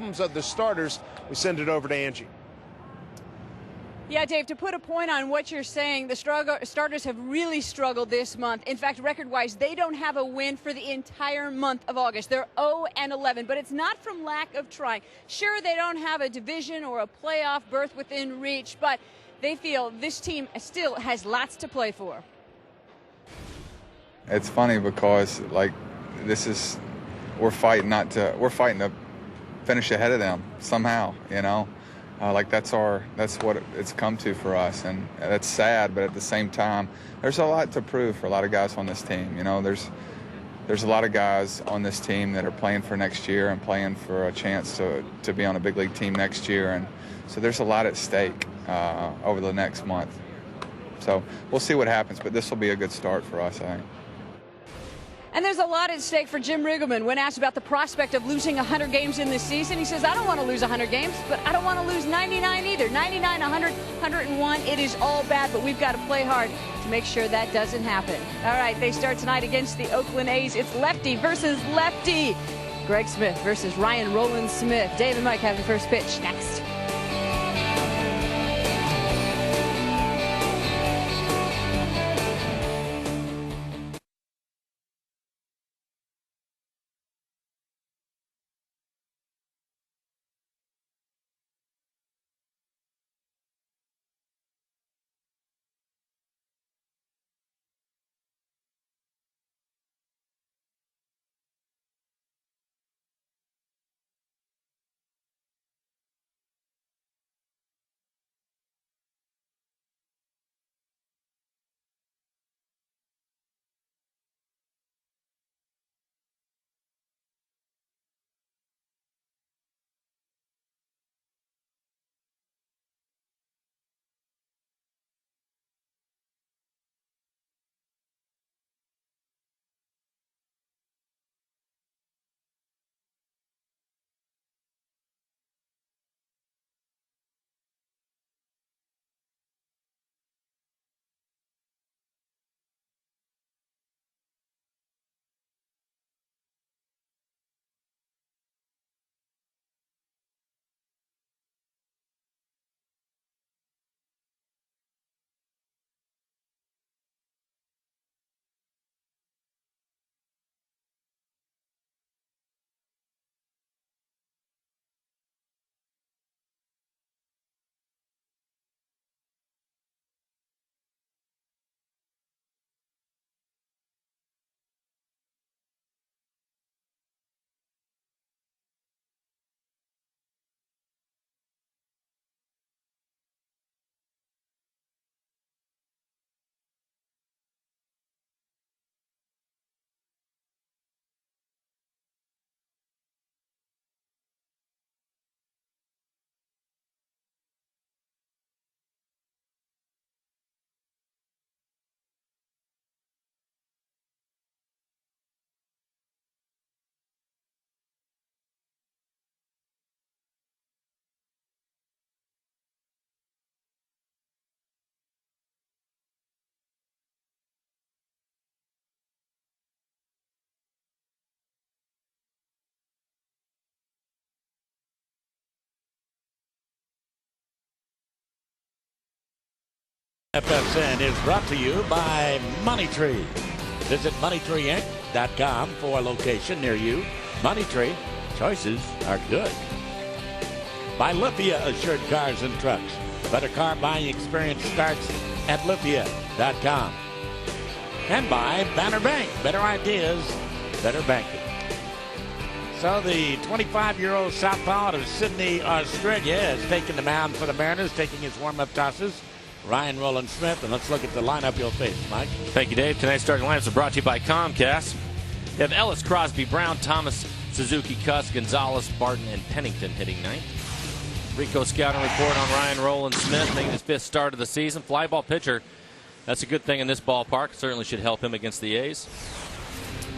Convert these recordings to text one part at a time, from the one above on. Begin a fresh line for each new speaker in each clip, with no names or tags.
problems of the starters, we send it over to Angie.
Yeah, Dave, to put a point on what you're saying, the starters have really struggled this month. In fact, record-wise, they don't have a win for the entire month of August. They're 0-11, but it's not from lack of trying. Sure, they don't have a division or a playoff berth within reach, but they feel this team still has lots to play for.
It's funny because, like, we're fighting to finish ahead of them somehow, you know. Like that's what it's come to for us, and that's sad. But at the same time, there's a lot to prove for a lot of guys on this team. You know, there's a lot of guys on this team that are playing for next year and playing for a chance to be on a big league team next year, and so there's a lot at stake over the next month. So we'll see what happens, but this will be a good start for us, I think.
And there's a lot at stake for Jim Riggleman. When asked about the prospect of losing 100 games in this season, he says, I don't want to lose 100 games, but I don't want to lose 99 either. 99, 100, 101, it is all bad, but we've got to play hard to make sure that doesn't happen. All right, they start tonight against the Oakland A's. It's lefty versus lefty. Greg Smith versus Ryan Roland Smith. Dave and Mike have the first pitch next.
FSN is brought to you by Money Tree. Visit moneytreeinc.com for a location near you. Money Tree, choices are good. By Lithia Assured Cars and Trucks. Better car buying experience starts at lithia.com. And by Banner Bank. Better ideas, better banking. So the 25-year-old southpaw out of Sydney, Australia has taken the mound for the Mariners, taking his warm-up tosses. Ryan Roland Smith, and let's look at the lineup you'll face, Mike.
Thank you, Dave. Tonight's starting lineups are brought to you by Comcast. You have Ellis, Crosby, Brown, Thomas, Suzuki, Cuss, Gonzalez, Barton, and Pennington hitting ninth. Rico scouting report on Ryan Roland Smith, making his 5th start of the season. Fly ball pitcher. That's a good thing in this ballpark. Certainly should help him against the A's.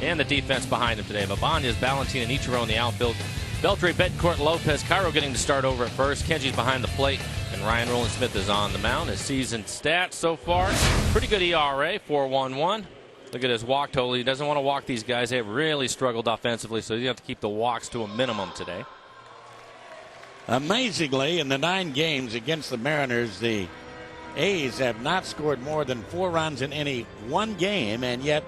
And the defense behind him today. Mabanya's, Valentin, and Ichiro in the outfield. Beltre, Betancourt, Lopez, Cairo getting to start over at first. Kenji's behind the plate. And Ryan Roland Smith is on the mound. His season stats so far, pretty good ERA, 4.11. Look at his walk total. He doesn't want to walk these guys. They have really struggled offensively, so you have to keep the walks to a minimum today.
Amazingly, in the 9 games against the Mariners, the A's have not scored more than 4 runs in any one game, and yet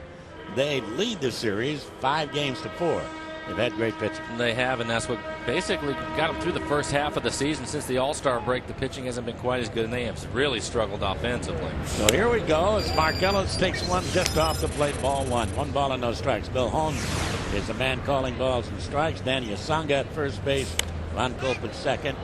they lead the series 5 games to 4. They've had great pitching.
They have, and that's what basically got them through the first half of the season. Since the All-Star break, the pitching hasn't been quite as good, and they have really struggled offensively.
So here we go as Marcellus takes one just off the plate, ball 1. 1 ball and no strikes. Bill Holmes is the man calling balls and strikes. Danny Asanga at first base. Ron Cope at second.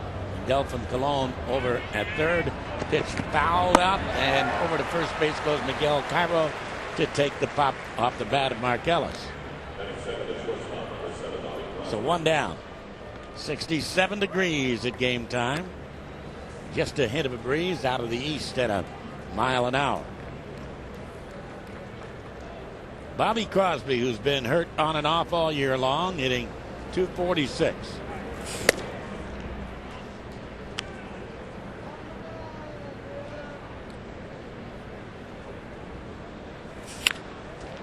Delphin Colon over at third. Pitch fouled out, and over to first base goes Miguel Cairo to take the pop off the bat of Marcellus. So 1 down. 67 degrees at game time. Just a hint of a breeze out of the east at a mile an hour. Bobby Crosby, who's been hurt on and off all year long, hitting .246.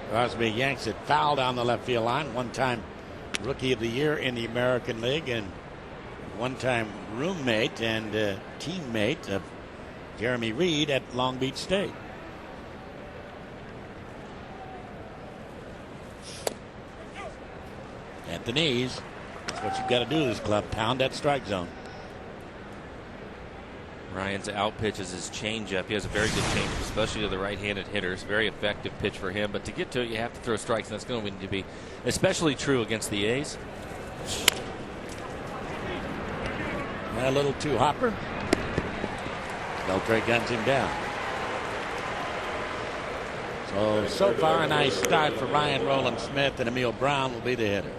Crosby yanks it foul down the left field line. 1-time Rookie of the Year in the American League, and 1-time roommate and teammate of Jeremy Reed at Long Beach State. At the knees. That's what you've got to do to this club. Pound that strike zone.
Ryan's out pitches his changeup. He has a very good changeup, especially to the right-handed hitters. Very effective pitch for him. But to get to it, you have to throw strikes, and that's going to be especially true against the A's.
A little too hopper. Beltre guns him down. So far a nice start for Ryan Roland Smith, and Emil Brown will be the hitter.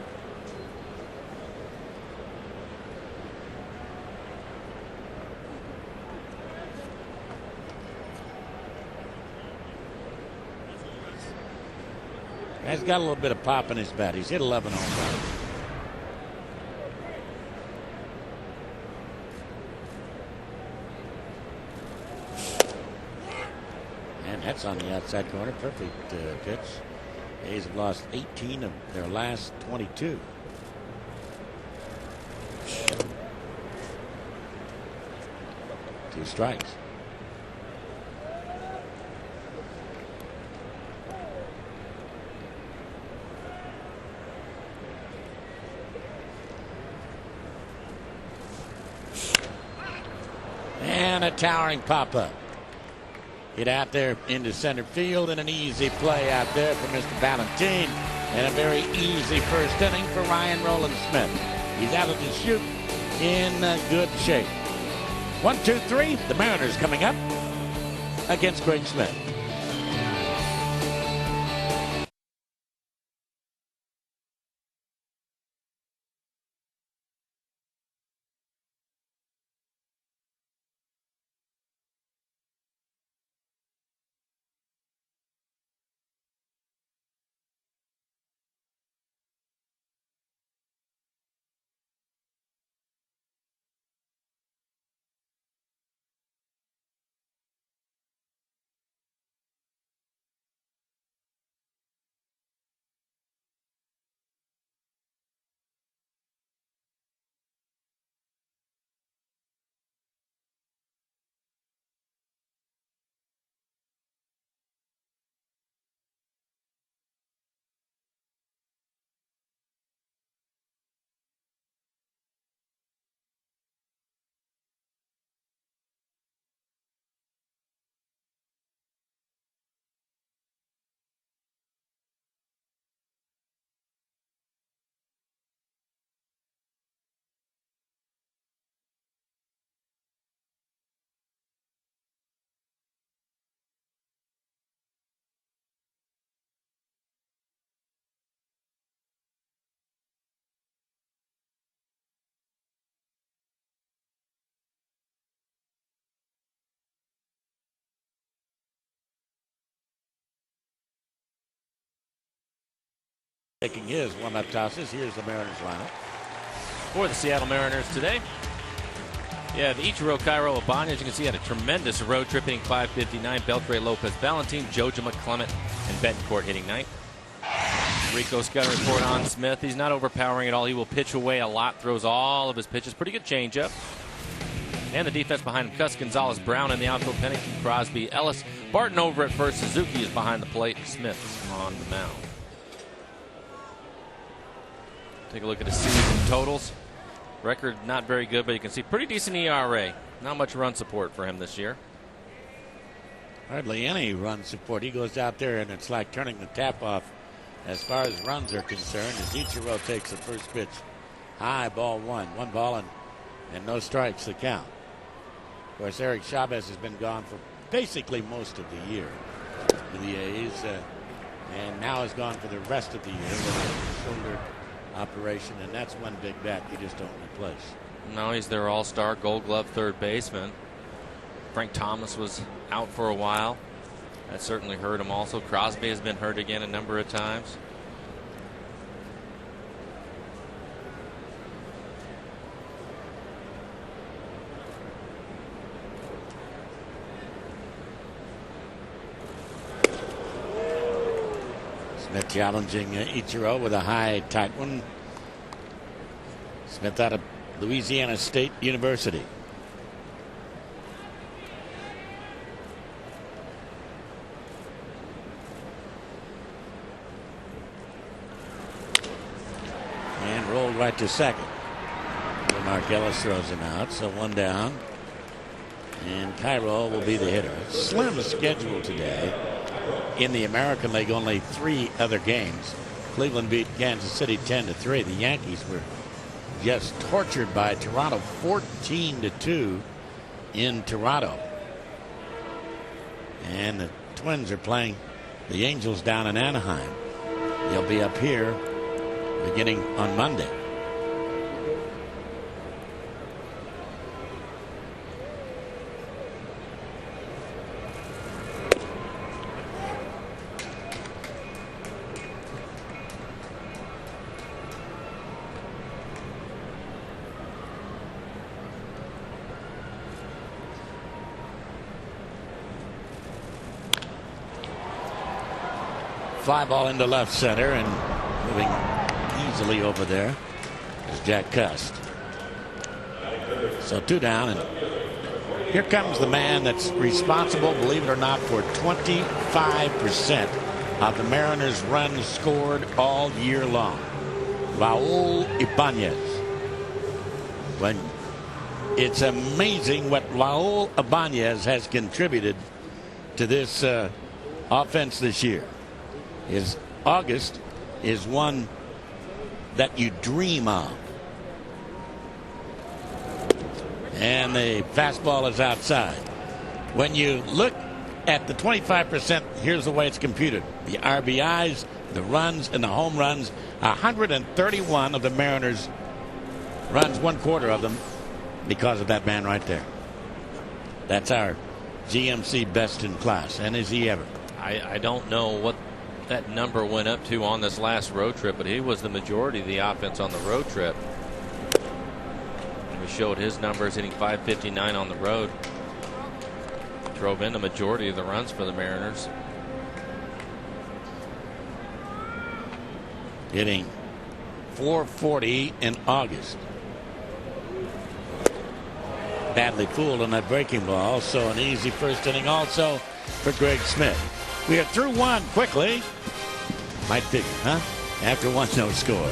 He's got a little bit of pop in his bat. He's hit 11 home runs. And that's on the outside corner. Perfect pitch. A's have lost 18 of their last 22. Two strikes. And a towering pop-up. Get out there into center field, and an easy play out there for Mr. Valentin. And a very easy first inning for Ryan Roland Smith. He's out of the chute in good shape. 1, 2, 3. The Mariners coming up against Greg Smith. Taking his one-up tosses. Here's the Mariners lineup.
For the Seattle Mariners today, you have Ichiro, Cairo, Abani. As you can see, had a tremendous road trip, hitting .559. Beltre, Lopez, Valentin, Jojima, Clement, and Betancourt hitting ninth. Rico's got a report on Smith. He's not overpowering at all. He will pitch away a lot, throws all of his pitches. Pretty good changeup. And the defense behind him, Cuss, Gonzalez, Brown in the outfield, Pennington, Crosby, Ellis, Barton over at first. Suzuki is behind the plate. Smith on the mound. Take a look at the season totals. Record not very good, but you can see pretty decent ERA. Not much run support for him this year.
Hardly any run support. He goes out there and it's like turning the tap off as far as runs are concerned. As Ichiro takes the first pitch high, ball one. One ball and no strikes to count. Of course, Eric Chavez has been gone for basically most of the year for the A's, and now is gone for the rest of the year with a shoulder operation, and that's one big bat you just don't replace.
No, he's their all-star Gold Glove third baseman. Frank Thomas was out for a while. That certainly hurt him also. Crosby has been hurt again a number of times.
Smith challenging Ichiro with a high, tight one. Smith out of Louisiana State University. And rolled right to second. Mark Ellis throws him out, so one down. And Cairo will be the hitter. Slim schedule today. In the American League, only 3 other games. Cleveland beat Kansas City 10-3. The Yankees were just tortured by Toronto 14-2 in Toronto. And the Twins are playing the Angels down in Anaheim. They'll be up here beginning on Monday. Fly ball into left center, and moving easily over there is Jack Cust. So 2 down, and here comes the man that's responsible, believe it or not, for 25% of the Mariners' runs scored all year long. Raul Ibanez. When it's amazing what Raul Ibanez has contributed to this offense this year. His August is one that you dream of. And the fastball is outside. When you look at the 25%, here's the way it's computed. The RBIs, the runs, and the home runs. 131 of the Mariners runs, 1/4 of them because of that man right there. That's our GMC best in class. And is he ever?
I don't know what that number went up to on this last road trip, but he was the majority of the offense on the road trip. And we showed his numbers, hitting .559 on the road. Drove in the majority of the runs for the Mariners.
Hitting .440 in August. Badly fooled on that breaking ball, so an easy first inning also for Greg Smith. We are through one quickly. Might figure, huh? After one, no score.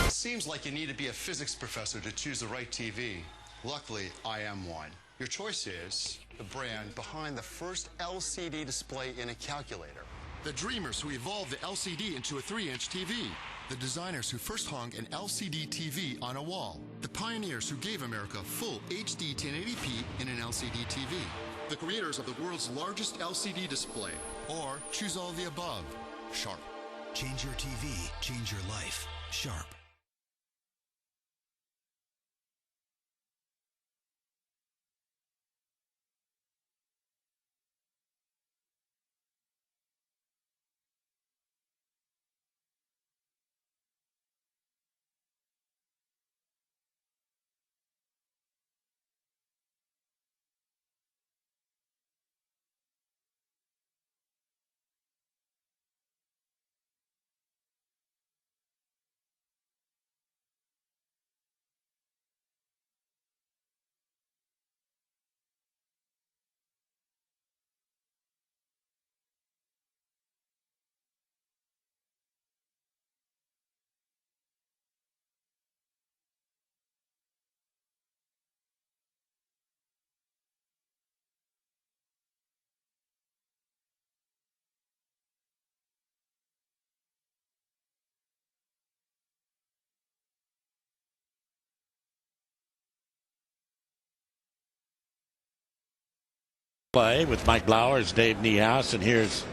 Seems like you need to be a physics professor to choose the right TV. Luckily, I am one. Your choice is the brand behind the first LCD display in a calculator.
The dreamers who evolved the LCD into a 3-inch TV. The designers who first hung an LCD TV on a wall. The pioneers who gave America full HD 1080p in an LCD TV. The creators of the world's largest LCD display. Or choose all of the above. Sharp.
Change your TV, change your life. Sharp.
Play with Mike Blowers, Dave Niehaus, and here's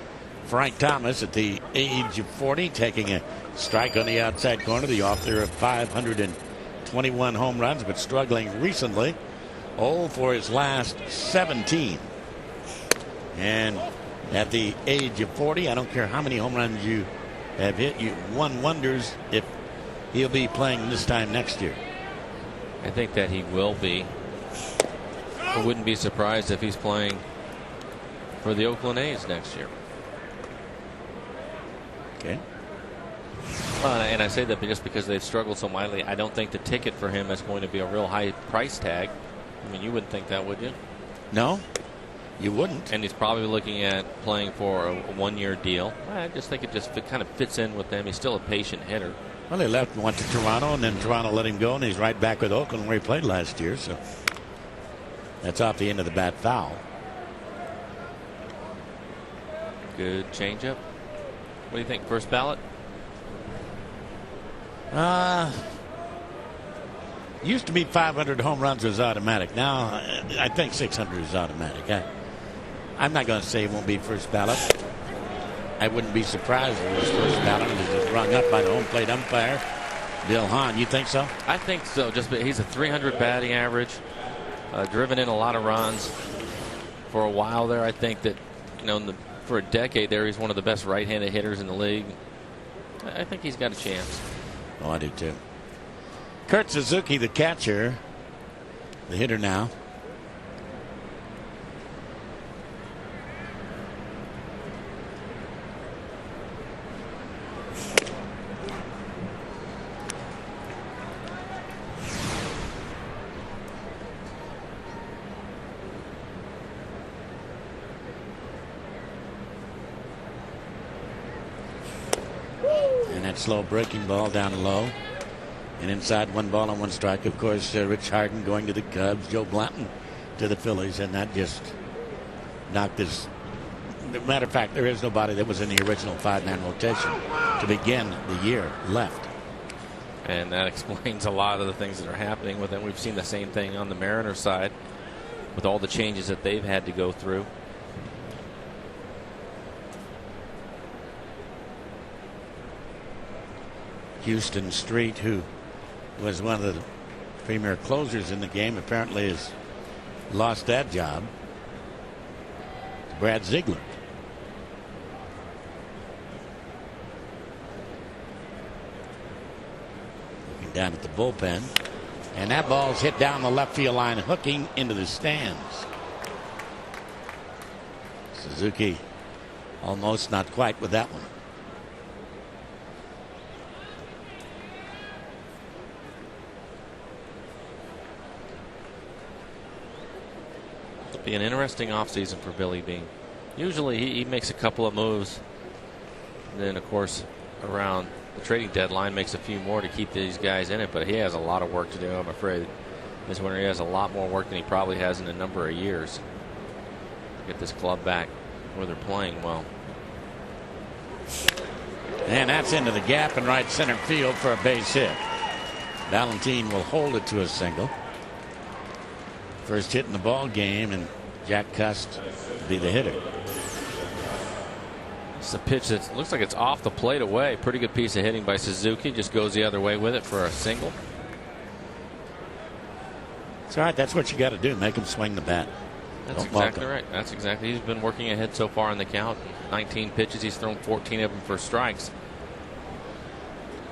Frank Thomas at the age of 40 taking a strike on the outside corner, the author of 521 home runs, but struggling recently. 0 for his last 17. And at the age of 40, I don't care how many home runs you have hit, one wonders if he'll be playing this time next year.
I think that he will be. I wouldn't be surprised if he's playing for the Oakland A's next year.
Okay.
And I say that just because they've struggled so mightily. I don't think the ticket for him is going to be a real high price tag. I mean, you wouldn't think that, would you?
No, you wouldn't.
And he's probably looking at playing for a one-year deal. I just think it kind of fits in with them. He's still a patient hitter.
Well, he left and went to Toronto, and then Toronto let him go, and he's right back with Oakland where he played last year. So that's off the end of the bat foul.
Good changeup. What do you think? First ballot?
Used to be 500 home runs was automatic. Now I think 600 is automatic. I'm not going to say it won't be first ballot. I wouldn't be surprised if it was first ballot. It was just rung up by the home plate umpire, Bill Hahn. You think so?
I think so. He's a 300 batting average, driven in a lot of runs for a while there. I think that for a decade there, he's one of the best right-handed hitters in the league. I think he's got a chance.
Oh, I do too. Kurt Suzuki, the catcher, the hitter now. And that slow breaking ball down low. And inside, 1 ball and 1 strike. Of course, Rich Harden going to the Cubs, Joe Blanton to the Phillies, and that just knocked this. Matter of fact, there is nobody that was in the original 5-man rotation to begin the year left.
And that explains a lot of the things that are happening with them. We've seen the same thing on the Mariners side with all the changes that they've had to go through.
Houston Street, who was one of the premier closers in the game, apparently has lost that job. Brad Ziegler. Looking down at the bullpen. And that ball's hit down the left field line, hooking into the stands. Suzuki almost, not quite with that one.
Be an interesting offseason for Billy Beane. Usually he makes a couple of moves, and then of course around the trading deadline makes a few more to keep these guys in it, but he has a lot of work to do. I'm afraid this winter he has a lot more work than he probably has in a number of years to get this club back where they're playing well.
And that's into the gap in right center field for a base hit. Valentine will hold it to a single. First hit in the ball game, and Jack Cust will be the hitter.
It's a pitch that looks like it's off the plate away. Pretty good piece of hitting by Suzuki. Just goes the other way with it for a single.
It's all right. That's what you got to do. Make him swing the bat.
That's exactly right. That's exactly. He's been working ahead so far in the count. 19 pitches. He's thrown 14 of them for strikes.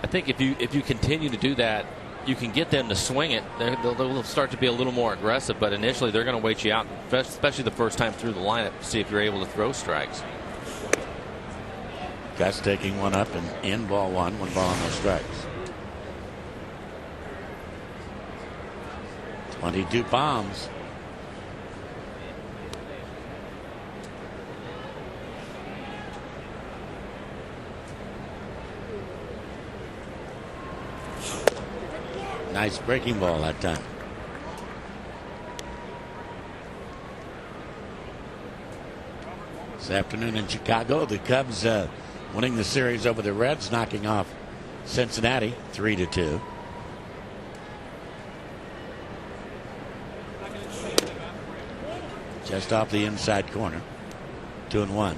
I think if you continue to do that, you can get them to swing it. They'll start to be a little more aggressive, but initially they're going to wait you out, especially the first time through the lineup, to see if you're able to throw strikes.
Gus taking one up and in, ball 1, 1 ball, no strikes. 22 bombs. Nice breaking ball that time. This afternoon in Chicago, the Cubs winning the series over the Reds, knocking off Cincinnati 3-2. Just off the inside corner. 2-1.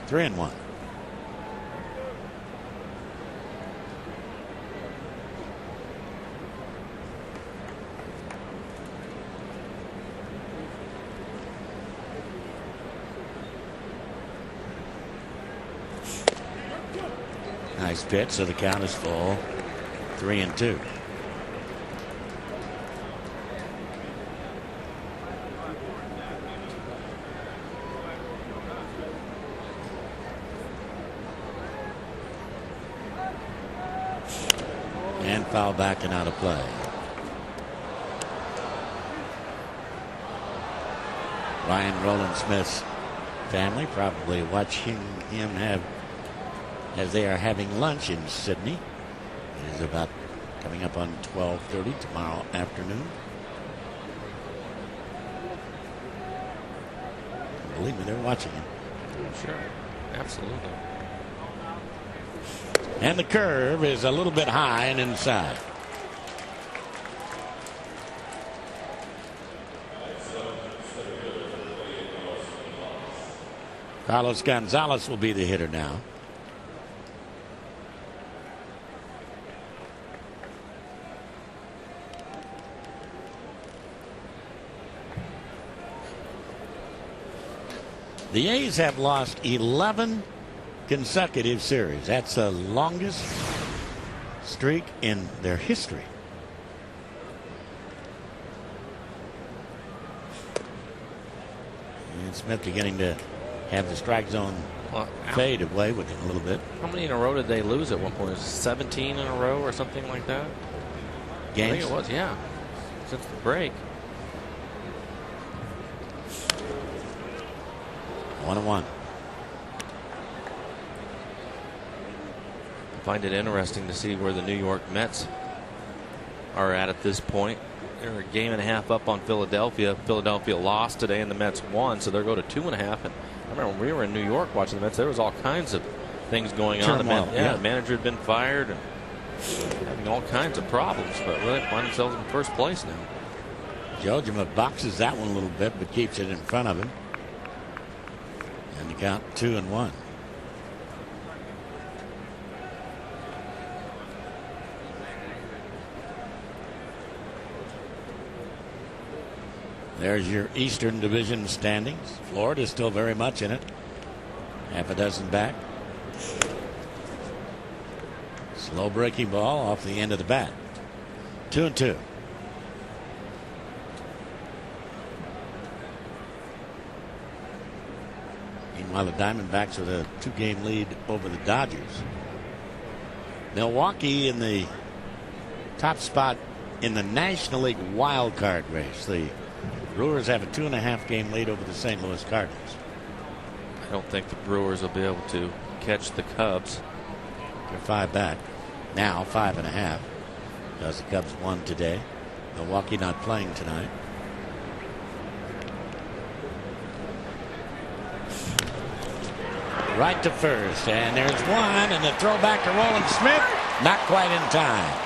Three and one. Nice pitch, so the count is full. 3-2. And foul back and out of play. Ryan Roland Smith's family probably watching him have as they are having lunch in Sydney. It is about coming up on 12:30 tomorrow afternoon. Believe me, they're watching him.
Sure, absolutely.
And the curve is a little bit high and inside. Carlos Gonzalez will be the hitter now. The A's have lost 11 consecutive series. That's the longest streak in their history. And Smith beginning to have the strike zone fade away with him a little bit.
How many in a row did they lose at one point? Was it 17 in a row or something like that?
Games?
I think it was, yeah. Since the break.
1-1.
I find it interesting to see where the New York Mets are at this point. They're a game and a half up on Philadelphia. Philadelphia lost today and the Mets won, so they'll go to 2.5. And I remember when we were in New York watching the Mets, there was all kinds of things going on. The manager had been fired and having all kinds of problems, but really find themselves in first place now.
Jojima boxes that one a little bit, but keeps it in front of him. And the count 2-1. There's your Eastern Division standings. Florida's still very much in it. Half a dozen back. Slow breaking ball off the end of the bat. 2-2. Meanwhile, the Diamondbacks with a 2-game lead over the Dodgers. Milwaukee in the top spot in the National League wild card race. The Brewers have a 2.5-game lead over the St. Louis Cardinals.
I don't think the Brewers will be able to catch the Cubs.
They're 5 back. Now 5.5. Because the Cubs won today. Milwaukee not playing tonight. Right to first. And there's one. And the throw back to Roland Smith. Not quite in time.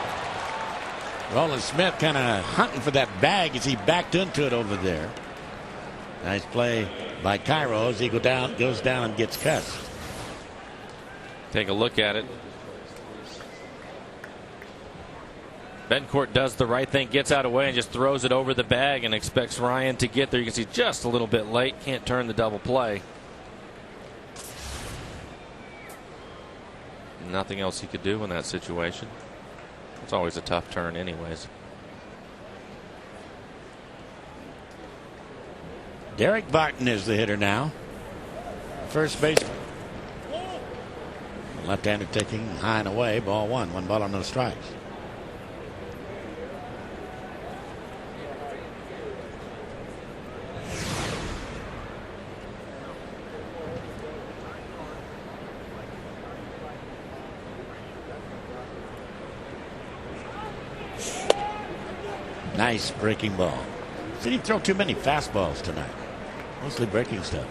Roland Smith kind of hunting for that bag as he backed into it over there. Nice play by Ichiro as he goes down and gets cut.
Take a look at it. Bencourt does the right thing, gets out of the way and just throws it over the bag and expects Ryan to get there. You can see just a little bit late. Can't turn the double play. Nothing else he could do in that situation. It's always a tough turn anyways.
Derek Barton is the hitter now. First baseman. Left-hander taking high and away. Ball 1. 1 ball on no strikes. Nice breaking ball. Didn't throw too many fastballs tonight. Mostly breaking stuff.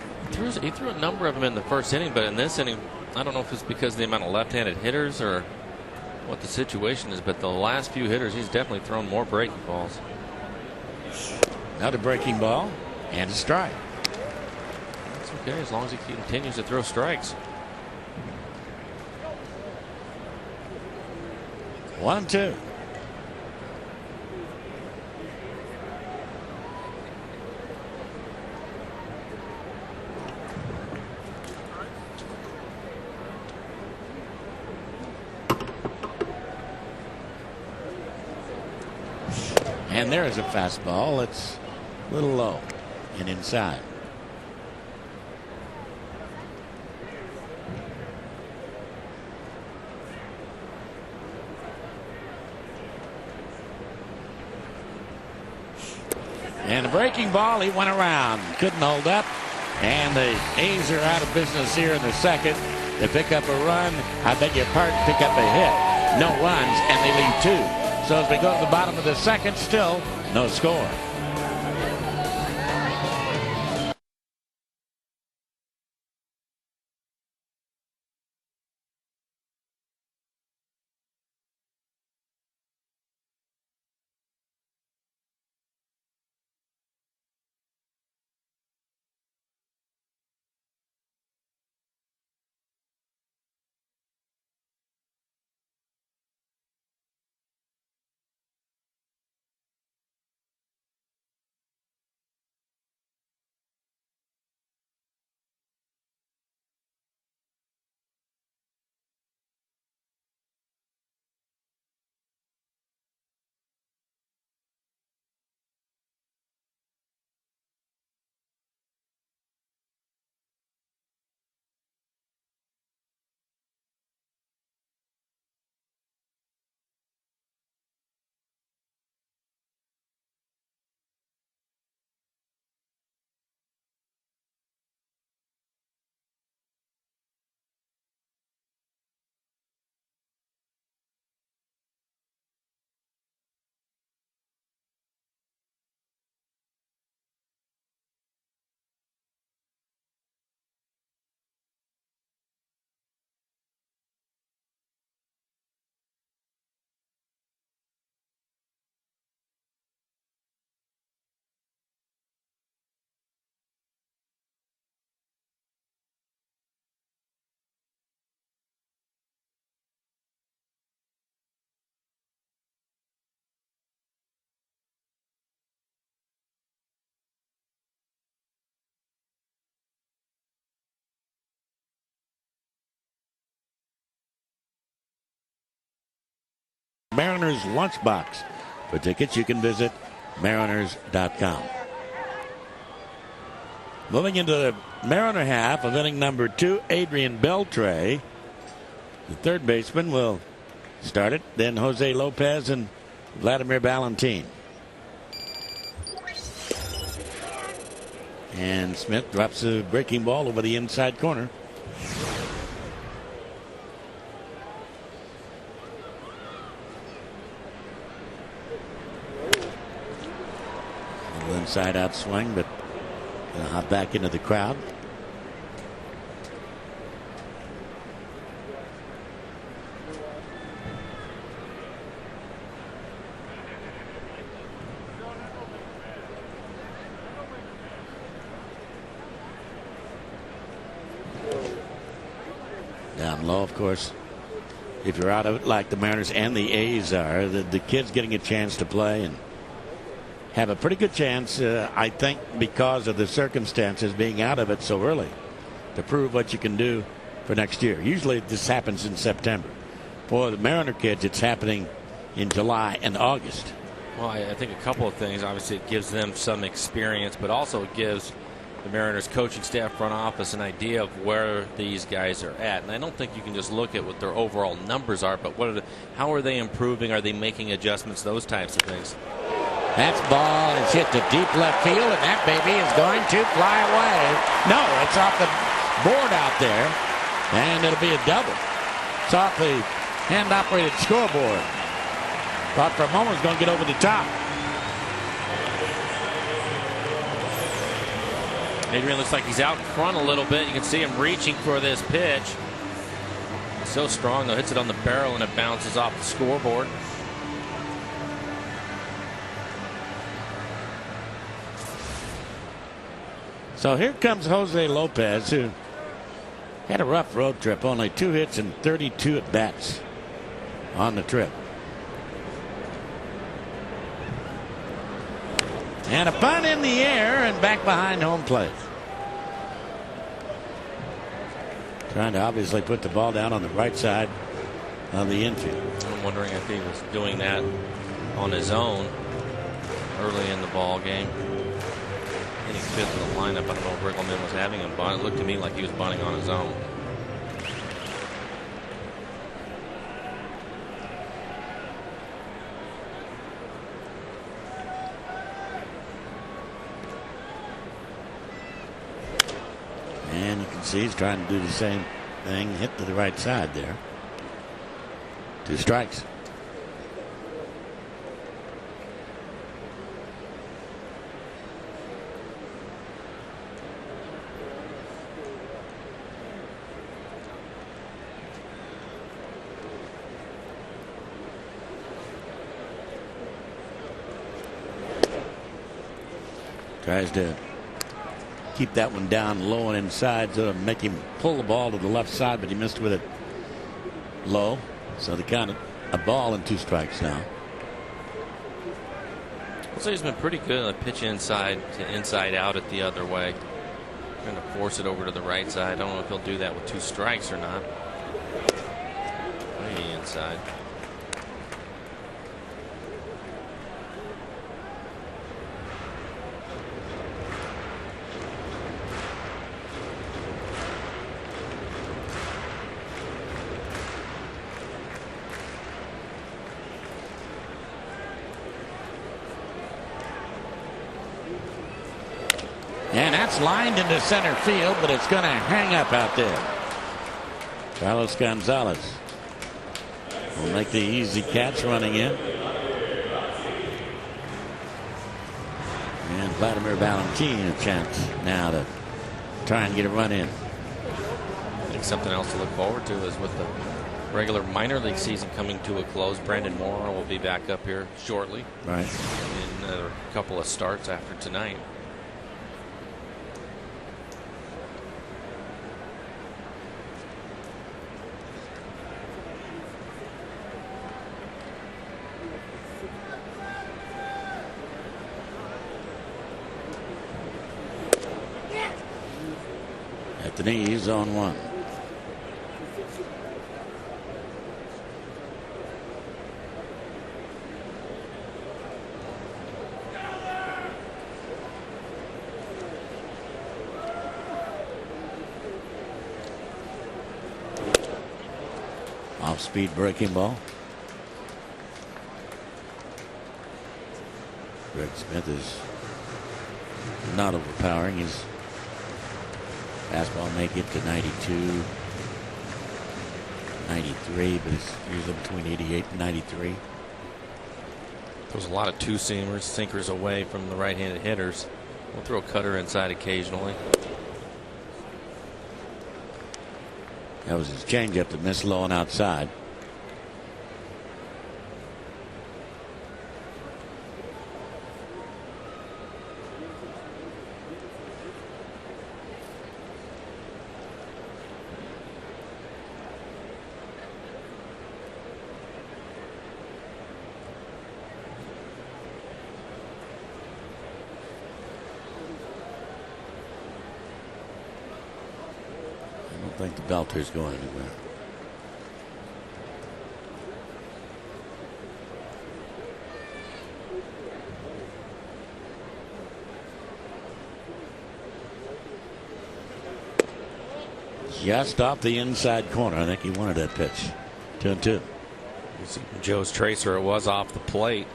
He threw a number of them in the first inning, but in this inning, I don't know if it's because of the amount of left-handed hitters or what the situation is, but the last few hitters, he's definitely thrown more breaking balls.
Another breaking ball and a strike.
That's okay as long as he continues to throw strikes.
1-2. And there is a fastball. It's a little low and inside. And a breaking ball, he went around, couldn't hold up, and the A's are out of business here in the second. They pick up a run, I beg your pardon, pick up a hit, no runs, and they leave two. So as we go to the bottom of the second, still no score. Mariners Lunchbox. For tickets, you can visit mariners.com. Moving into the Mariner half of inning number 2, Adrian Beltre. The third baseman will start it. Then Jose Lopez and Vladimir Valentin. And Smith drops a breaking ball over the inside corner. Inside out swing, but hop back into the crowd. Down low, of course. If you're out of it like the Mariners and the A's are, the kid's getting a chance to play and have a pretty good chance, I think, because of the circumstances being out of it so early, to prove what you can do for next year. Usually this happens in September. For the Mariner kids, it's happening in July and August.
Well, I think a couple of things. Obviously, it gives them some experience, but also it gives the Mariners coaching staff, front office, an idea of where these guys are at. And I don't think you can just look at what their overall numbers are, but how are they improving? Are they making adjustments? Those types of things.
That ball is hit to deep left field, and that baby is going to fly away. No, it's off the board out there, and it'll be a double. It's off the hand-operated scoreboard. Thought for a moment it was going to get over the top.
Adrian looks like he's out in front a little bit. You can see him reaching for this pitch. So strong, though. Hits it on the barrel and it bounces off the scoreboard.
So here comes Jose Lopez, who had a rough road trip. Only 2 hits and 32 at bats on the trip. And a bunt in the air and back behind home plate. Trying to obviously put the ball down on the right side of the infield.
I'm wondering if he was doing that on his own early in the ball game. Hitting fifth in the lineup. I don't know if Riggleman was having him bunt. It looked to me like he was bunting on his own.
And you can see he's trying to do the same thing. Hit to the right side there. 2 strikes. Tries to keep that one down low and inside to make him pull the ball to the left side, but he missed with it low. So the count of a ball and 2 strikes now.
I'll say he's been pretty good at pitch inside to inside out it the other way. Trying to force it over to the right side. I don't know if he'll do that with 2 strikes or not. Maybe inside.
And that's lined into center field, but it's going to hang up out there. Carlos Gonzalez will make the easy catch running in. And Vladimir Valentin a chance now to try and get a run in.
I think something else to look forward to is with the regular minor league season coming to a close. Brandon Moore will be back up here shortly.
Right.
In a couple of starts after tonight.
At the knees on 1. Off speed breaking ball. Greg Smith is not overpowering. His fastball may get to 92, 93, but it's usually between 88 and 93.
There's a lot of 2-seamers, sinkers away from the right-handed hitters. We'll throw a cutter inside occasionally.
That was his changeup that missed low and outside. I think the belter's going anywhere. Just off the inside corner. I think he wanted that pitch. 2-2.
Joe's tracer, it was off the plate.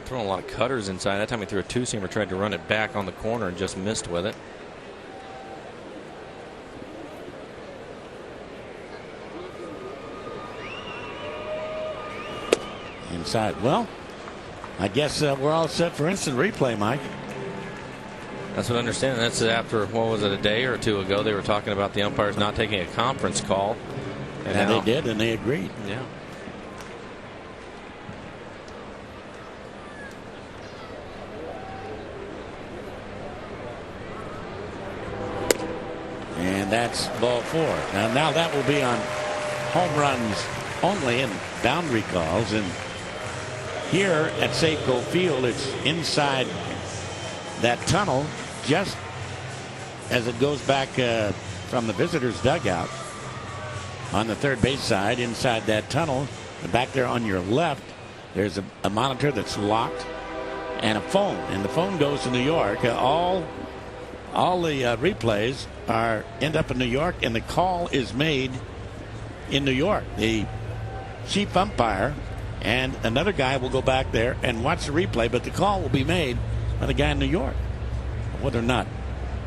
Throwing a lot of cutters inside. That time he threw a 2-seamer, tried to run it back on the corner and just missed with it. Inside. Well, I guess we're all set for instant replay, Mike. That's what I understand. That's after, what was it, a day or two ago, they were talking about the umpires not taking a conference call.
And they did, and they agreed.
Yeah.
And that's ball 4. Now that will be on home runs only and boundary calls. And here at Safeco Field, it's inside that tunnel just as it goes back from the visitors' dugout on the third base side inside that tunnel. And back there on your left, there's a monitor that's locked and a phone. And the phone goes to New York. All the replays end up in New York, and the call is made in New York. The chief umpire and another guy will go back there and watch the replay, but the call will be made by the guy in New York, whether or not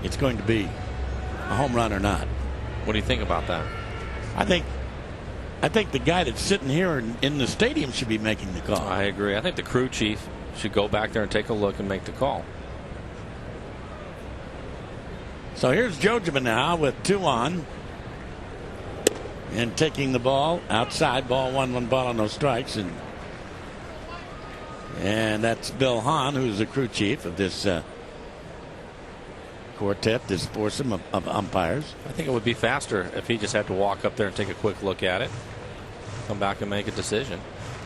it's going to be a home run or not.
What do you think about that?
I think the guy that's sitting here in the stadium should be making the call.
I agree. I think the crew chief should go back there and take a look and make the call.
So here's Jojima now with 2 on. And taking the ball outside. Ball 1 ball on no strikes. And that's Bill Hahn, who's the crew chief of this quartet, this foursome of umpires.
I think it would be faster if he just had to walk up there and take a quick look at it, come back and make a decision.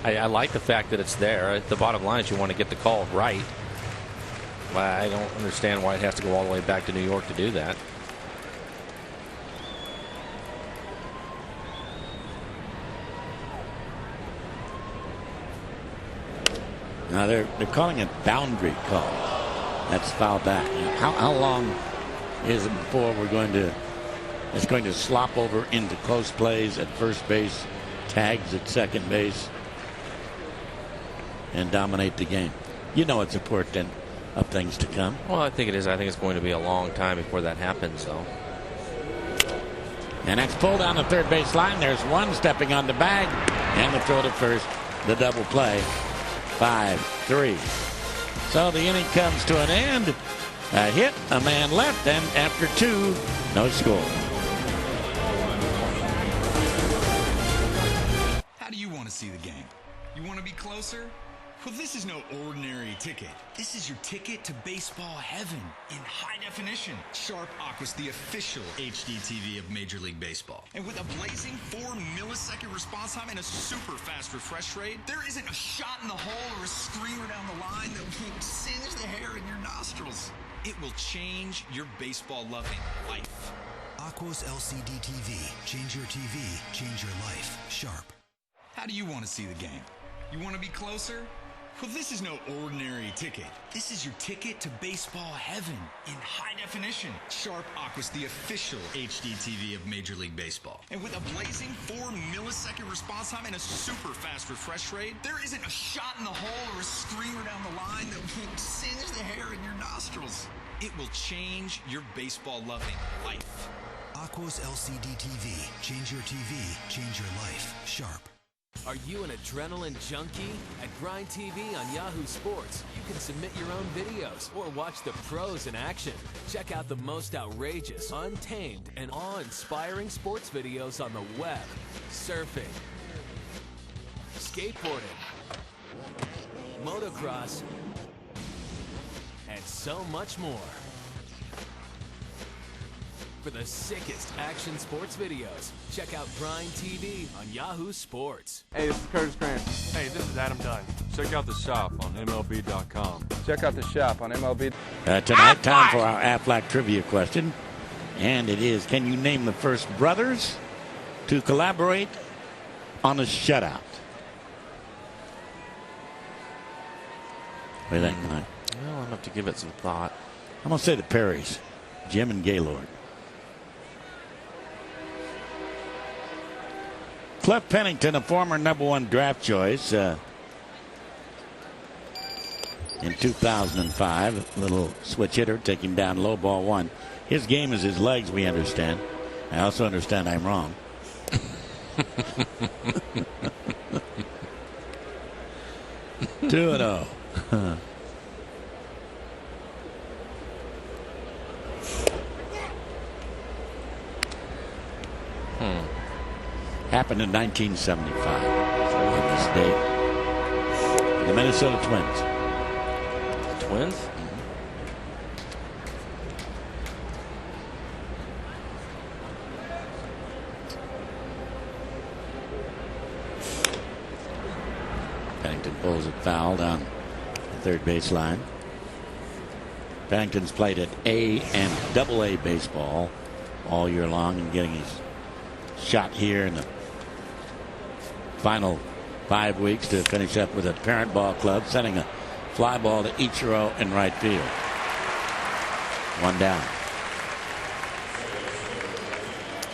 I like the fact that it's there. The bottom line is you want to get the call right. But I don't understand why it has to go all the way back to New York to do that.
Now they're calling it boundary call. That's foul back. How long is it before it's going to slop over into close plays at first base, tags at second base, and dominate the game? You know it's a portent of things to come.
Well, I think it is. I think it's going to be a long time before that happens, though.
And that's pulled down the third base line. There's one stepping on the bag, and the throw to first. The double play. 5-3. So the inning comes to an end. A hit, a man left, and after 2, no score.
How do you want to see the game? You want to be closer? Well, this is no ordinary ticket. This is your ticket to baseball heaven in high definition. Sharp Aqua's the official HD TV of Major League Baseball. And with a blazing 4-millisecond response time and a super fast refresh rate, there isn't a shot in the hole or a screamer down the line that will singe the hair in your nostrils. It will change your baseball-loving life.
Aqua's LCD TV. Change your TV, change your life. Sharp.
How do you want to see the game? You want to be closer? Well, this is no ordinary ticket. This is your ticket to baseball heaven in high definition. Sharp Aqua's the official HD TV of Major League Baseball. And with a blazing 4-millisecond response time and a super fast refresh rate, there isn't a shot in the hole or a screamer down the line that will singe the hair in your nostrils. It will change your baseball-loving life.
Aqua's LCD TV. Change your TV, change your life. Sharp.
Are you an adrenaline junkie? At Grind TV on Yahoo Sports, you can submit your own videos or watch the pros in action. Check out the most outrageous, untamed, and awe-inspiring sports videos on the web, surfing, skateboarding, motocross, and so much more. For the sickest action sports videos, check out Grind TV on Yahoo Sports.
Hey, this is Curtis Grant. Hey, this is Adam Dunn. Check out the shop on MLB.com. Check out the shop on MLB.
Tonight, time for our Aflac trivia question. And it is, can you name the first brothers to collaborate on a shutout? What do you think, Mike?
Well, I'm going to have to give it some thought.
I'm going to say the Perrys, Jim and Gaylord. Cliff Pennington, a former #1 draft choice in 2005. A little switch hitter, taking down low ball 1. His game is his legs, we understand. I also understand I'm wrong. 2-0. Happened in 1975. On this date. The Minnesota Twins.
Twins?
Pennington pulls it foul down the third base line. Pennington's played at A and AA baseball all year long and getting his shot here in the final 5 weeks to finish up with a parent ball club, sending a fly ball to Ichiro in right field. One down.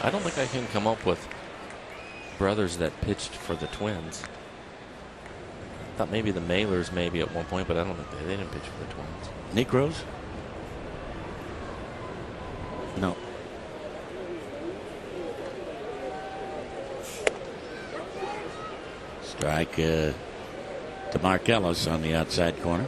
I don't think I can come up with brothers that pitched for the Twins. I thought maybe the Mailers maybe at one point, but I don't think they didn't pitch for the Twins.
Negros? No. Strike to Marcellus on the outside corner.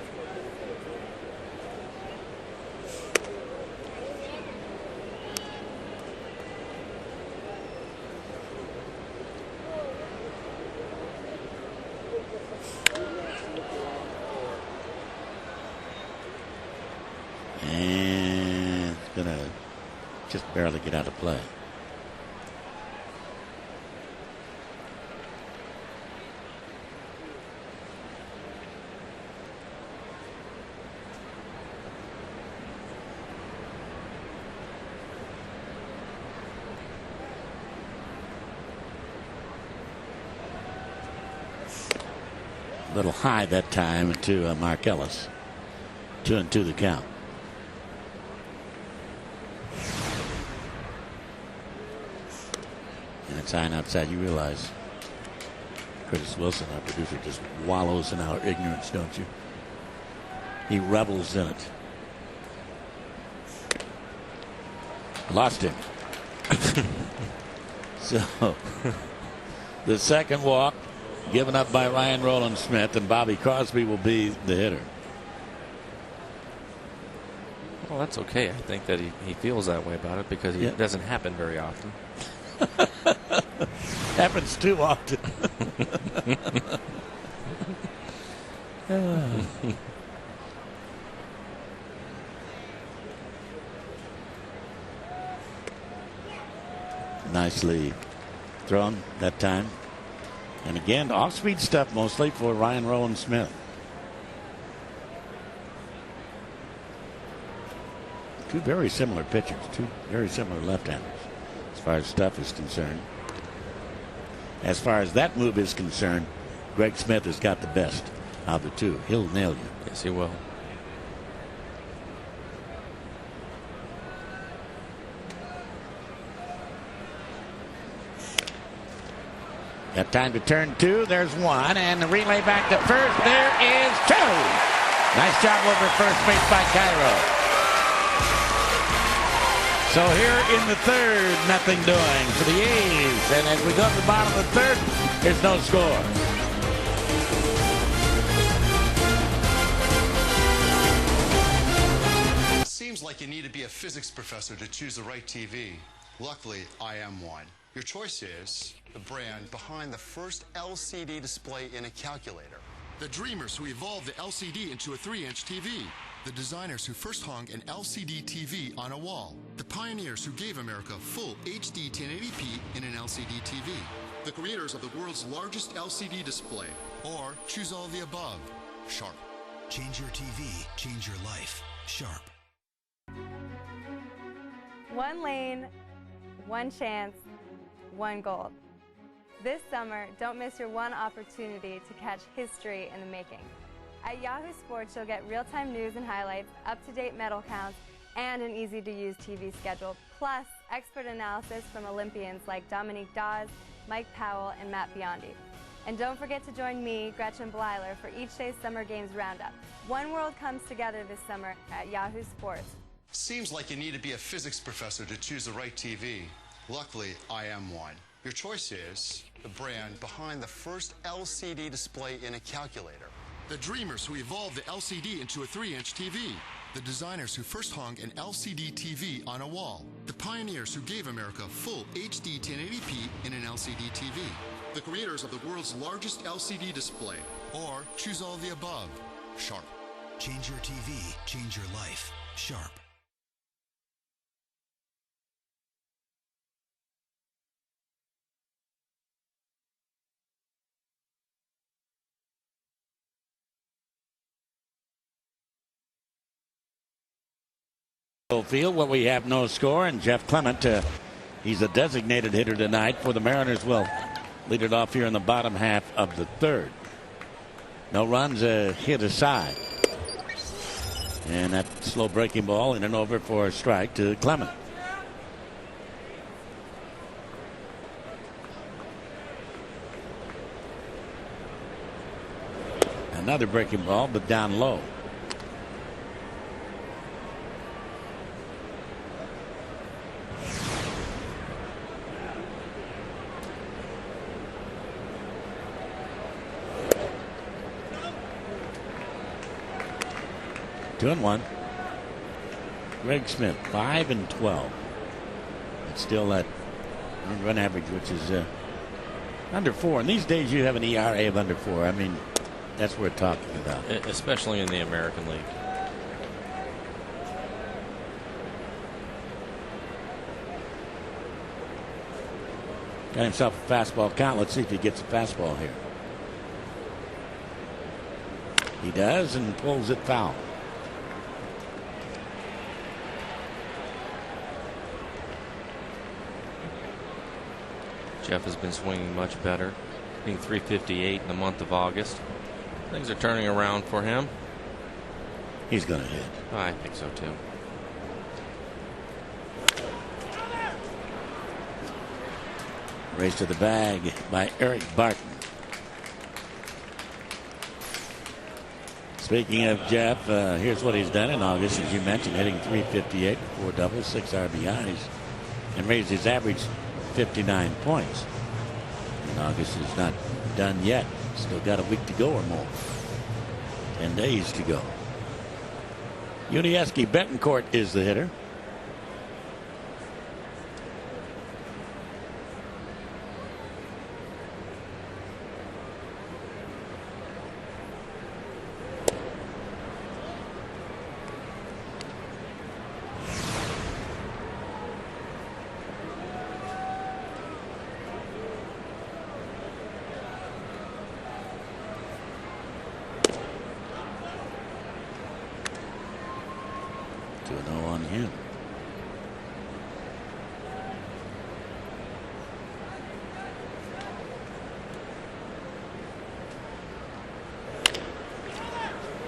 And it's going to just barely get out of play. A little high that time to Marcellus. 2-2 the count. And it's high and outside. You realize Curtis Wilson, our producer, just wallows in our ignorance, don't you? He revels in it. Lost him. So the second walk given up by Ryan Roland Smith, and Bobby Crosby will be the hitter.
Well, that's okay. I think that he feels that way about it because it doesn't happen very often.
Happens too often. Nicely thrown that time. And again, off-speed stuff mostly for Ryan Roland Smith. Two very similar pitchers, two very similar left-handers as far as stuff is concerned. As far as that move is concerned, Greg Smith has got the best of the two. He'll nail you.
Yes, he will.
Got time to turn two. There's one, and the relay back to first. There is two. Nice job over first base by Ichiro. So here in the third, nothing doing for the A's. And as we go to the bottom of the third, there's no score.
Seems like you need to be a physics professor to choose the right TV. Luckily, I am one. Your choice is the brand behind the first LCD display in a calculator.
The dreamers who evolved the LCD into a 3-inch TV. The designers who first hung an LCD TV on a wall. The pioneers who gave America full HD 1080p in an LCD TV. The creators of the world's largest LCD display. Or choose all the above. Sharp.
Change your TV, change your life. Sharp.
One lane, one chance, one gold. This summer, don't miss your one opportunity to catch history in the making. At Yahoo Sports, you'll get real-time news and highlights, up-to-date medal counts, and an easy-to-use TV schedule, plus expert analysis from Olympians like Dominique Dawes, Mike Powell, and Matt Biondi. And don't forget to join me, Gretchen Bleiler, for each day's Summer Games Roundup. One world comes together this summer at Yahoo Sports.
Seems like you need to be a physics professor to choose the right TV. Luckily, I am one. Your choice is the brand behind the first LCD display in a calculator.
The dreamers who evolved the LCD into a 3-inch TV. The designers who first hung an LCD TV on a wall. The pioneers who gave America full HD 1080p in an LCD TV. The creators of the world's largest LCD display. Or choose all of the above. Sharp.
Change your TV, change your life. Sharp.
Field where we have no score, and Jeff Clement, he's a designated hitter tonight for the Mariners. Will lead it off here in the bottom half of the third. No runs, a hit aside, and that slow breaking ball in and over for a strike to Clement. Another breaking ball, but down low. Two and one. Greg Smith, 5 and 12. It's still that run average, which is under 4. And these days, you have an ERA of under 4. I mean, that's what we're talking about.
Especially in the American League.
Got himself a fastball count. Let's see if he gets a fastball here. He does, and pulls it foul.
Jeff has been swinging much better, hitting .358 in the month of August. Things are turning around for him.
He's going to hit.
I think so too.
Race to the bag by Eric Barton. Speaking of Jeff, here's what he's done in August, as you mentioned, hitting .358, 4 doubles, 6 RBIs, and raised his average 59 points. And August is not done yet. Still got a week to go or more. 10 days to go. Yuniesky Betancourt is the hitter.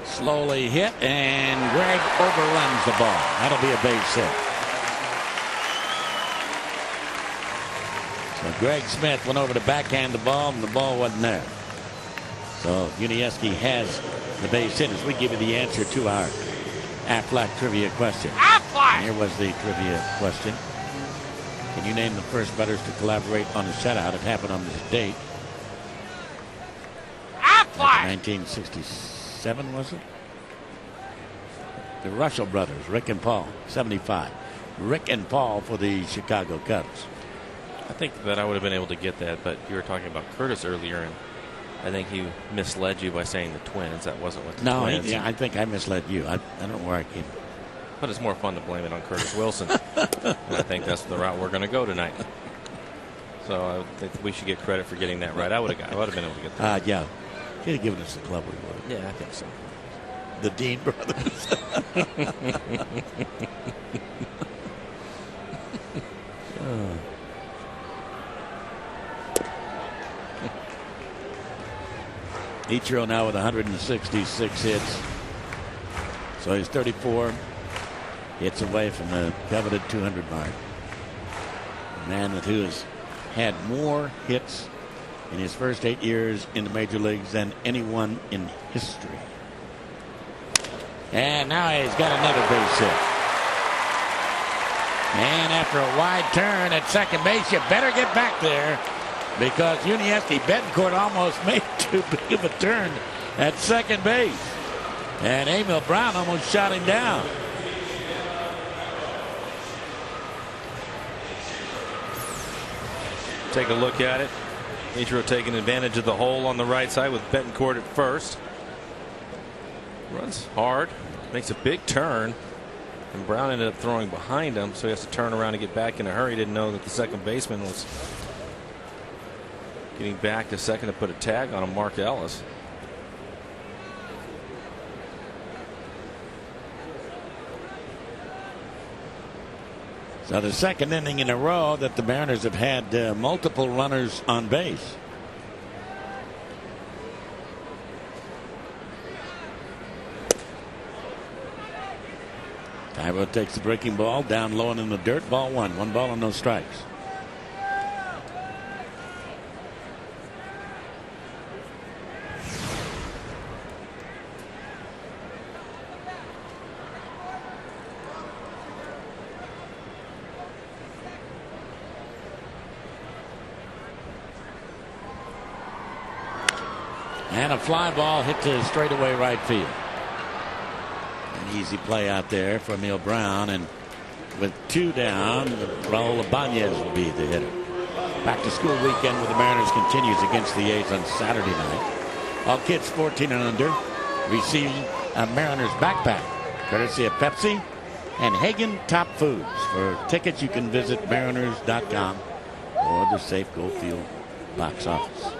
Slowly hit, and Greg overruns the ball. That'll be a base hit. So Greg Smith went over to backhand the ball, and the ball wasn't there. So Yuniesky has the base hit as we give you the answer to our Aflac trivia question. Aflac! Here was the trivia question. Can you name the first batters to collaborate on a shutout? It happened on this date. Aflac! 1967, was it? The Russell brothers, Rick and Paul, 75. Rick and Paul for the Chicago Cubs.
I think that I would have been able to get that, but you were talking about Curtis earlier, and I think he misled you by saying the Twins. That wasn't what the Twins.
No, I think I misled you. I don't know where I came.
But it's more fun to blame it on Curtis Wilson. And I think that's the route we're going to go tonight. So I think we should get credit for getting that right. I would have been able to get that.
Yeah. If you'd have given us the club, we would have.
Yeah, I think so.
The Dean brothers. Ichiro now with 166 hits. So he's 34 hits away from the coveted 200 mark. A man who has had more hits in his first 8 years in the major leagues than anyone in history. And now he's got another base hit. And after a wide turn at second base, you better get back there, because Yuniesky Betancourt almost made too big of a turn at second base. And Emil Brown almost shot him down.
Take a look at it. Ichiro taking advantage of the hole on the right side with Betancourt at first. Runs hard, makes a big turn, and Brown ended up throwing behind him, so he has to turn around and get back in a hurry. Didn't know that the second baseman was getting back to second to put a tag on him, Mark Ellis.
So the second inning in a row that the Mariners have had multiple runners on base. Tybo takes the breaking ball down low and in the dirt. Ball one. 1 ball and no strikes. And a fly ball hit to straightaway right field. An easy play out there for Emil Brown, and with 2 down, Raul Ibanez will be the hitter. Back to school weekend with the Mariners continues against the A's on Saturday night. All kids 14 and under receive a Mariners backpack courtesy of Pepsi and Hagen Top Foods. For tickets you can visit mariners.com or the Safe Goldfield box office.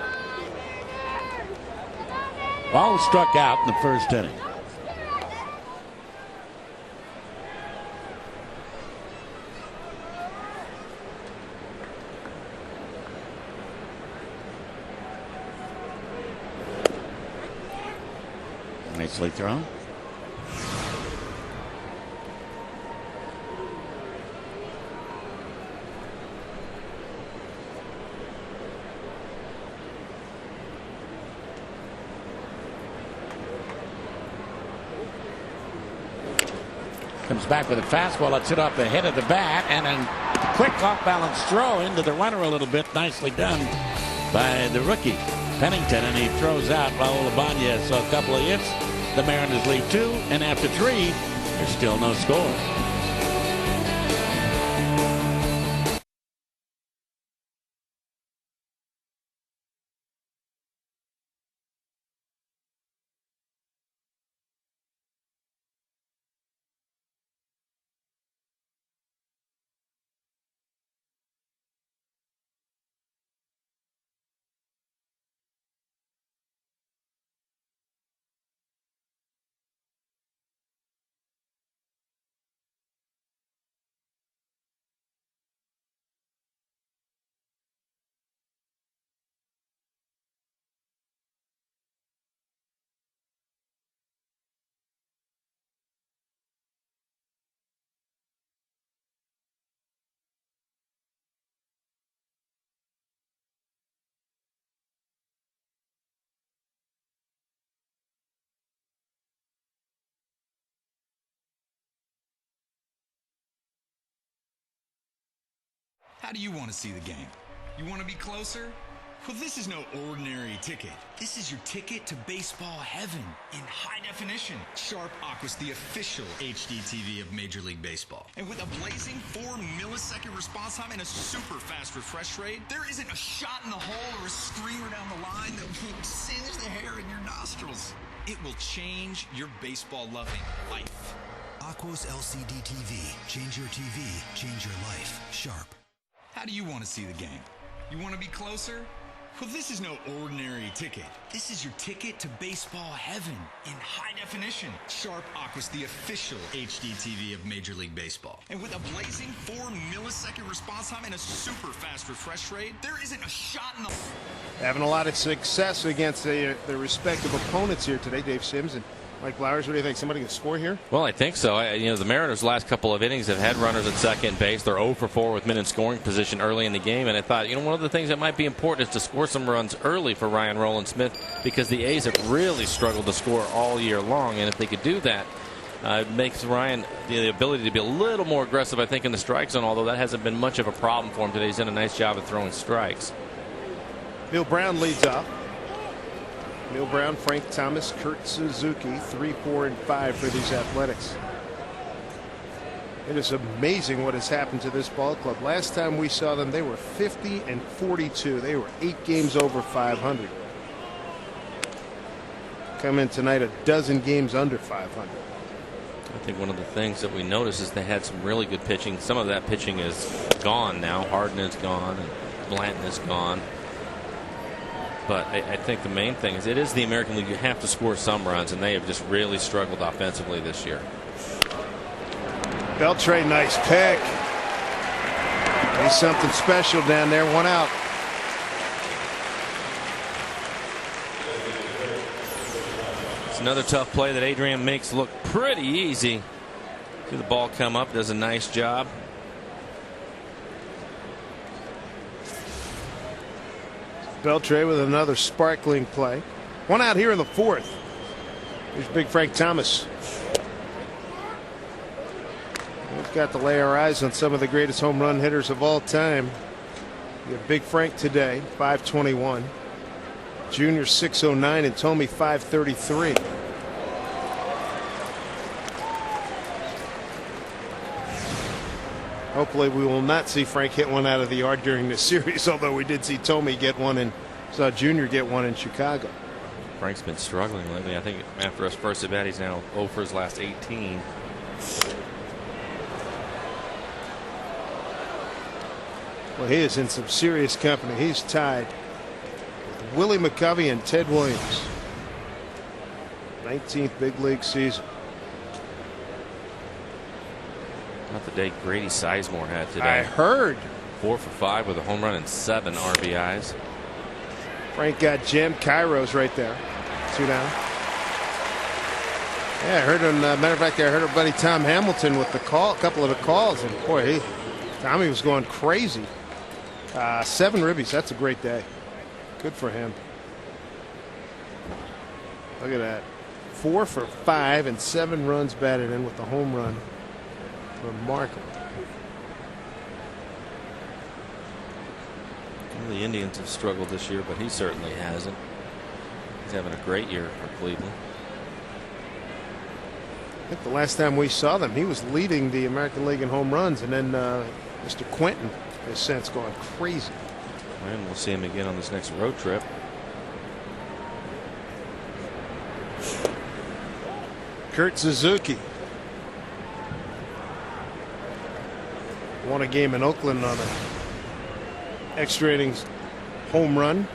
Ball struck out in the first inning. Nicely thrown. Comes back with a fastball. Let's hit off the head of the bat, and a quick off-balance throw into the runner a little bit. Nicely done by the rookie Pennington, and he throws out Raul Ibanez. So a couple of hits. The Mariners lead 2, and after 3, there's still no score.
How do you want to see the game? You want to be closer? Well, this is no ordinary ticket. This is your ticket to baseball heaven in high definition. Sharp Aqua's the official HD TV of Major League Baseball. And with a blazing 4-millisecond response time and a super fast refresh rate, there isn't a shot in the hole or a screamer down the line that will singe the hair in your nostrils. It will change your baseball-loving life.
Aqua's LCD TV. Change your TV, change your life. Sharp.
How do you want to see the game? You want to be closer? Well, this is no ordinary ticket. This is your ticket to baseball heaven in high definition. Sharp Aqua's the official HD TV of Major League Baseball. And with a blazing 4-millisecond response time and a super fast refresh rate, there isn't a shot in the...
Having a lot of success against their respective opponents here today, Dave Sims and Mike Flowers. What do you think? Somebody can score here?
Well, I think so. The Mariners' last couple of innings have had runners at second base. They're 0 for 4 with men in scoring position early in the game. And I thought, one of the things that might be important is to score some runs early for Ryan Rowland-Smith, because the A's have really struggled to score all year long. And if they could do that, it makes Ryan the ability to be a little more aggressive, I think, in the strike zone, although that hasn't been much of a problem for him today. He's done a nice job of throwing strikes.
Bill Brown leads off. Neil Brown, Frank Thomas, Kurt Suzuki, 3, 4, and 5 for these Athletics. It is amazing what has happened to this ball club. Last time we saw them, they were 50 and 42. They were 8 games over 500. Come in tonight a dozen games under 500.
I think one of the things that we noticed is they had some really good pitching. Some of that pitching is gone now. Harden is gone and Blanton is gone. But I think the main thing is it is the American League. You have to score some runs, and they have just really struggled offensively this year.
Beltre, nice pick. He's something special down there. 1 out.
It's another tough play that Adrian makes look pretty easy. See the ball come up, does a nice job.
Beltre with another sparkling play. 1 out here in the 4th. Here's big Frank Thomas. We've got to lay our eyes on some of the greatest home run hitters of all time. You have Big Frank today, 521. Junior, 609, and Tommy, 533. Hopefully we will not see Frank hit one out of the yard during this series, although we did see Tommy get one and saw Junior get one in Chicago.
Frank's been struggling lately. I think after his first at bat, he's now 0 for his last 18.
Well, he is in some serious company. He's tied with Willie McCovey and Ted Williams. 19th big league season.
Not the day Grady Sizemore had today.
I heard.
4 for 5 with a home run and 7 RBIs.
Frank got jammed. Cairo's right there. 2 down. Yeah, I heard him. Matter of fact, I heard our buddy Tom Hamilton with the call, a couple of the calls, and boy, Tommy was going crazy. 7 ribbies. That's a great day. Good for him. Look at that. 4 for 5 and 7 runs batted in with the home run. Remarkable.
Well, the Indians have struggled this year, but he certainly hasn't. He's having a great year for Cleveland.
I think the last time we saw them, he was leading the American League in home runs, and then Mr. Quentin has since gone crazy.
And we'll see him again on this next road trip.
Kurt Suzuki won a game in Oakland on an extra innings home run.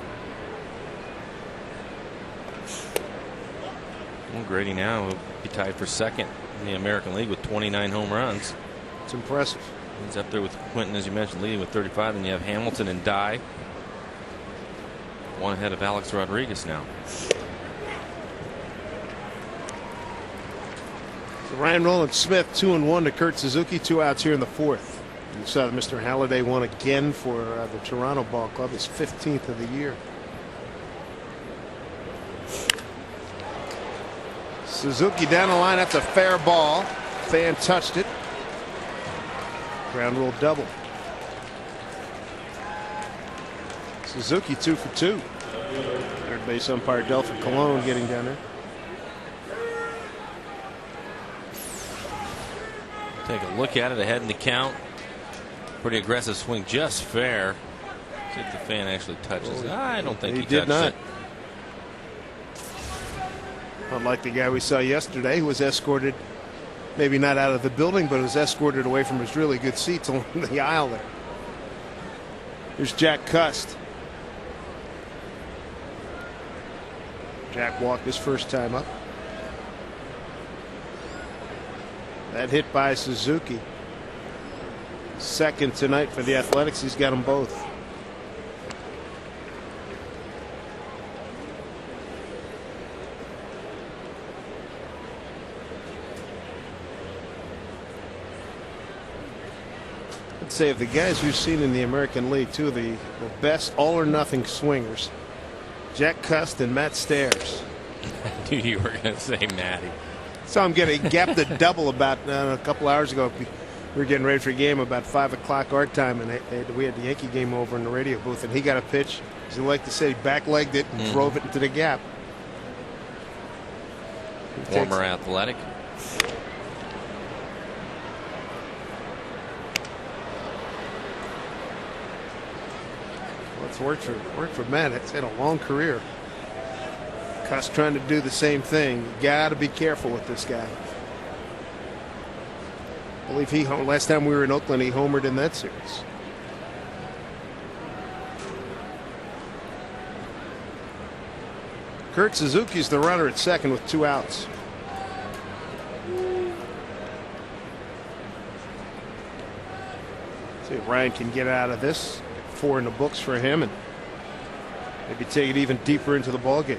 Well, Grady now will be tied for second in the American League with 29 home runs.
It's impressive.
He's up there with Quentin, as you mentioned, leading with 35. Then you have Hamilton and Dye. 1 ahead of Alex Rodriguez now.
So Ryan Roland Smith 2-1 to Kurt Suzuki. 2 outs here in the 4th. You saw that Mr. Halladay won again for the Toronto Ball Club, his 15th of the year. Suzuki down the line. That's a fair ball. Fan touched it. Ground rule double. Suzuki 2 for 2. Third base umpire Delphin Colon getting down there.
Take a look at it ahead in the count. Pretty aggressive swing, just fair. See if the fan actually touches it. I don't think he
did
touched
not.
it.
Unlike the guy we saw yesterday, who was escorted, maybe not out of the building, but was escorted away from his really good seats along the aisle there. Here's Jack Cust. Jack walked his first time up. That hit by Suzuki. Second tonight for the Athletics. He's got them both. I'd say of the guys we've seen in the American League, two of the best all or nothing swingers, Jack Cust and Matt Stairs.
I knew you were going to say Matty.
Saw him get a gap to double about a couple hours ago. We were getting ready for a game about 5 o'clock our time, and we had the Yankee game over in the radio booth, and he got a pitch, as he liked to say, he back-legged it and drove it into the gap.
Former Athletic.
Well, it's worked for Matt. It's had a long career. Cuss trying to do the same thing. You got to be careful with this guy. I believe last time we were in Oakland, he homered in that series. Kurt Suzuki's the runner at second with 2 outs. See if Ryan can get out of this. 4 in the books for him, and maybe take it even deeper into the ballgame.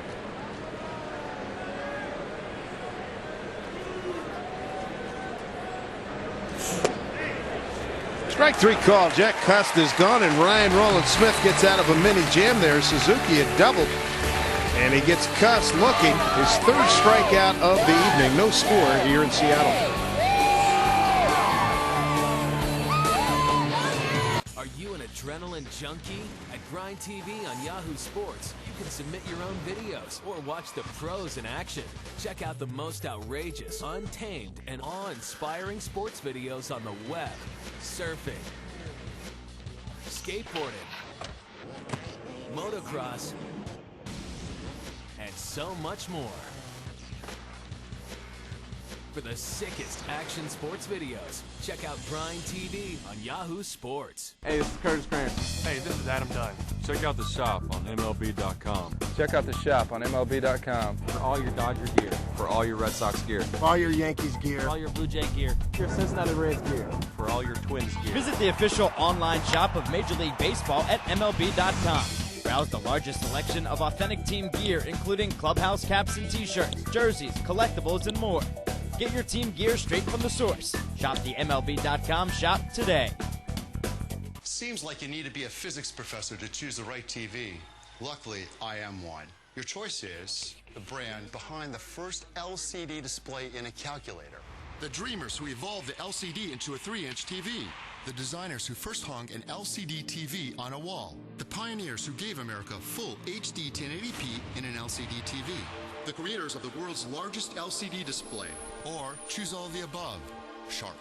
Strike 3 call. Jack Cust is gone, and Ryan Roland Smith gets out of a mini jam there. Suzuki had doubled, and he gets Cust looking. His 3rd strikeout of the evening. No score here in Seattle.
Are you an adrenaline junkie? At Grind TV on Yahoo Sports, you can submit your own videos or watch the pros in action. Check out the most outrageous, untamed, and awe-inspiring sports videos on the web, surfing, skateboarding, motocross, and so much more. For the sickest action sports videos, check out Grind TV on Yahoo Sports.
Hey, this is Curtis Grant. Hey, this is Adam Dunn. Check out the shop on MLB.com. Check out the shop on MLB.com. For all your Dodger gear. For all your Red Sox gear.
For all your Yankees gear.
For all your Blue Jay gear.
Your Cincinnati Reds gear.
For all your Twins gear.
Visit the official online shop of Major League Baseball at MLB.com. Browse the largest selection of authentic team gear, including clubhouse caps and t-shirts, jerseys, collectibles, and more. Get your team gear straight from the source. Shop the MLB.com shop today.
Seems like you need to be a physics professor to choose the right TV. Luckily, I am one. Your choice is the brand behind the first LCD display in a calculator.
The dreamers who evolved the LCD into a 3-inch TV. The designers who first hung an LCD TV on a wall. The pioneers who gave America full HD 1080p in an LCD TV. The creators of the world's largest LCD display. Or choose all of the above. Sharp.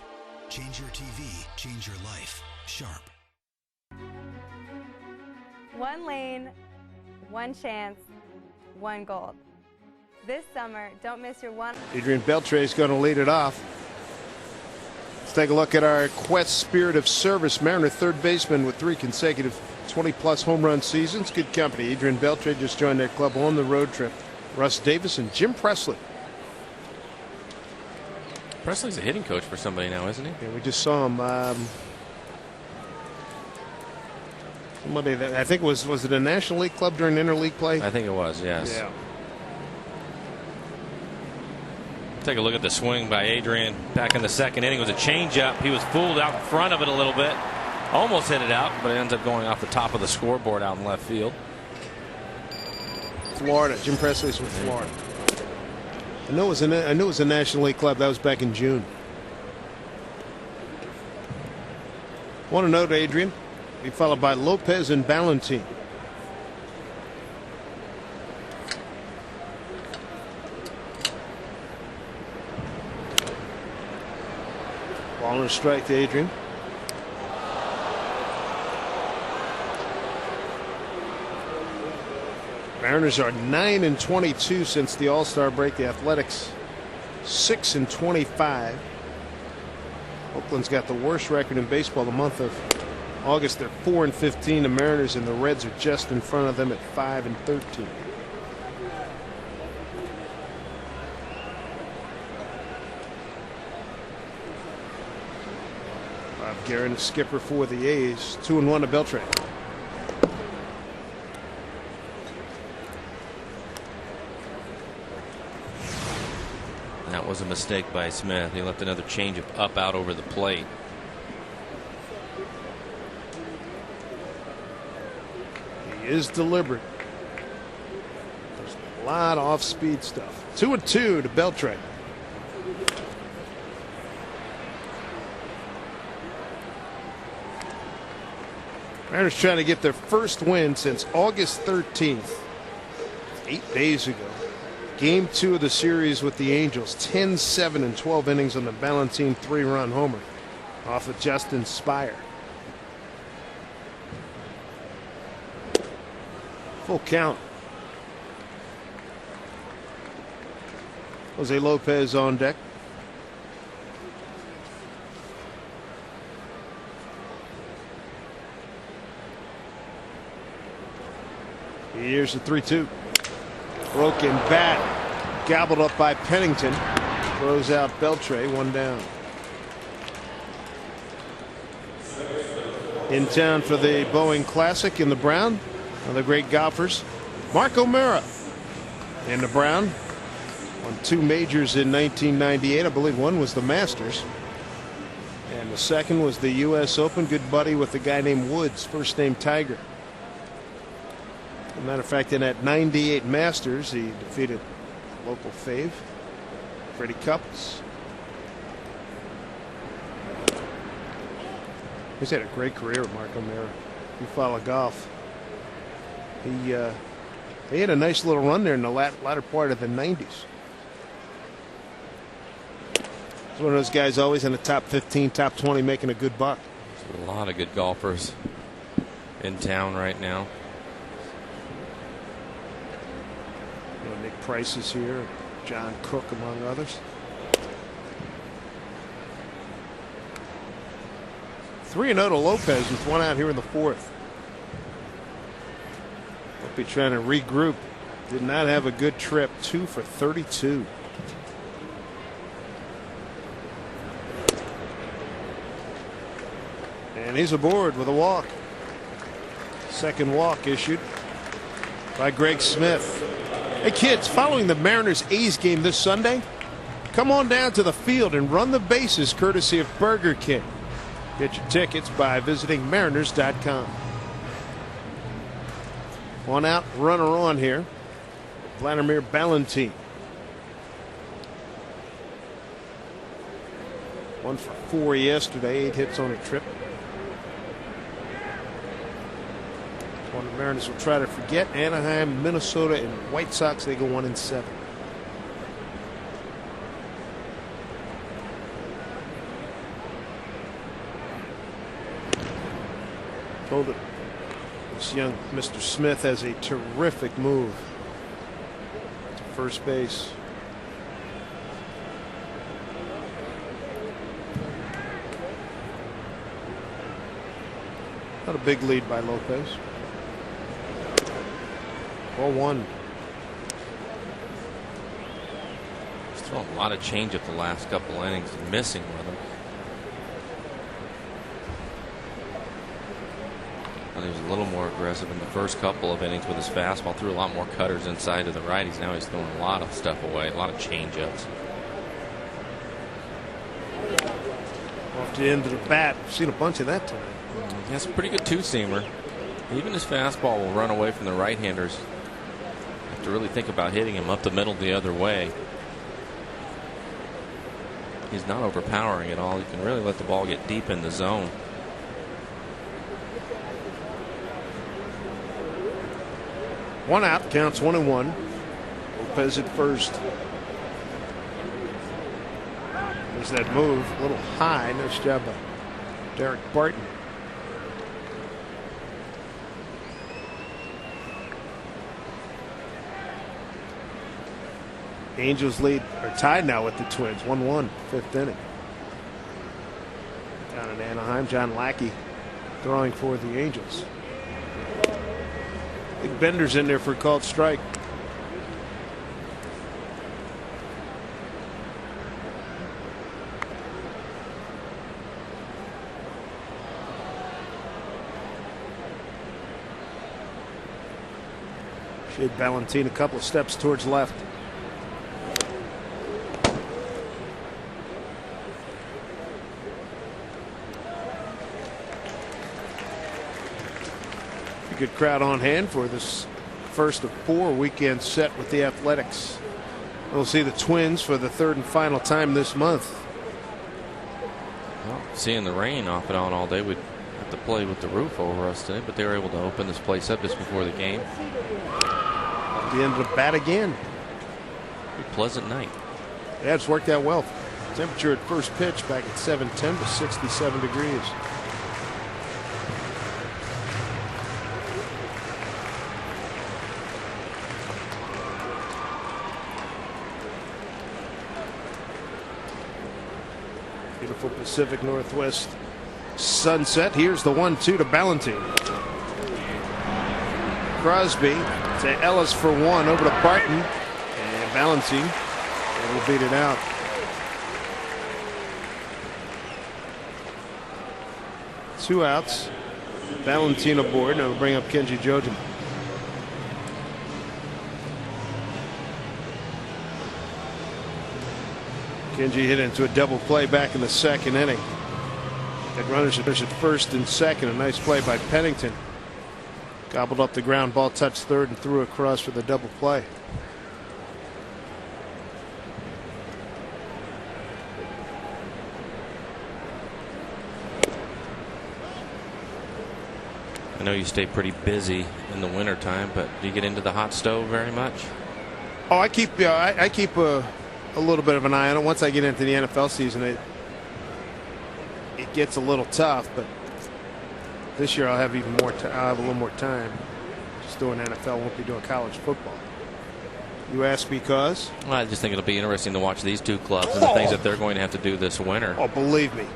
Change your TV, change your life. Sharp.
1 lane, 1 chance, 1 gold. This summer, don't miss your one.
Adrian Beltre is going to lead it off. Let's take a look at our Quest Spirit of Service Mariner third baseman with 3 consecutive 20-plus home run seasons. Good company. Adrian Beltre just joined that club on the road trip. Russ Davis and Jim Presley.
Presley's a hitting coach for somebody now, isn't he?
Yeah, we just saw him. Somebody that I think was it a National League club during interleague play?
I think it was, yes.
Yeah.
Take a look at the swing by Adrian back in the 2nd inning. It was a changeup. He was fooled out in front of it a little bit. Almost hit it out, but it ends up going off the top of the scoreboard out in left field.
Florida. Jim Presley's with Florida. I knew it was a National League club. That was back in June. Want to note, Adrian, be followed by Lopez and Ballantine. Ball and a strike to Adrian. Mariners are 9-22 since the All-Star break. The Athletics 6-25. Oakland's got the worst record in baseball the month of August. They're 4-15. The Mariners and the Reds are just in front of them at 5-13. Bob Guerin, skipper for the A's. 2-1 to Beltre.
That was a mistake by Smith. He left another changeup up out over the plate.
He is deliberate. There's a lot of off-speed stuff. 2-2 to Beltre. Mariners trying to get their first win since August 13th. 8 days ago. Game 2 of the series with the Angels. 10-7 in 12 innings on the Ballantine 3-run homer off of Justin Spire. Full count. Jose Lopez on deck. Here's the 3-2. Broken bat. Gobbled up by Pennington. Throws out Beltre. One down. In town for the Boeing Classic in the Brown. One of the great golfers. Mark O'Mara in the Brown. Won 2 majors in 1998. I believe one was the Masters. And the second was the U.S. Open. Good buddy with a guy named Woods. First name Tiger. As a matter of fact, in that 98 Masters, he defeated local fave, Freddie Couples. He's had a great career, Mark O'Mara. If you follow golf, he had a nice little run there in the latter part of the 90s. He's one of those guys always in the top 15, top 20, making a good buck.
There's a lot of good golfers in town right now.
Nick Price is here, John Cook among others. 3-0 to Lopez with one out here in the 4th. Hope he's trying to regroup. Did not have a good trip. 2 for 32. And he's aboard with a walk. Second walk issued by Greg Smith. Hey kids, following the Mariners A's game this Sunday, come on down to the field and run the bases courtesy of Burger King. Get your tickets by visiting mariners.com. One out, runner on here. Vladimir Ballantine. 1 for 4 yesterday, 8 hits on a trip. One the Mariners will try to forget. Anaheim, Minnesota, and White Sox, they go 1-7. Told it. This young Mr. Smith has a terrific move to first base. Not a big lead by Lopez. 4-1.
He's thrown a lot of changeup the last couple innings, missing with him. He was a little more aggressive in the first couple of innings with his fastball. Threw a lot more cutters inside to the righties. Now he's throwing a lot of stuff away, a lot of changeups.
Off the end of the bat. Seen a bunch of that time.
He has a pretty good two-seamer. Even his fastball will run away from the right-handers. Have to really think about hitting him up the middle the other way. He's not overpowering at all. He can really let the ball get deep in the zone.
One out, counts 1-1. Lopez at first. There's that move, a little high. Nice job by Derek Barton. Angels lead are tied now with the Twins. 1-1, 5th inning. Down in Anaheim, John Lackey throwing for the Angels. Big Bender's in there for a called strike. Shade Ballantine a couple of steps towards left. Good crowd on hand for this first of 4 weekend set with the Athletics. We'll see the Twins for the 3rd and final time this month.
Well, seeing the rain off and on all day, we'd have to play with the roof over us today, but they were able to open this place up just before the game.
At the end of the bat again.
Pretty pleasant night.
Yeah, it's worked out well. Temperature at first pitch back at 7:10 was 67 degrees. Beautiful Pacific Northwest sunset. Here's the 1-2 to Ballantine. Crosby to Ellis for one, over to Barton, and Ballantine will beat it out. Two outs. Ballantine aboard, and it'll bring up Kenji Jojen. Kenji hit into a double play back in the second inning. Had runners at first and second. A nice play by Pennington. Gobbled up the ground ball, touched third, and threw across for the double play.
I know you stay pretty busy in the wintertime, but do you get into the hot stove very much?
Oh, I keep a little bit of an eye on it. Once I get into the NFL season, it gets a little tough. But this year I'll have even more. I'll have a little more time. Just doing NFL, won't be doing college football. You ask because?
Well, I just think it'll be interesting to watch these two clubs and the things that they're going to have to do this winter.
Oh, believe me,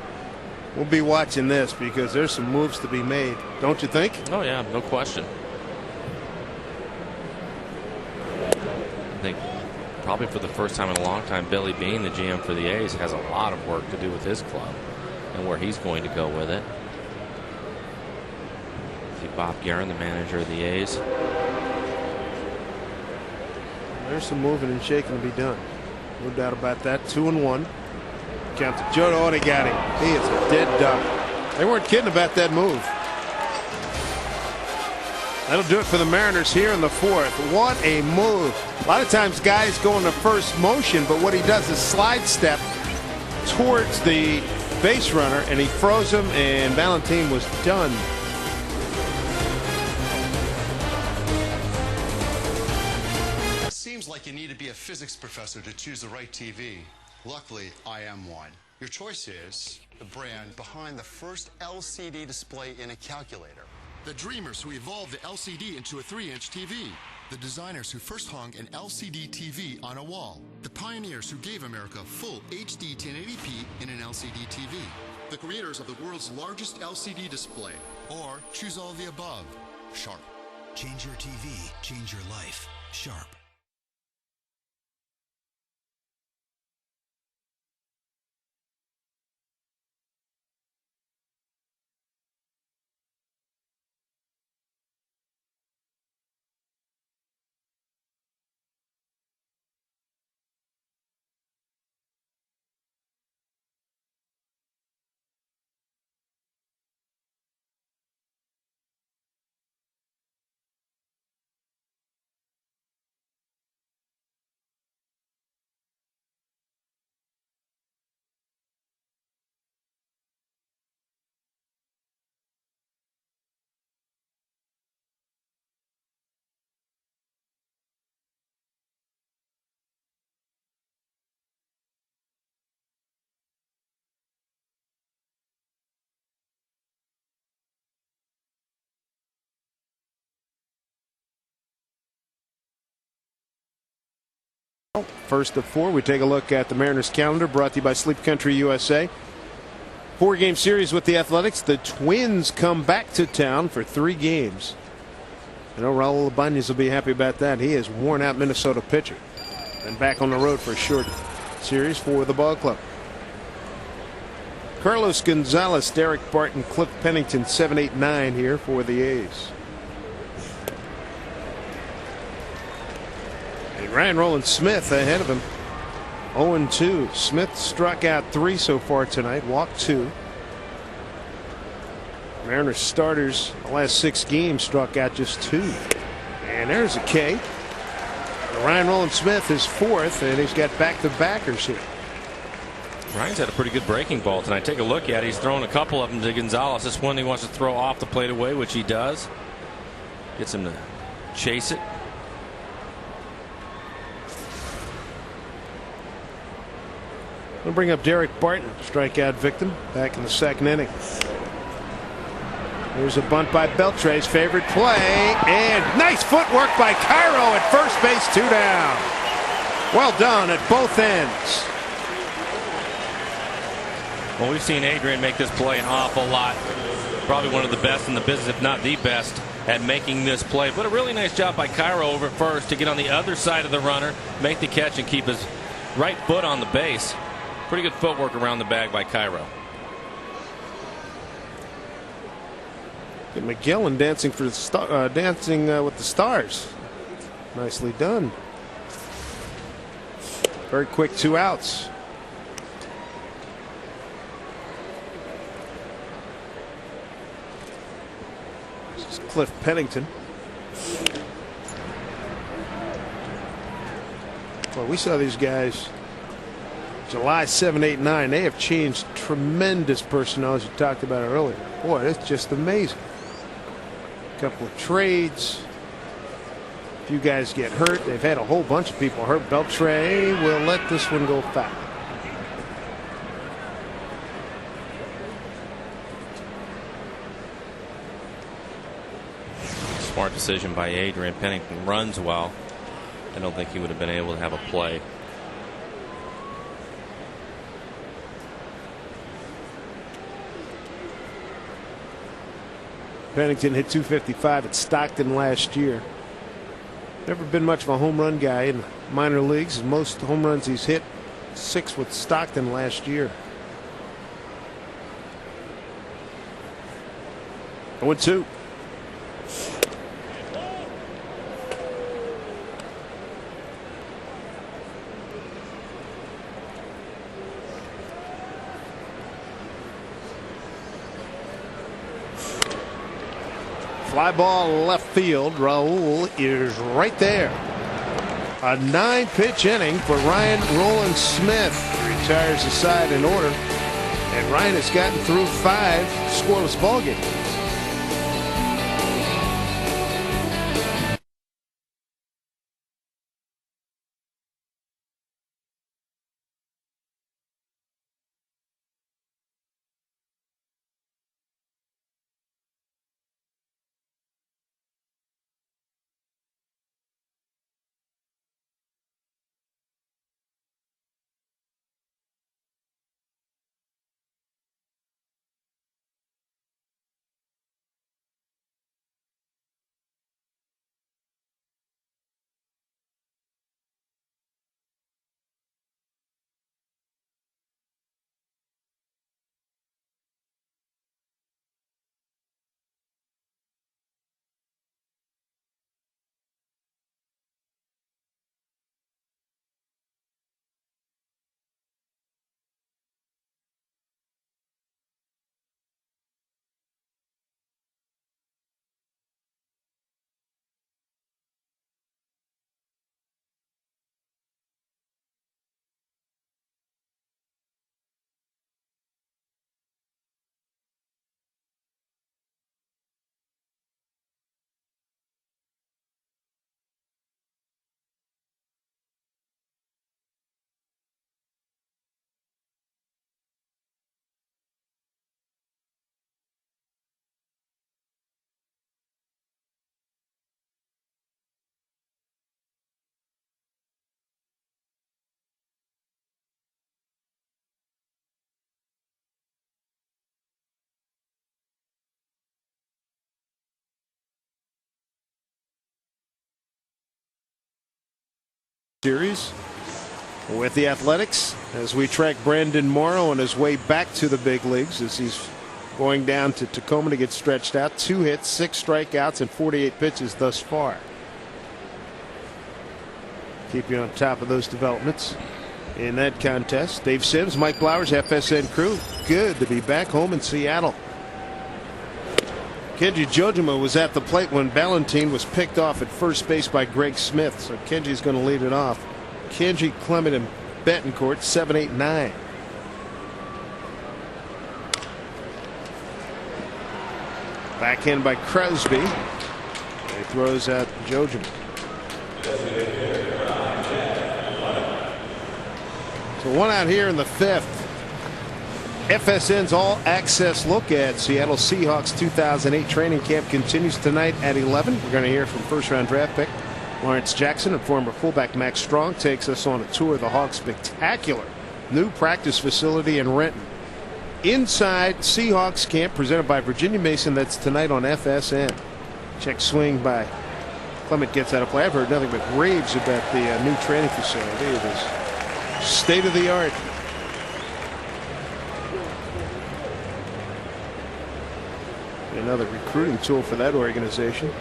we'll be watching this because there's some moves to be made. Don't you think?
Oh yeah, no question. I think probably for the first time in a long time, Billy Beane, the GM for the A's, has a lot of work to do with his club and where he's going to go with it. See Bob Guerin, the manager of the A's.
There's some moving and shaking to be done. No doubt about that. 2-1. Count to Joe. Oh, they got him. He is a dead duck. They weren't kidding about that move. That'll do it for the Mariners here in the fourth. What a move. A lot of times guys go in the first motion, but what he does is slide step towards the base runner, and he froze him, and Ballantine was done.
It seems like you need to be a physics professor to choose the right TV. Luckily, I am one. Your choice is the brand behind the first LCD display in a calculator.
The dreamers who evolved the LCD into a 3-inch TV. The designers who first hung an LCD TV on a wall. The pioneers who gave America full HD 1080p in an LCD TV. The creators of the world's largest LCD display. Or choose all of the above. Sharp.
Change your TV, change your life. Sharp.
First of four, we take a look at the Mariners calendar, brought to you by Sleep Country USA. 4-game series with the Athletics. The Twins come back to town for 3 games. I know Raul Ibanez will be happy about that. He has worn out Minnesota pitcher. And back on the road for a short series for the ball club. Carlos Gonzalez, Derek Barton, Cliff Pennington, 7, 8, 9 here for the A's. Ryan Roland Smith ahead of him. 0-2. Smith struck out 3 so far tonight, walked 2. Mariners starters the last 6 games struck out just 2. And there's a K. Ryan Roland Smith is 4th, and he's got back-to-backers here.
Ryan's had a pretty good breaking ball tonight. Take a look at it. He's thrown a couple of them to Gonzalez. This one he wants to throw off the plate away, which he does. Gets him to chase it.
We'll bring up Derek Barton, strikeout victim, back in the second inning. Here's a bunt by Beltre's favorite play, and nice footwork by Ichiro at first base, 2 down. Well done at both ends.
Well, we've seen Adrian make this play an awful lot. Probably one of the best in the business, if not the best, at making this play. But a really nice job by Ichiro over at first to get on the other side of the runner, make the catch, and keep his right foot on the base. Pretty good footwork around the bag by Ichiro.
McGillen dancing for the with the stars. Nicely done. Very quick 2 outs. This is Cliff Pennington. Well, we saw these guys July 7, 8, 9. They have changed tremendous personnel, as you talked about earlier. Boy, it's just amazing. A couple of trades. A few guys get hurt. They've had a whole bunch of people hurt. Beltre will let this one go foul.
Smart decision by Adrian. Pennington runs well. I don't think he would have been able to have a play.
Pennington hit 255 at Stockton last year. Never been much of a home run guy in minor leagues. Most home runs he's hit, 6 with Stockton last year. 0-2. Fly ball left field. Raul is right there. A 9-pitch inning for Ryan Roland Smith. Retires the side in order. And Ryan has gotten through 5 scoreless ball games. Series with the Athletics as we track Brandon Morrow on his way back to the big leagues as he's going down to Tacoma to get stretched out. 2 hits, 6 strikeouts, and 48 pitches thus far. Keep you on top of those developments in that contest. Dave Sims, Mike Blowers, FSN crew. Good to be back home in Seattle. Kenji Jojima was at the plate when Ballantine was picked off at first base by Greg Smith. So Kenji's going to lead it off. Kenji, Clement, and Betancourt, 7, 8, 9. Backhand by Crosby. He throws out Jojima. One out here in the 5th. FSN's all-access look at Seattle Seahawks 2008 training camp continues tonight at 11. We're going to hear from first-round draft pick Lawrence Jackson, and former fullback Max Strong takes us on a tour of the Hawks' spectacular new practice facility in Renton. Inside Seahawks camp presented by Virginia Mason. That's tonight on FSN. Check swing by Clement gets out of play. I've heard nothing but raves about the new training facility. It is state of the art. Another recruiting tool for that organization.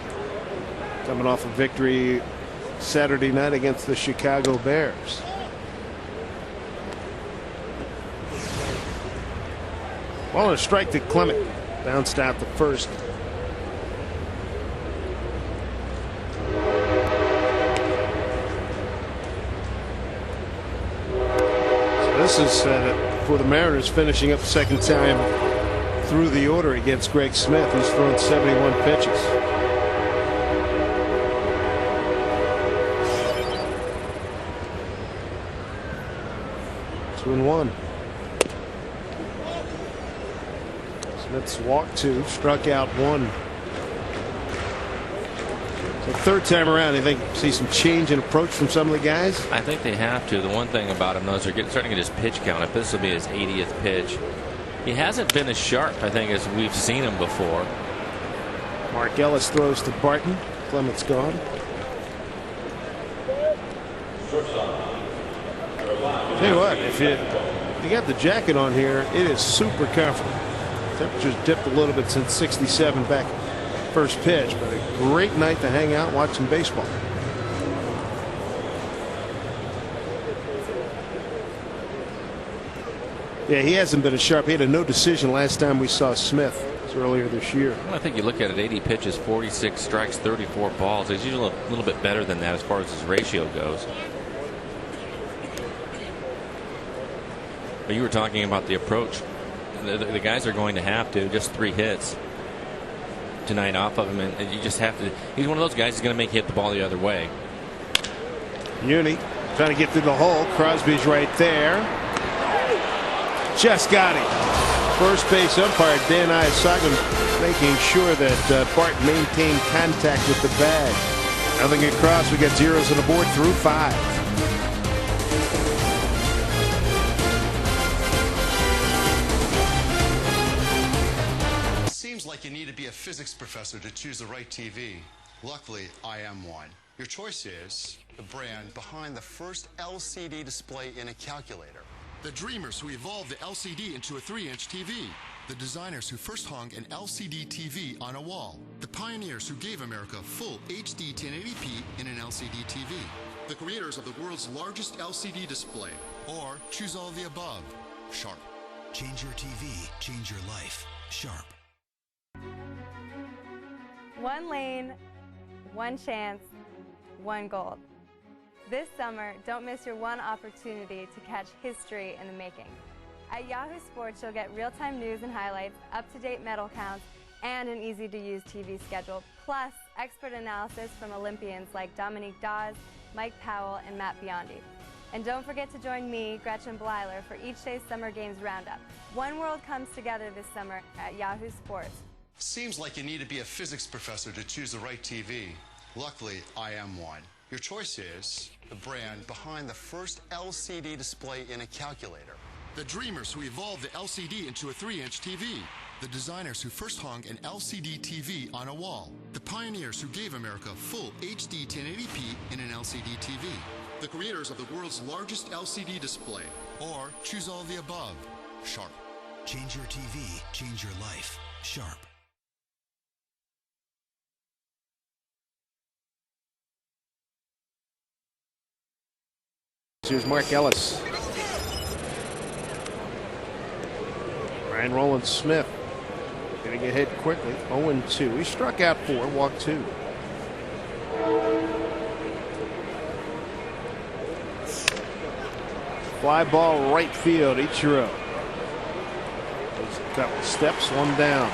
Coming off a victory Saturday night against the Chicago Bears. Well, a strike to Clement. Bounced out the first. So this is for the Mariners finishing up the second time through the order against Greg Smith. He's thrown 71 pitches. Two and one. Smith's walked 2, struck out 1. So third time around, you think see some change in approach from some of the guys?
I think they have to. The one thing about him, though, is they're starting to get his pitch count. If this will be his 80th pitch, he hasn't been as sharp, I think, as we've seen him before.
Mark Ellis throws to Barton. Clement's gone. Tell you what, if you got the jacket on here, it is super comfortable. Temperature's dipped a little bit since 67 back first pitch, but a great night to hang out and watch some baseball. Yeah, he hasn't been as sharp. He had a no decision last time we saw Smith. It was earlier this year.
Well, I think you look at it, 80 pitches, 46 strikes, 34 balls. He's usually a little bit better than that as far as his ratio goes. But you were talking about the approach. The guys are going to have to, just 3 hits tonight off of him, and you just have to. He's one of those guys who's going to make you hit the ball the other way.
Uni trying to get through the hole. Crosby's right there. Just got him. First base umpire Dan Iasaga making sure that Bart maintained contact with the bag. Nothing at Crosby. We got zeros on the board through 5.
Seems like you need to be a physics professor to choose the right TV. Luckily, I am one. Your choice is the brand behind the first LCD display in a calculator.
The dreamers who evolved the LCD into a 3-inch TV. The designers who first hung an LCD TV on a wall. The pioneers who gave America full HD 1080p in an LCD TV. The creators of the world's largest LCD display. Or choose all of the above. Sharp.
Change your TV, change your life. Sharp.
One lane, one chance, one gold. This summer, don't miss your one opportunity to catch history in the making. At Yahoo Sports, you'll get real-time news and highlights, up-to-date medal counts, and an easy-to-use TV schedule, plus expert analysis from Olympians like Dominique Dawes, Mike Powell, and Matt Biondi. And don't forget to join me, Gretchen Bleiler, for each day's Summer Games Roundup. One world comes together this summer at Yahoo Sports.
Seems like you need to be a physics professor to choose the right TV. Luckily, I am one. Your choice is the brand behind the first LCD display in a calculator.
The dreamers who evolved the LCD into a 3-inch TV. The designers who first hung an LCD TV on a wall. The pioneers who gave America full HD 1080p in an LCD TV. The creators of the world's largest LCD display. Or choose all of the above. Sharp.
Change your TV, change your life. Sharp.
Here's Mark Ellis. Ryan Roland Smith getting ahead quickly. 0-2. He struck out 4, walked 2. Fly ball right field. Ichiro. There's a couple steps, one down.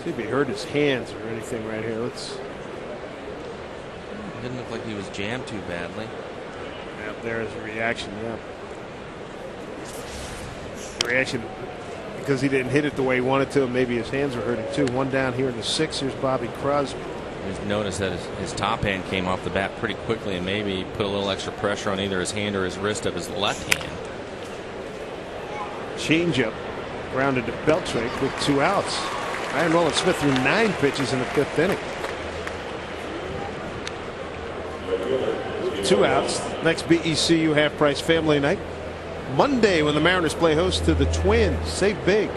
See if he hurt his hands or anything right here. Let's.
Didn't look like he was jammed too badly.
Yep, there's a reaction. Yeah. The reaction because he didn't hit it the way he wanted to. Maybe his hands were hurting too. One down here in the 6th. Here's Bobby Crosby.
Just noticed that his top hand came off the bat pretty quickly, and maybe put a little extra pressure on either his hand or his wrist of his left hand.
Changeup grounded to Beltran with 2 outs. Ryan Roland Smith threw 9 pitches in the 5th inning. 2 outs. Next BECU half price family night Monday when the Mariners play host to the Twins. Save big.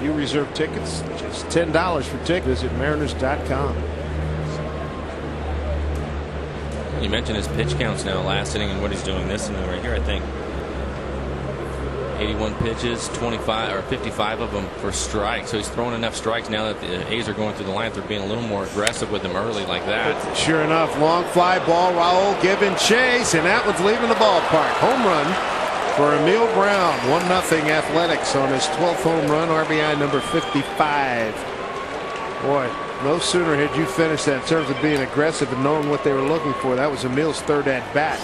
You reserve tickets. Just $10 for tickets. Visit Mariners.com.
You mentioned his pitch counts now last inning and what he's doing this inning right here. I think 81 pitches, 25 or 55 of them for strikes. So he's throwing enough strikes now that the A's are going through the lineup. They're being a little more aggressive with him early like that.
Sure enough, long fly ball. Raul giving chase, and that one's leaving the ballpark. Home run for Emil Brown. 1-0 Athletics on his 12th home run. RBI number 55. Boy, no sooner had you finished that in terms of being aggressive and knowing what they were looking for. That was Emil's 3rd at bat.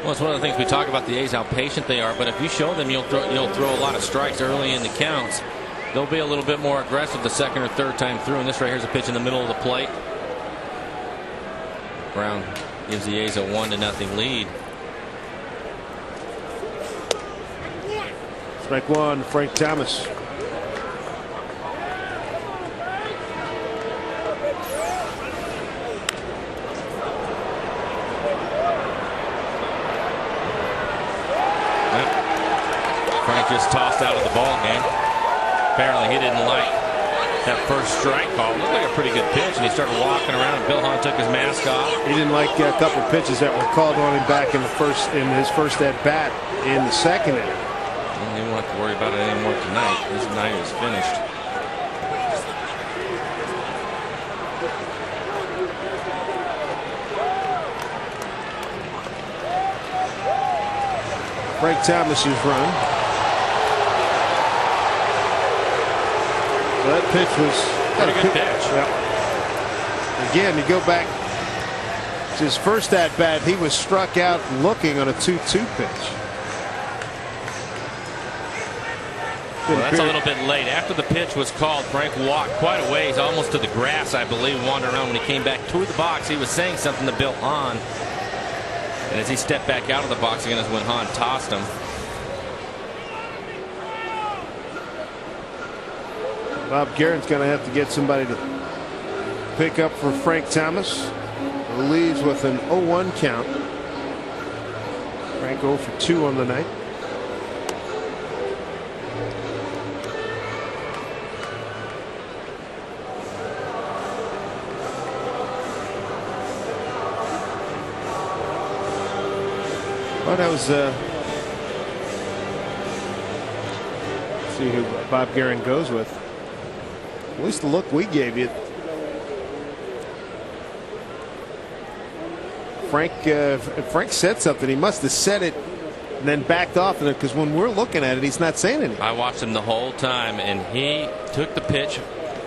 Well, it's one of the things we talk about the A's, how patient they are. But if you show them you'll throw a lot of strikes early in the counts, they'll be a little bit more aggressive the 2nd or 3rd time through. And this right here is a pitch in the middle of the plate. Brown gives the A's a 1-0 lead.
Strike 1, Frank Thomas.
Just tossed out of the ball game. Apparently he didn't like that first strike call. It looked like a pretty good pitch, and he started walking around. Bill Hahn took his mask off.
He didn't like a couple of pitches that were called on him back in his first at bat in the 2nd inning.
Well, he won't have to worry about it anymore tonight. This night is finished.
Frank Thomas's run. That pitch was
pretty good pitch.
Yeah. Again, you go back to his first at bat, he was struck out looking on a 2-2 pitch.
Well, that's a little bit late. After the pitch was called, Frank walked quite a ways, almost to the grass, I believe, wandered around. When he came back to the box, he was saying something to Bill Hahn. And as he stepped back out of the box again, is when Hahn tossed him.
Bob Guerin's going to have to get somebody to pick up for Frank Thomas, who leaves with an 0-1 count. Frank 0 for 2 on the night. Well, that was see who Bob Guerin goes with. At least the look we gave you. Frank said something. He must have said it and then backed off of it, because when we're looking at it, he's not saying anything.
I watched him the whole time, and he took the pitch,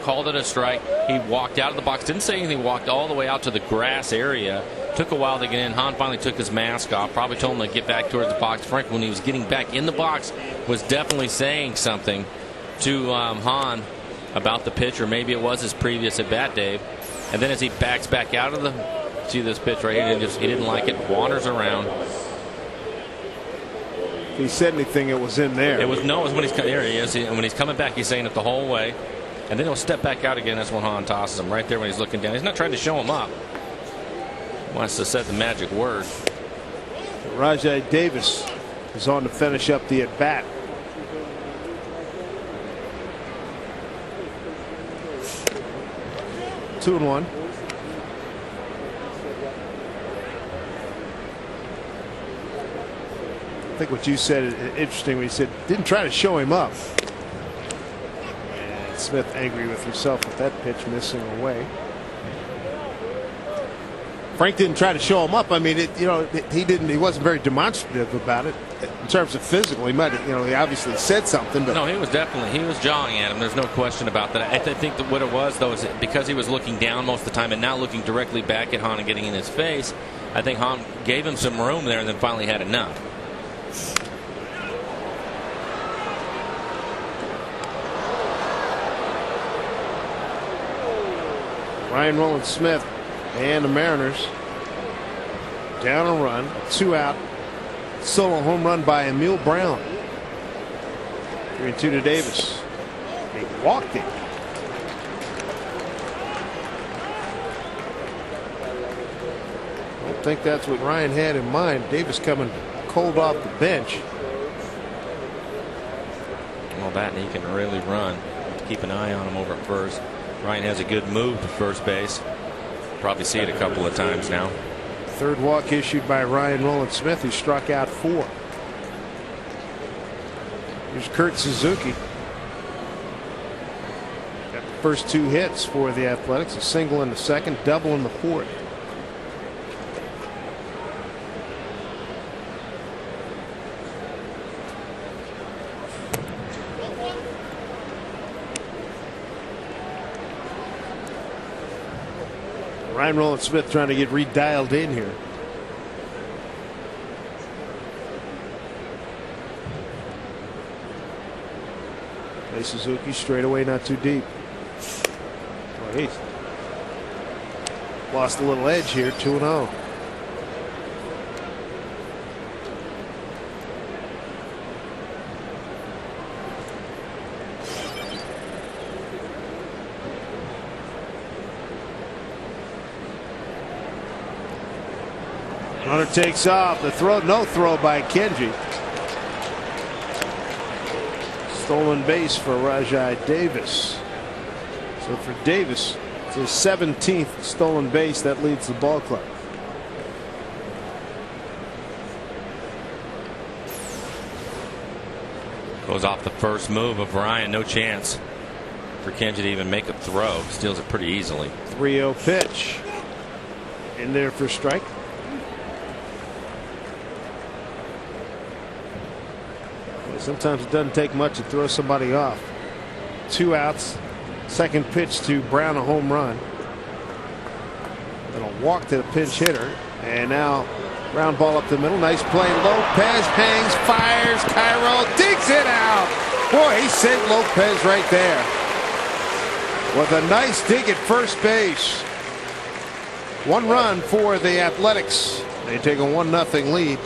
called it a strike. He walked out of the box, didn't say anything, walked all the way out to the grass area. Took a while to get in. Hahn finally took his mask off, probably told him to get back towards the box. Frank, when he was getting back in the box, was definitely saying something to Hahn about the pitch, or maybe it was his previous at bat, Dave. And then as he backs back out of the, see this pitch right here, he didn't like it, wanders around.
If he said anything, it was in there.
It was when he's there. He is. When he's coming back, he's saying it the whole way, and then he'll step back out again. That's when Hahn tosses him right there when he's looking down. He's not trying to show him up. He wants to set the magic word.
Rajai Davis is on to finish up the at bat. Two and one. I think what you said is interesting when you said didn't try to show him up. And Smith angry with himself with that pitch missing away. Frank didn't try to show him up. I mean, he wasn't very demonstrative about it in terms of physical. He might, he obviously said something, but
no, he was jawing at him. There's no question about that. I think that what it was, though, is because he was looking down most of the time and not looking directly back at Hahn and getting in his face. I think Hahn gave him some room there and then finally had enough.
Ryan Rowland-Smith and the Mariners down a run, 2 out. Solo home run by Emil Brown. 3-2 to Davis. He walked it. I don't think that's what Ryan had in mind. Davis coming cold off the bench.
Well, that and he can really run. Keep an eye on him over at first. Ryan has a good move to first base. Probably see it a couple of times now.
Third walk issued by Ryan Rowland-Smith, who struck out 4. Here's Kurt Suzuki. Got the first 2 hits for the Athletics. A single in the second, double in the fourth. Ryan Rowland-Smith trying to get redialed in here. Hey, Suzuki straight away, not too deep. Well, he's lost a little edge here, 2-0. Runner takes off. The throw, no throw by Kenji. Stolen base for Rajai Davis. So for Davis, it's his 17th stolen base. That leads the ball club.
Goes off the first move of Ryan. No chance for Kenji to even make a throw. Steals it pretty easily.
3-0 pitch. In there for strike. Sometimes it doesn't take much to throw somebody off. 2 outs. Second pitch to Brown, a home run. Then a walk to the pinch hitter. And now ground ball up the middle. Nice play. Lopez hangs, fires. Cairo digs it out. Boy, he saved Lopez right there. With a nice dig at first base. 1 run for the Athletics. They take a 1-0 lead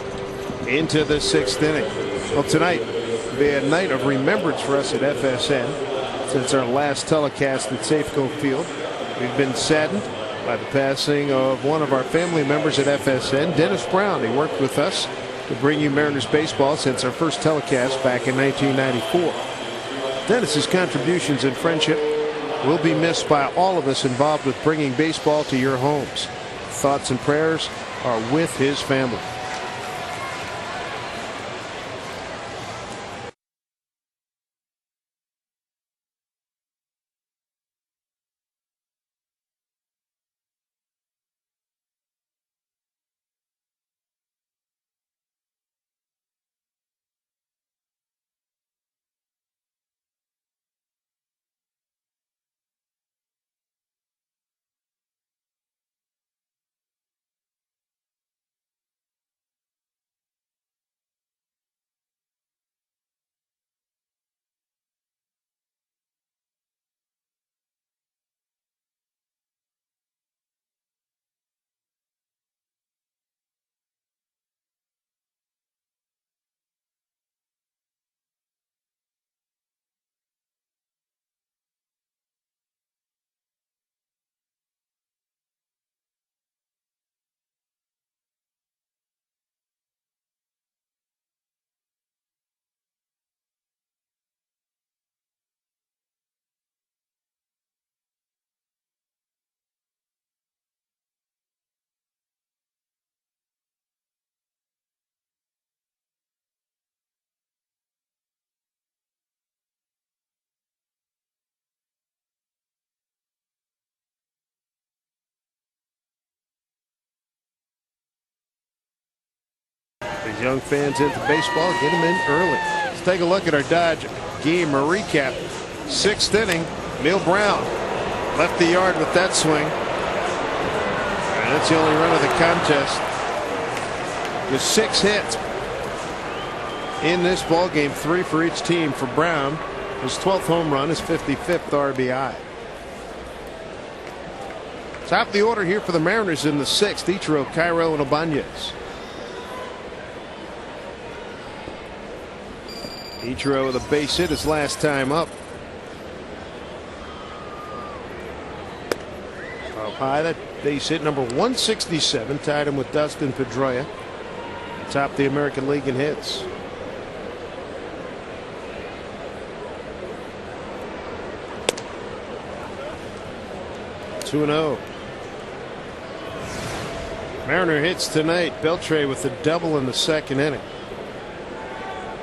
into the 6th inning. Well, tonight will be a night of remembrance for us at FSN. Since our last telecast at Safeco Field, we've been saddened by the passing of one of our family members at FSN, Dennis Brown. He worked with us to bring you Mariners baseball since our first telecast back in 1994. Dennis's contributions and friendship will be missed by all of us involved with bringing baseball to your homes. Thoughts and prayers are with his family. Young fans into baseball, get them in early. Let's take a look at our Dodge game recap. 6th inning, Neil Brown left the yard with that swing. And that's the only run of the contest. With 6 hits in this ball game, 3 for each team for Brown. His 12th home run, his 55th RBI. Top of the order here for the Mariners in the 6th. Ichiro, Cairo, and Ibanez. Ichiro with a base hit his last time up. Up high, that base hit number 167, tied him with Dustin Pedroia. Top the American League in hits. (2-0). Mariner hits tonight. Beltre with a double in the 2nd inning.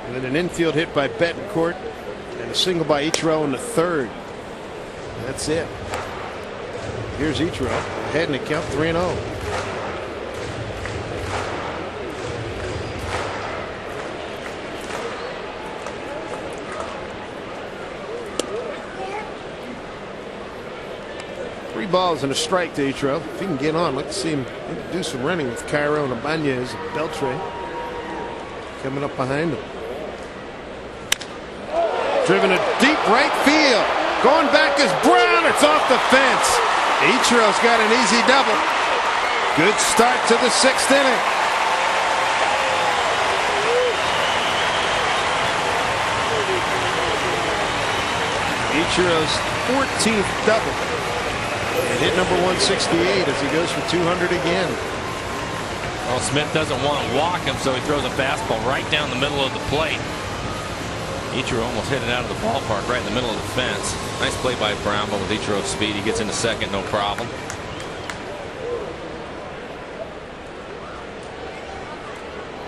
And then an infield hit by Betancourt and a single by Ichiro in the 3rd. That's it. Here's Ichiro ahead in the count, 3-0. Three balls and a strike to Ichiro. If he can get on, let's see him do some running with Cairo and Ibanez and Beltre coming up behind him. Driven to deep right field. Going back is Brown. It's off the fence. Ichiro's got an easy double. Good start to the 6th inning. Ichiro's 14th double. And hit number 168 as he goes for 200 again.
Well, Smith doesn't want to walk him, so he throws a fastball right down the middle of the plate. Ichiro almost hit it out of the ballpark right in the middle of the fence. Nice play by Brown, but with Ichiro's speed, he gets into 2nd, no problem.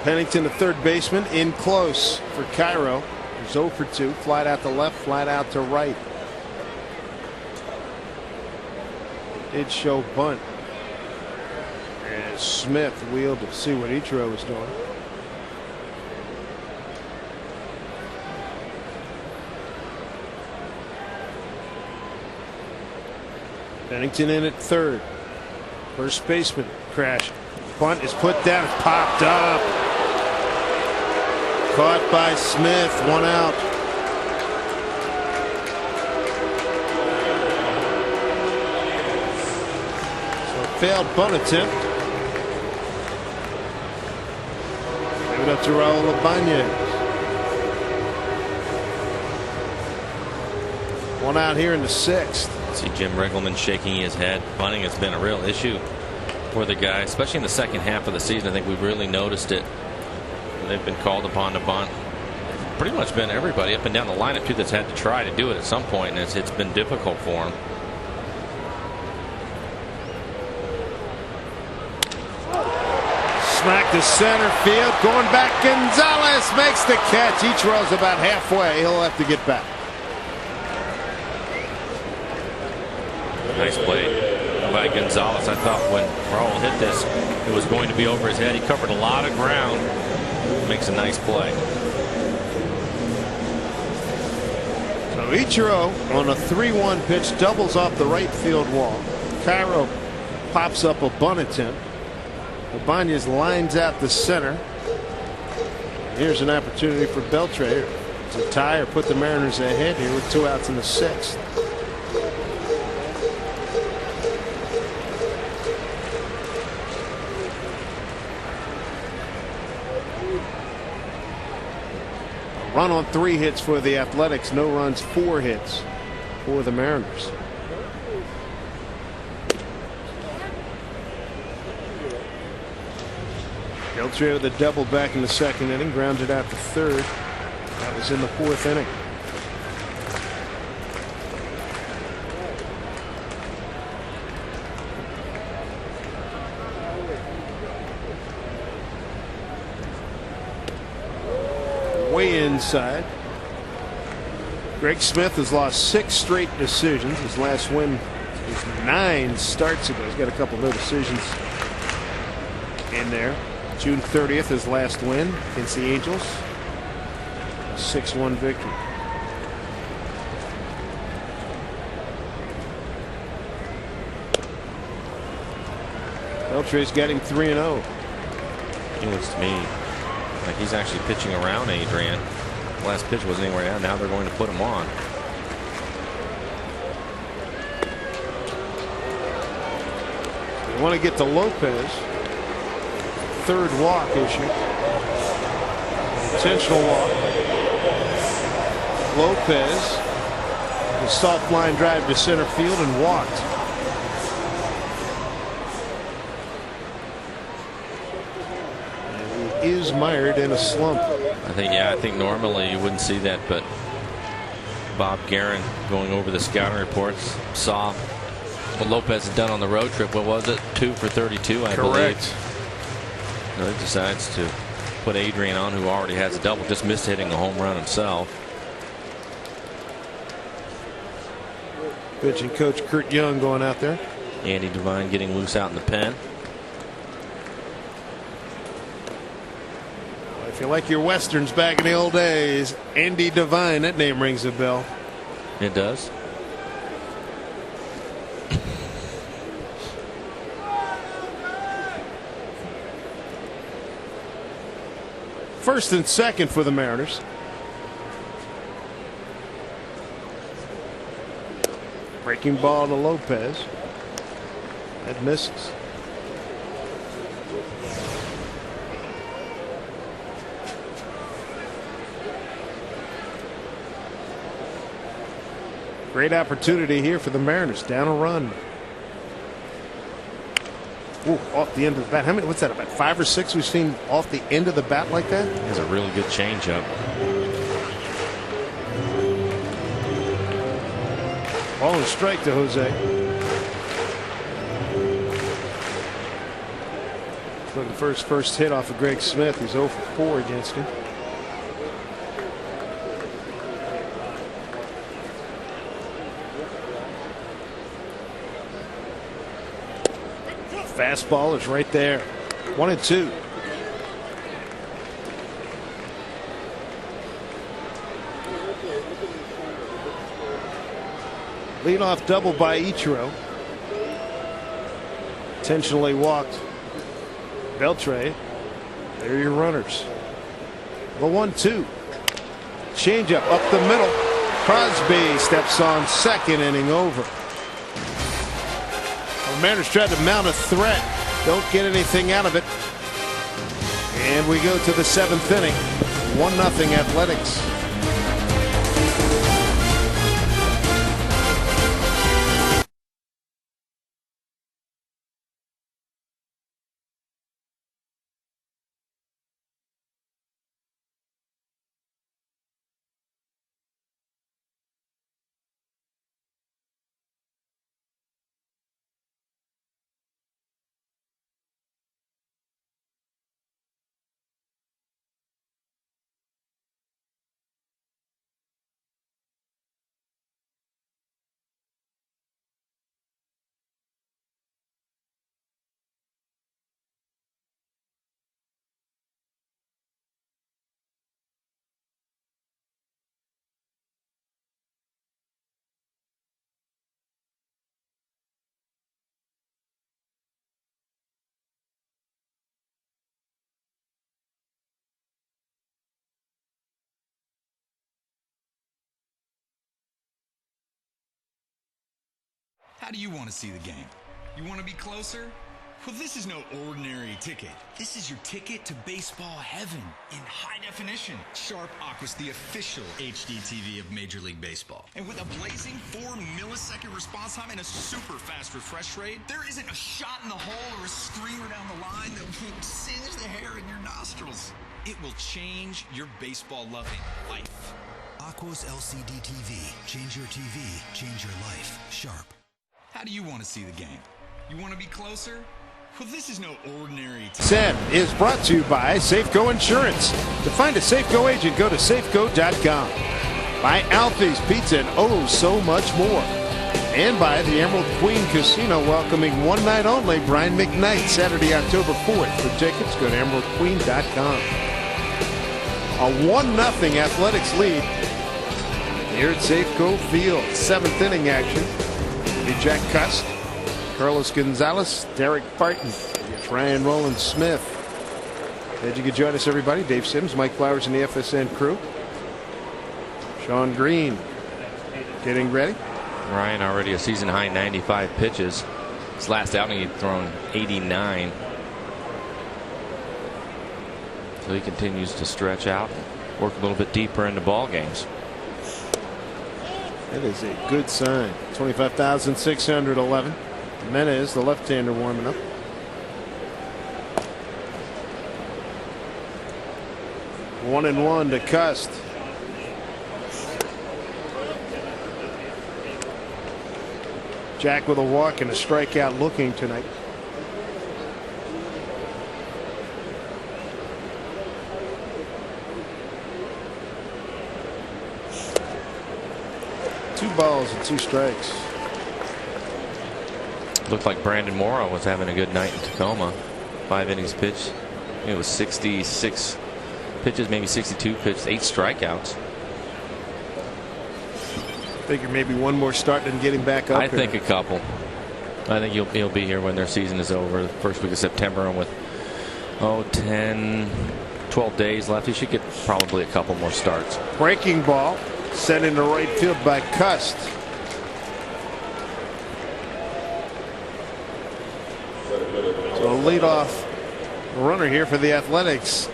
Pennington, the 3rd baseman, in close for Cairo. He's 0 for 2. Flat out to left, flat out to right. Did show bunt as Smith wheeled to see what Ichiro was doing. Pennington in at 3rd. First baseman crash. Bunt is put down. It's popped up. Caught by Smith. 1 out. Failed bunt attempt. Give it up to Raul Ibanez. 1 out here in the 6th.
See Jim Riggleman shaking his head. Bunting has been a real issue for the guy, especially in the 2nd half of the season. I think we've really noticed it. They've been called upon to bunt. Pretty much been everybody up and down the lineup too that's had to try to do it at some point, and it's been difficult for him.
Smack to center field. Going back. Gonzalez makes the catch. Ichiro's about halfway. He'll have to get back.
Nice play by Gonzalez. I thought when Raul hit this, it was going to be over his head. He covered a lot of ground. Makes a nice play.
So Ichiro on a 3-1 pitch doubles off the right field wall. Cairo pops up a bunt attempt. Ibanez lines out the center. Here's an opportunity for Beltre to tie or put the Mariners ahead here with 2 outs in the 6th. A run on 3 hits for the Athletics. No runs, 4 hits for the Mariners. Beltre with a double back in the 2nd inning, grounded out to 3rd. That was in the 4th inning. Way inside. Greg Smith has lost 6 straight decisions. His last win was 9 starts ago. He's got a couple no decisions in there. June 30th, his last win against the Angels. 6-1 victory. Beltre's got him 3-0.
It looks to me like he's actually pitching around Adrian. Last pitch wasn't anywhere down. Now they're going to put him on.
You want to get to Lopez. Third walk issue. Intentional walk. Lopez, a soft line drive to center field and walked. And he is mired in a slump.
I think normally you wouldn't see that, but Bob Guerin, going over the scouting reports, saw what Lopez had done on the road trip. What was it? 2 for 32, I believe.
Correct.
No, he decides to put Adrian on, who already has a double, just missed hitting a home run himself.
Pitching coach Kurt Young going out there.
Andy Devine getting loose out in the pen.
If you like your westerns back in the old days, Andy Devine, that name rings a bell.
It does.
First and second for the Mariners. Breaking ball to Lopez. That misses. Great opportunity here for the Mariners. Down a run. Ooh, off the end of the bat. How many? What's that? About 5 or 6 we've seen off the end of the bat like that.
He has a really good changeup.
Ball and strike to Jose. Looking for his first hit off of Greg Smith. He's 0 for 4 against him. Fastball is right there. 1-2. Leadoff double by Ichiro. Intentionally walked Beltre. There are your runners. The 1-2. Changeup up the middle. Crosby steps on, second inning over. The Mariners tried to mount a threat. Don't get anything out of it. And we go to the 7th inning. 1-0 Athletics.
How do you want to see the game? You want to be closer? Well, this is no ordinary ticket. This is your ticket to baseball heaven in high definition. Sharp Aqua's the official HD TV of Major League Baseball. And with a blazing 4-millisecond response time and a super fast refresh rate, there isn't a shot in the hole or a screamer down the line that will singe the hair in your nostrils. It will change your baseball-loving life.
Aqua's LCD TV. Change your TV, change your life. Sharp.
How do you want to see the game? You want to be closer? Well, this is no ordinary.
Set is brought to you by Safeco Insurance. To find a Safeco agent, go to safeco.com. By Alfie's Pizza and oh, so much more. and by the Emerald Queen Casino, welcoming one night only Brian McKnight, Saturday, October 4th. For tickets, go to emeraldqueen.com. A 1-0 Athletics lead here at Safeco Field. 7th inning action. Be Jack Cust, Carlos Gonzalez, Derek Barton, Ryan Roland Smith. Glad you could join us, everybody. Dave Sims, Mike Flowers, and the FSN crew. Sean Green getting ready.
Ryan already a season high 95 pitches. His last outing he'd thrown 89. So he continues to stretch out, work a little bit deeper into ball games.
That is a good sign. 25,611. Menez, the left-hander, warming up. One and one to Cust. Jack with a walk and a strikeout looking tonight. Two balls and 2 strikes.
Looked like Brandon Morrow was having a good night in Tacoma. 5 innings pitched. It was 66 pitches, maybe 62 pitches, 8 strikeouts.
Figure maybe one more start and get him back up.
I think a couple. I think he'll be here when their season is over, the first week of September, and with 10, 12 days left, he should get probably a couple more starts.
Breaking ball sent into right field by Cust. So a leadoff runner here for the Athletics.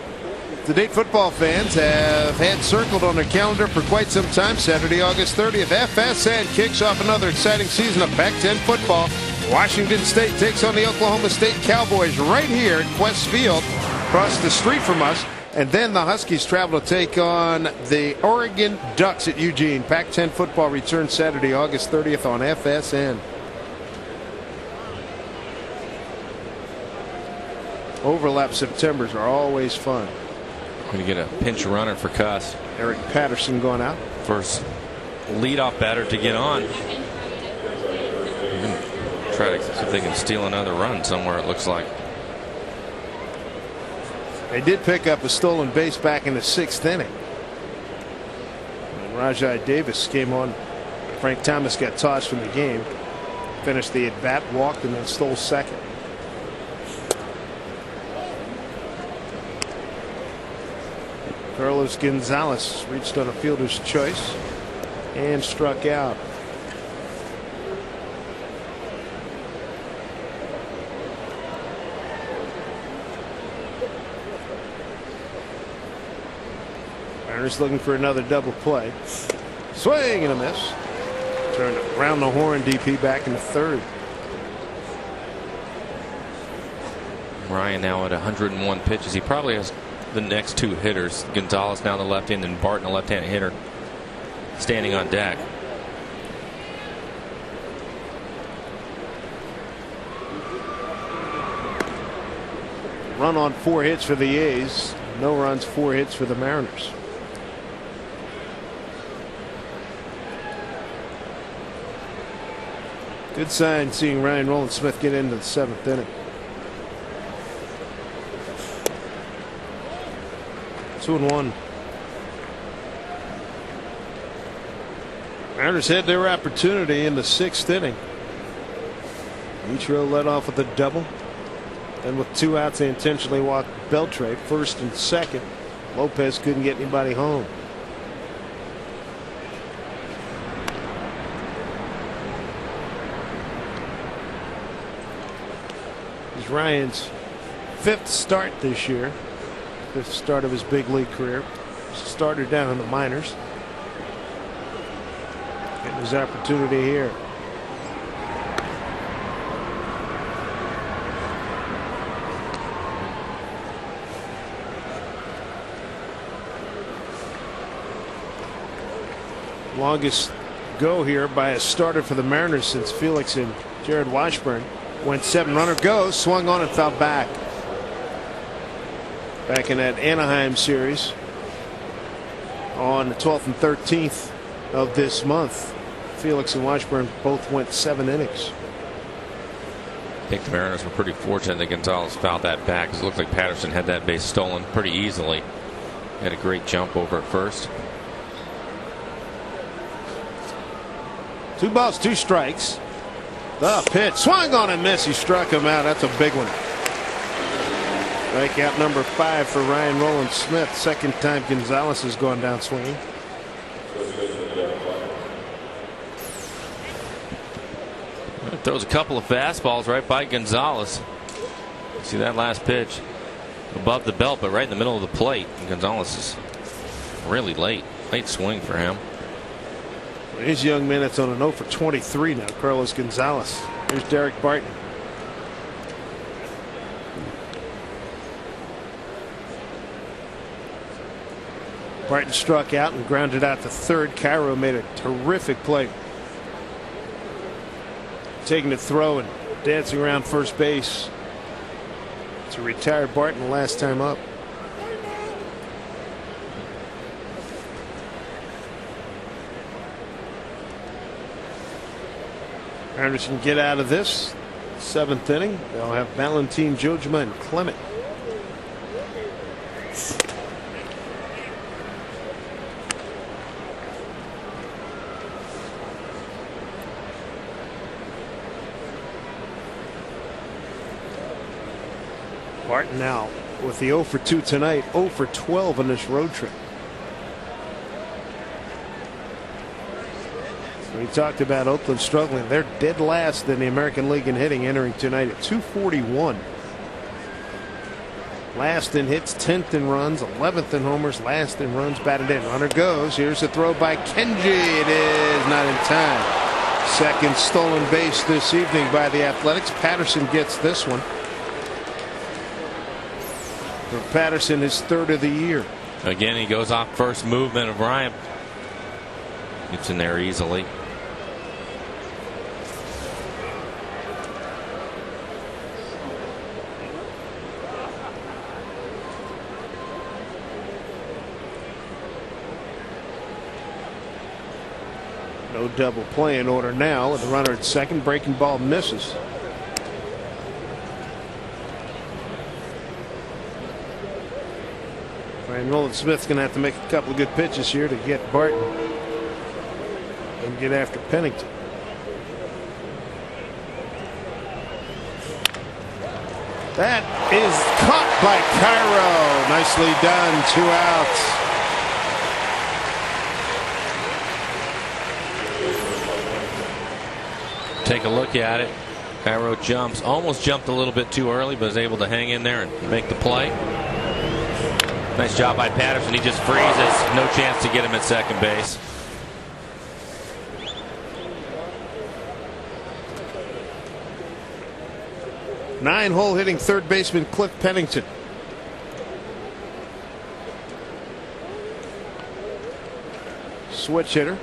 To date, football fans have had circled on their calendar for quite some time. Saturday, August 30th, FSN kicks off another exciting season of Pac-10 football. Washington State takes on the Oklahoma State Cowboys right here at Quest Field, across the street from us. And then the Huskies travel to take on the Oregon Ducks at Eugene. Pac-10 football returns Saturday, August 30th on FSN. Overlap Septembers are always fun.
Going to get a pinch runner for Cust.
Eric Patterson going out.
First leadoff batter to get on. Try to see if they can steal another run somewhere, it looks like.
They did pick up a stolen base back in the 6th inning. And Rajai Davis came on. Frank Thomas got tossed from the game. Finished the at bat, walked, and then stole second. Carlos Gonzalez reached on a fielder's choice and struck out. Mariners looking for another double play. Swing and a miss. Turned around the horn. DP back in the 3rd.
Ryan now at 101 pitches. He probably has the next 2 hitters. Gonzalez now the left hand and Barton, a left-handed hitter, standing on deck.
Run on 4 hits for the A's. No runs, 4 hits for the Mariners. Good sign seeing Ryan Roland Smith get into the 7th inning. 2-1. Mariners had their opportunity in the 6th inning. Ichiro led off with a double. Then with 2 outs, they intentionally walked Beltre, 1st and 2nd. Lopez couldn't get anybody home. This is Ryan's 5th start this year. 5th start of his big league career. Started down in the minors. Getting his opportunity here. Longest go here by a starter for the Mariners since Felix and Jared Washburn. Went 7-runner, goes, swung on and fouled back. Back in that Anaheim series on the 12th and 13th of this month. Felix and Washburn both went 7 innings.
I think the Mariners were pretty fortunate that Gonzalez fouled that back, because it looked like Patterson had that base stolen pretty easily. He had a great jump over at first.
2 balls, 2 strikes. The pitch swung on and missed. He struck him out. That's a big one. Strikeout number 5 for Ryan Roland Smith. Second time Gonzalez has gone down swinging.
Throws a couple of fastballs right by Gonzalez. See that last pitch above the belt, but right in the middle of the plate. And Gonzalez is really late swing for him.
His young man that's on an 0 for 23 now, Carlos Gonzalez. Here's Derek Barton. Barton struck out and grounded out to third. Cairo made a terrific play, taking the throw and dancing around first base to retire Barton last time up. Anderson get out of this 7th inning. They'll have Valentin, Jojima, and Clement. Barton now with the 0 for 2 tonight, 0 for 12 on this road trip. We talked about Oakland struggling. They're dead last in the American League in hitting, entering tonight at 241. Last in hits, 10th in runs, 11th in homers, last in runs batted in. Runner goes. Here's a throw by Kenji. It is not in time. Second stolen base this evening by the Athletics. Patterson gets this one. For Patterson, his 3rd of the year.
Again, he goes off first movement of Ryan. Gets in there easily.
No double play in order now with the runner at second. Breaking ball misses. Ryan Roland Smith's going to have to make a couple of good pitches here to get Barton and get after Pennington. That is caught by Cairo. Nicely done. 2 outs.
Take a look at it. Cairo jumps, almost jumped a little bit too early, but is able to hang in there and make the play. Nice job by Patterson. He just freezes. No chance to get him at second base.
Nine-hole hitting third baseman Cliff Pennington. Switch hitter.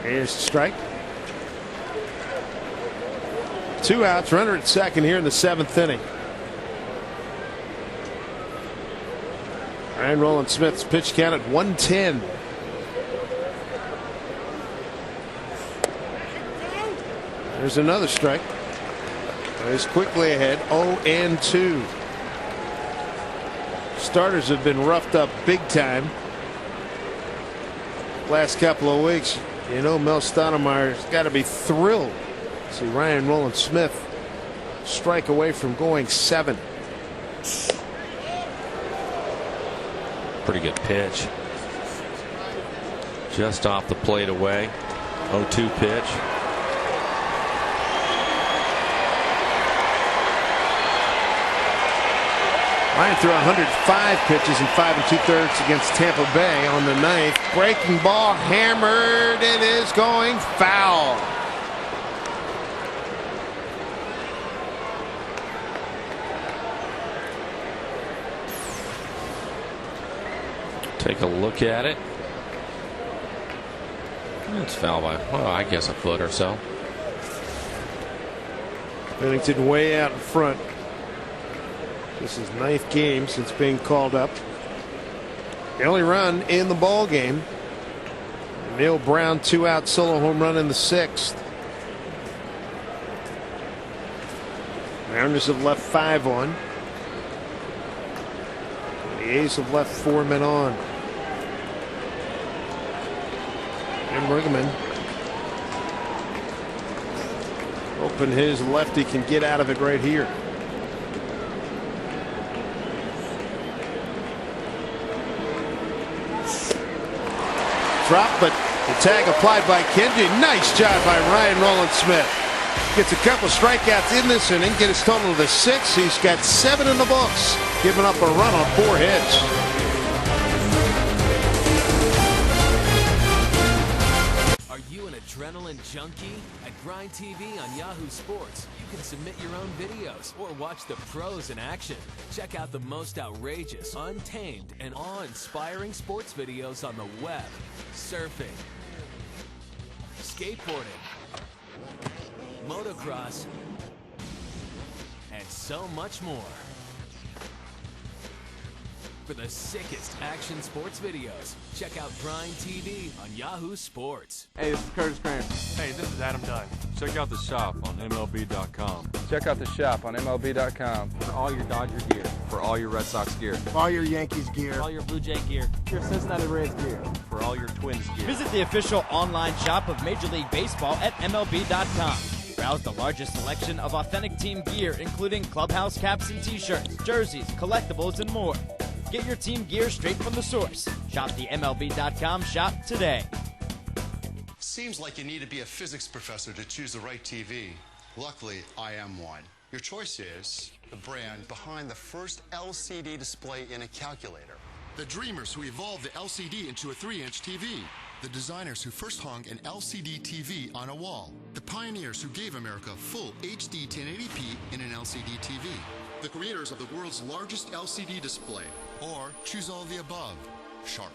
Here's the strike. 2 outs, runner at second here in the 7th inning. Ryan Roland Smith's pitch count at 110. There's another strike. He's quickly ahead, 0-2. Starters have been roughed up big time last couple of weeks. You know, Mel Stoudemire's got to be thrilled to see Ryan Roland Smith strike away from going 7.
Pretty good pitch. Just off the plate away. 0-2 pitch.
Ryan threw 105 pitches in 5 2/3 against Tampa Bay on the 9th. Breaking ball hammered. It is going foul.
Take a look at it. It's foul by, well, I guess a foot or so.
Pennington way out in front. This is 9th game since being called up. The only run in the ball game. Neil Brown 2-out solo home run in the 6th. Mariners have left 5 on. The A's have left 4 men on. And Riggleman, hoping his lefty can get out of it right here. Drop, but the tag applied by Kenji. Nice job by Ryan Rowland-Smith. Gets a couple strikeouts in this inning, get his total to 6. He's got 7 in the books, giving up a run on 4 hits.
Are you an adrenaline junkie? At Grind TV on Yahoo Sports, you can submit your own videos or watch the pros in action. Check out the most outrageous, untamed, and awe-inspiring sports videos on the web, surfing, skateboarding, motocross, and so much more. For the sickest action sports videos, check out Grind TV on Yahoo Sports.
Hey, this is Curtis Cranston.
Hey, this is Adam Dunn. Check out the shop on MLB.com.
Check out the shop on MLB.com
For all your Dodger gear.
for all your Red Sox gear.
All your Yankees gear.
All your Blue Jay gear.
Your Cincinnati Reds gear.
For all your Twins gear.
Visit the official online shop of Major League Baseball at MLB.com. Browse the largest selection of authentic team gear, including clubhouse caps and t-shirts, jerseys, collectibles, and more. Get your team gear straight from the source. Shop the MLB.com shop today.
Seems like you need to be a physics professor to choose the right TV. Luckily, I am one. Your choice is the brand behind the first LCD display in a calculator.
The dreamers who evolved the LCD into a 3-inch TV. The designers who first hung an LCD TV on a wall. The pioneers who gave America full HD 1080p in an LCD TV. The creators of the world's largest LCD display. Or choose all the above. Sharp.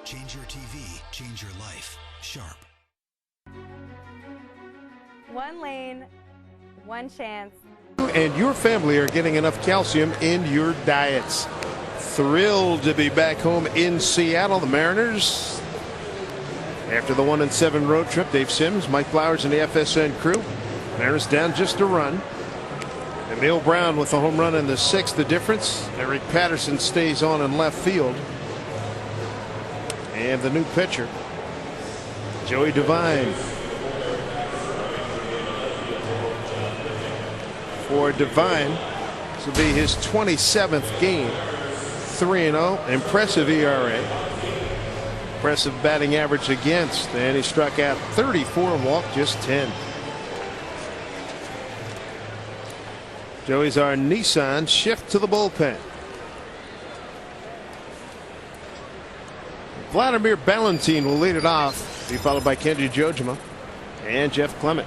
Change your TV, change your life. Sharp.
One lane, one chance.
And your family are getting enough calcium in your diets. Thrilled to be back home in Seattle. The Mariners, after the 1-7 road trip, Dave Sims, Mike Flowers, and the FSN crew. Mariners down just a run. And Neil Brown with the home run in the 6th. The difference, Eric Patterson stays on in left field. And the new pitcher, Joey Devine. For Devine, this will be his 27th game. 3-0. Impressive ERA. Impressive batting average against. And he struck out 34 and walked just 10. Joey's our Nissan shift to the bullpen. Vladimir Ballantine will lead it off, be followed by Kenji Jojima and Jeff Clement.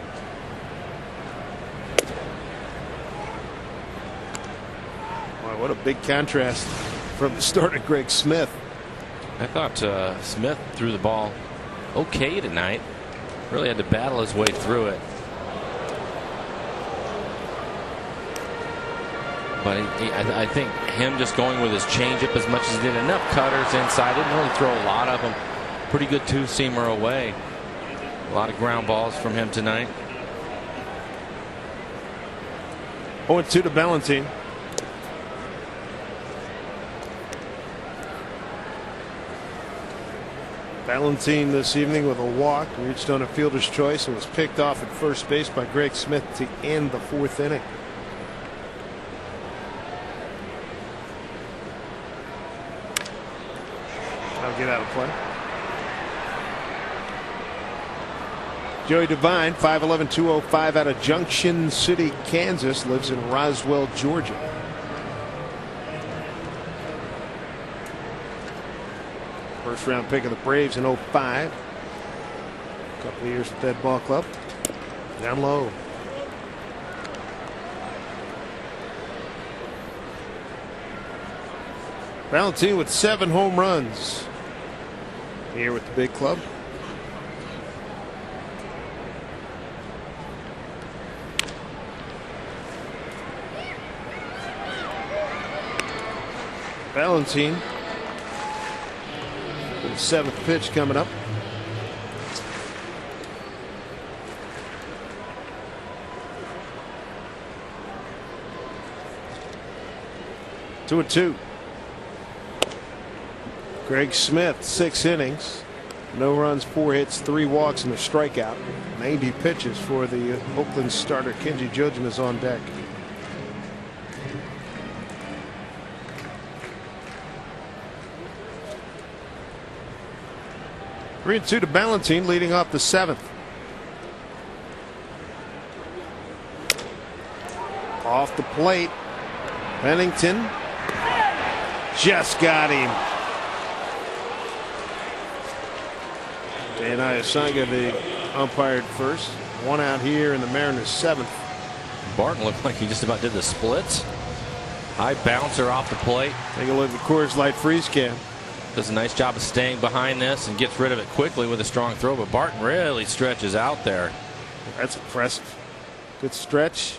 Wow, what a big contrast from the start of Greg Smith.
I thought Smith threw the ball okay tonight. Really had to battle his way through it. But I think him just going with his changeup as much as he did, enough cutters inside, didn't really throw a lot of them. Pretty good two-seamer away. A lot of ground balls from him tonight.
0-2 to Ballantine. Ballantine this evening with a walk, reached on a fielder's choice and was picked off at first base by Greg Smith to end the 4th inning. I'll get out of play. Joey Devine, 5'11", 205, out of Junction City, Kansas, lives in Roswell, Georgia. First round pick of the Braves in 05. A couple of years at that ball club. Down low. Ballantine with 7 home runs here with the big club. Valentine. The 7th pitch coming up. Two and two. Greg Smith, 6 innings. No runs, 4 hits, 3 walks, and a strikeout. 90 pitches for the Oakland starter. Kenji Jojian is on deck. Three and two to Valentine, leading off the 7th. Off the plate. Pennington just got him. Dan Ayasanga, the umpired first. 1 out here in the Mariners' 7th.
Barton looked like he just about did the splits. High bouncer off the plate.
Take a look at the Coors Light freeze cam.
Does a nice job of staying behind this and gets rid of it quickly with a strong throw. But Barton really stretches out there.
That's impressive. Good stretch.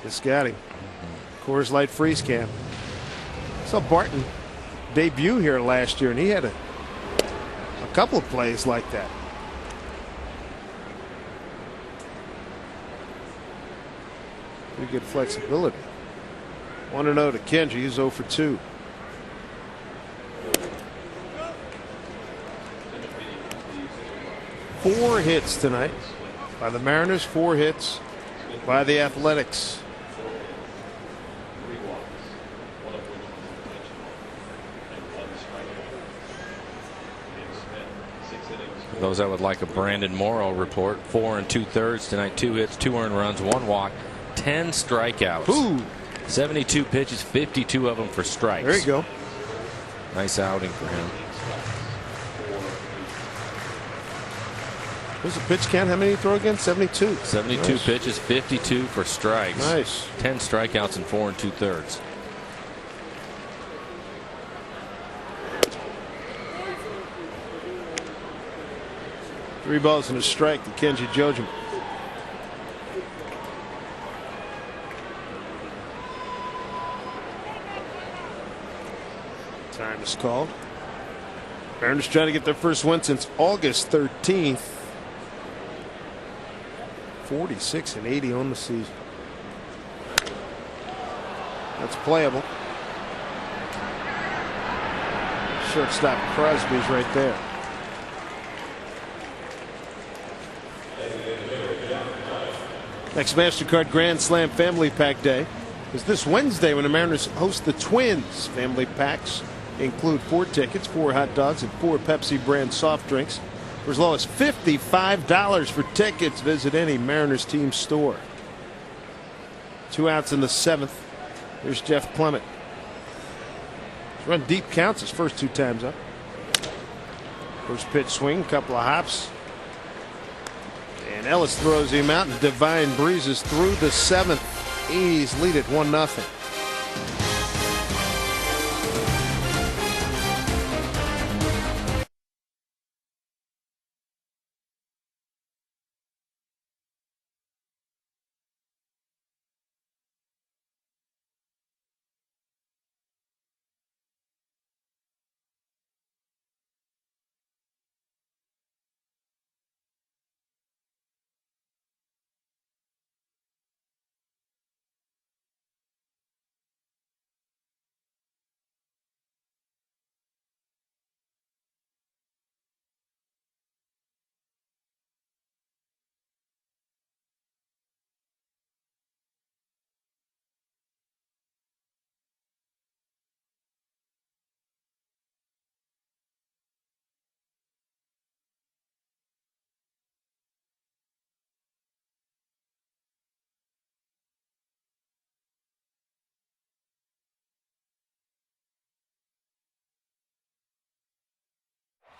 Just got him. Coors Light freeze cam. Saw Barton debut here last year, and he had a couple of plays like that. Pretty good flexibility. 1-0 to Kenji. He's 0 for 2. Four hits tonight by the Mariners, 4 hits by the Athletics.
Those that would like a Brandon Morrow report, 4 2/3 tonight, 2 hits, 2 earned runs, 1 walk, 10 strikeouts.
Ooh.
72 pitches, 52 of them for strikes.
There you go.
Nice outing for him.
What's the pitch count? How many did he throw again? 72.
72
Nice.
pitches, 52 for strikes.
Nice.
10 strikeouts in 4 2/3.
Three balls and a strike to Kenji Jojian. Time is called. Mariners trying to get their first win since August 13th. 46 and 80 on the season. That's playable. Shortstop Crosby's right there. Next MasterCard Grand Slam Family Pack Day is this Wednesday when the Mariners host the Twins. Family packs include 4 tickets, 4 hot dogs, and 4 Pepsi brand soft drinks for as low as $55 for tickets. Visit any Mariners team store. 2 outs in the 7th. Here's Jeff Clement. He's run deep counts his first 2 times up. First pitch swing, couple of hops. And Ellis throws him out, and Divine breezes through the 7th. A's lead it 1-0.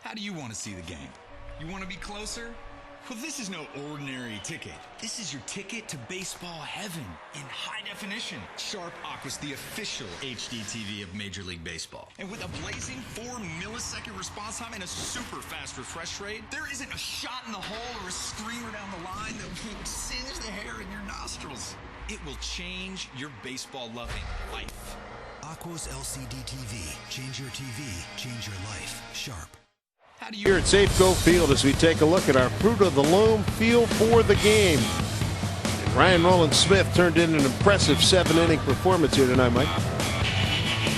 How do you want to see the game? You want to be closer? Well, this is no ordinary ticket. This is your ticket to baseball heaven in high definition. Sharp Aqua's the official HD TV of Major League Baseball. And with a blazing 4-millisecond response time and a super fast refresh rate, there isn't a shot in the hole or a streamer down the line that will singe the hair in your nostrils. It will change your baseball-loving life.
Aqua's LCD TV. Change your TV, change your life. Sharp.
Here at Safeco Field as we take a look at our Fruit of the Loam feel for the game. And Ryan Roland Smith turned in an impressive 7-inning performance here tonight, Mike.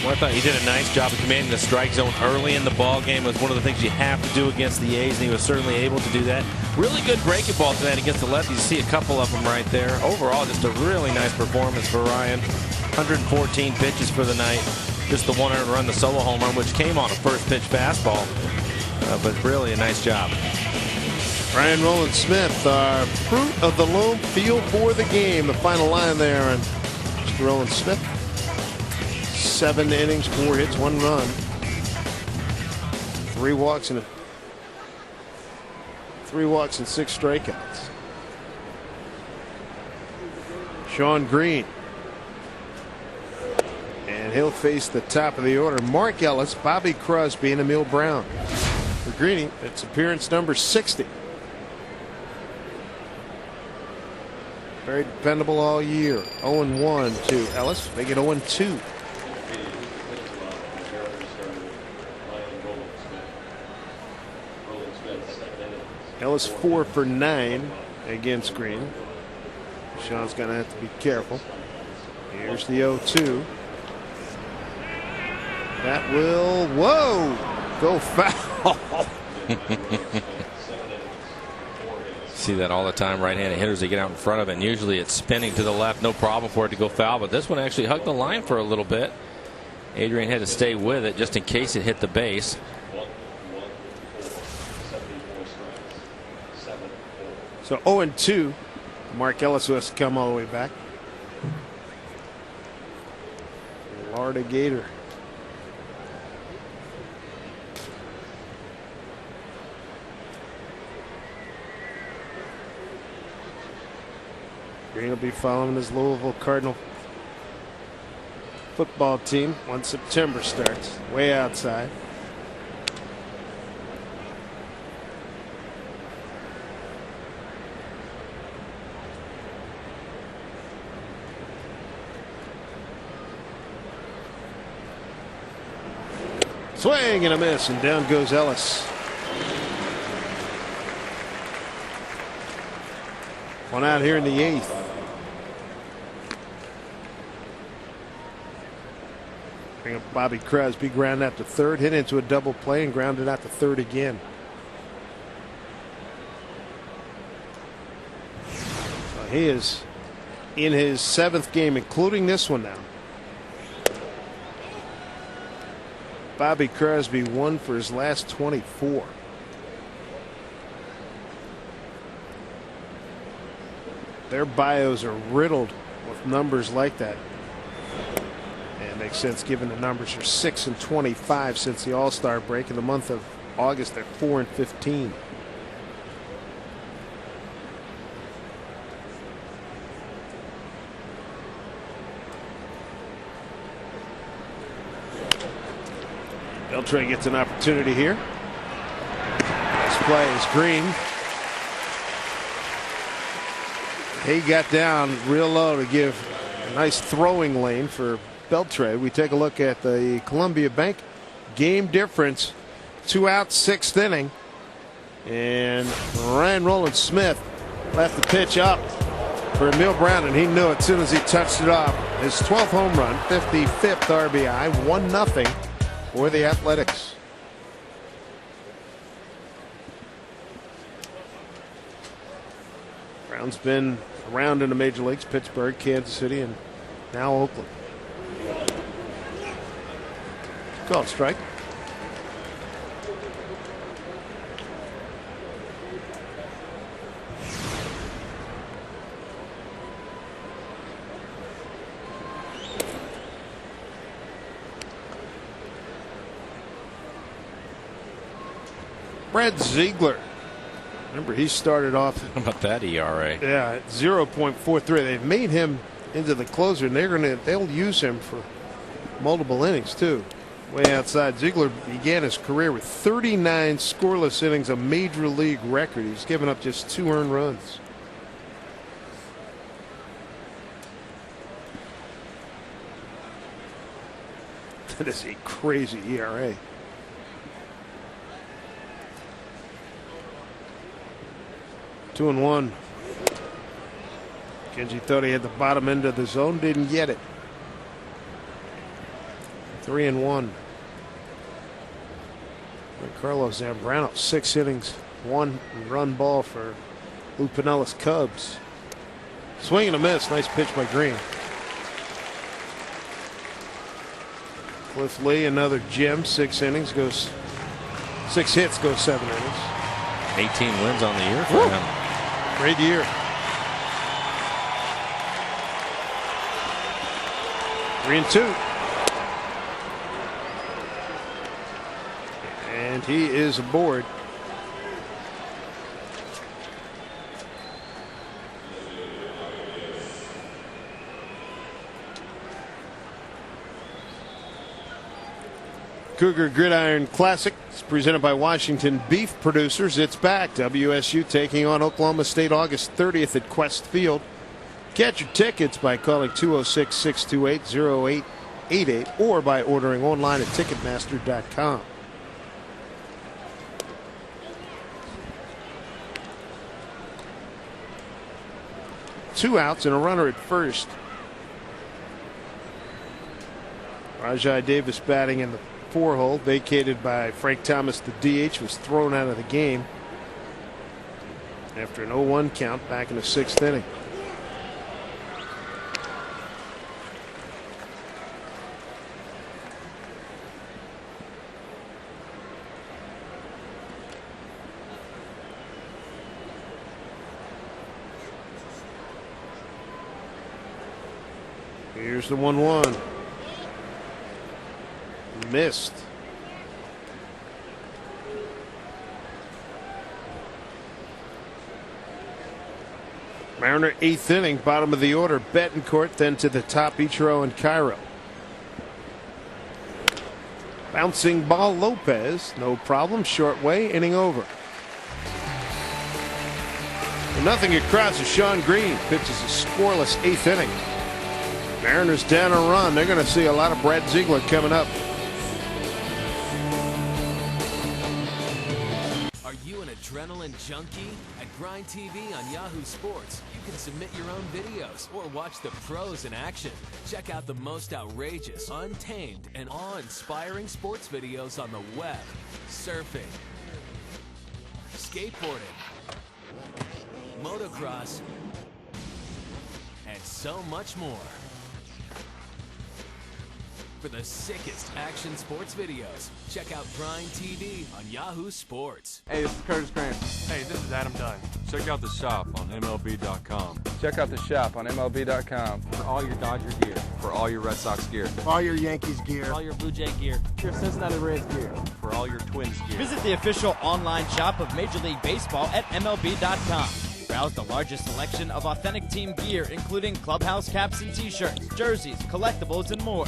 Well, I thought he did a nice job of commanding the strike zone early in the ball game. It was one of the things you have to do against the A's, and he was certainly able to do that. Really good breaking ball tonight against the lefties. You see a couple of them right there. Overall, just a really nice performance for Ryan. 114 pitches for the night. Just the one earned run, the solo home run, which came on a first pitch fastball. But really a nice job.
Ryan Roland Smith, our Fruit of the Loam feel for the game. The final line there on Mr. Roland Smith. 7 innings, 4 hits, 1 run. 3 walks and 6 strikeouts. Sean Green. And he'll face the top of the order. Mark Ellis, Bobby Crosby, and Emil Brown. For Greeny, it's appearance number 60. Very dependable all year. 0-1 to Ellis. Make it 0-2. Ellis 4 for 9 against Green. Sean's going to have to be careful. Here's the 0-2. That will, whoa, go foul.
See that all the time. Right-handed hitters, they get out in front of it, and usually it's spinning to the left. No problem for it to go foul, but this one actually hugged the line for a little bit. Adrian had to stay with it just in case it hit the base.
So 0-2. Mark Ellis who has to come all the way back. Florida Gator. Green will be following his Louisville Cardinal football team once September starts. Way outside. Swing and a miss, and down goes Ellis. One out here in the 8th. Bring up Bobby Crosby, ground out to third, hit into a double play, and grounded out to third again. So he is in his 7th game, including this one now. Bobby Crosby 1 for his last 24. Their bios are riddled with numbers like that. And it makes sense given the numbers are 6 and 25 since the All-Star break. In the month of August, they're 4 and 15. Beltre gets an opportunity here. This play is Green. He got down real low to give a nice throwing lane for Beltre. We take a look at the Columbia Bank game difference. 2 outs, 6th inning. And Ryan Roland Smith left the pitch up for Emil Brown, and he knew it as soon as he touched it off. His 12th home run, 55th RBI, 1-0 for the Athletics. Brown's been around in the major leagues, Pittsburgh, Kansas City, and now Oakland. Called strike. Brad Ziegler Remember, he started off.
How about that ERA?
Yeah, 0.43. They've made him into the closer, and they'll use him for multiple innings too. Way outside, Ziegler began his career with 39 scoreless innings, a major league record. He's given up just 2 earned runs. That is a crazy ERA. Two and one. Kenji thought he had the bottom end of the zone, didn't get it. 3-1. Carlos Zambrano, 6 innings, 1 run ball for Lou Pinella's Cubs. Swing and a miss. Nice pitch by Green. Cliff Lee, another gem, 6 innings, goes 6 hits, goes 7 innings.
18 wins on the year for him.
Great year. 3-2. And he is aboard. Cougar Gridiron Classic is presented by Washington Beef Producers. It's back. WSU taking on Oklahoma State August 30th at Quest Field. Get your tickets by calling 206-628-0888 or by ordering online at Ticketmaster.com. Two outs and a runner at first. Rajai Davis batting in the 4-hole, vacated by Frank Thomas. The DH was thrown out of the game after an 0-1 count back in the 6th inning. Here's the 1-1. Missed. Mariner 8th inning, bottom of the order. Betancourt, then to the top, Ichiro and Cairo. Bouncing ball, Lopez, no problem, short way, inning over. Nothing across to Sean Green, pitches a scoreless 8th inning. Mariners down a run. They're going to see a lot of Brad Ziegler coming up.
Are you an adrenaline junkie? At Grind TV on Yahoo Sports, you can submit your own videos or watch the pros in action. Check out the most outrageous, untamed, and awe-inspiring sports videos on the web, surfing, skateboarding, motocross, and so much more. For the sickest action sports videos, check out Grind TV on Yahoo Sports.
Hey, this is Curtis Cranston.
Hey, this is Adam Dunn. Check out the shop on MLB.com.
Check out the shop on MLB.com
For all your Dodger gear.
for all your Red Sox gear.
All your Yankees gear.
All your Blue Jay gear.
Your Cincinnati Reds gear.
For all your Twins gear.
Visit the official online shop of Major League Baseball at MLB.com. Browse the largest selection of authentic team gear, including clubhouse caps and t-shirts, jerseys, collectibles, and more.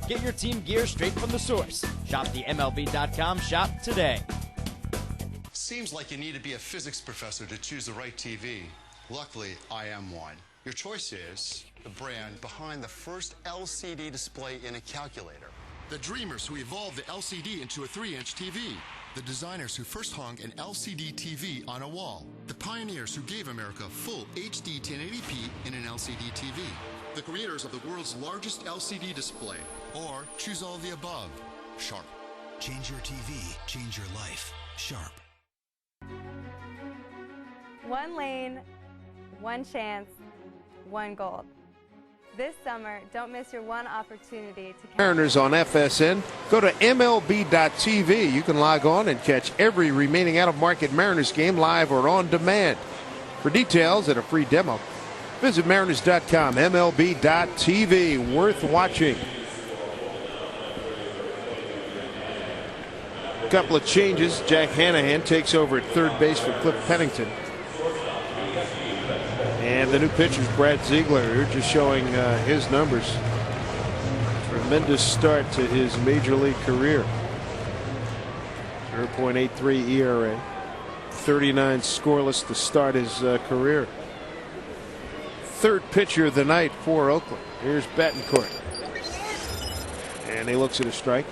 Get your team gear straight from the source. Shop the MLB.com shop today.
Seems like you need to be a physics professor to choose the right TV. Luckily, I am one. Your choice is the brand behind the first LCD display in a calculator.
The dreamers who evolved the LCD into a 3-inch TV. The designers who first hung an LCD TV on a wall. The pioneers who gave America full HD 1080p in an LCD TV. The creators of the world's largest LCD display. Or choose all of the above. Sharp.
Change your TV, change your life. Sharp.
One lane, one chance, one gold. This summer, don't miss your one opportunity to catch
Mariners on FSN. Go to MLB.tv. You can log on and catch every remaining out-of-market Mariners game live or on demand. For details and a free demo, visit Mariners.com. MLB.tv. Worth watching. A couple of changes. Jack Hanahan takes over at third base for Cliff Pennington. And the new pitcher's Brad Ziegler here, just showing his numbers. Tremendous start to his major league career. 0.83 ERA. 39 scoreless to start his career. Third pitcher of the night for Oakland. Here's Betancourt. And he looks at a strike.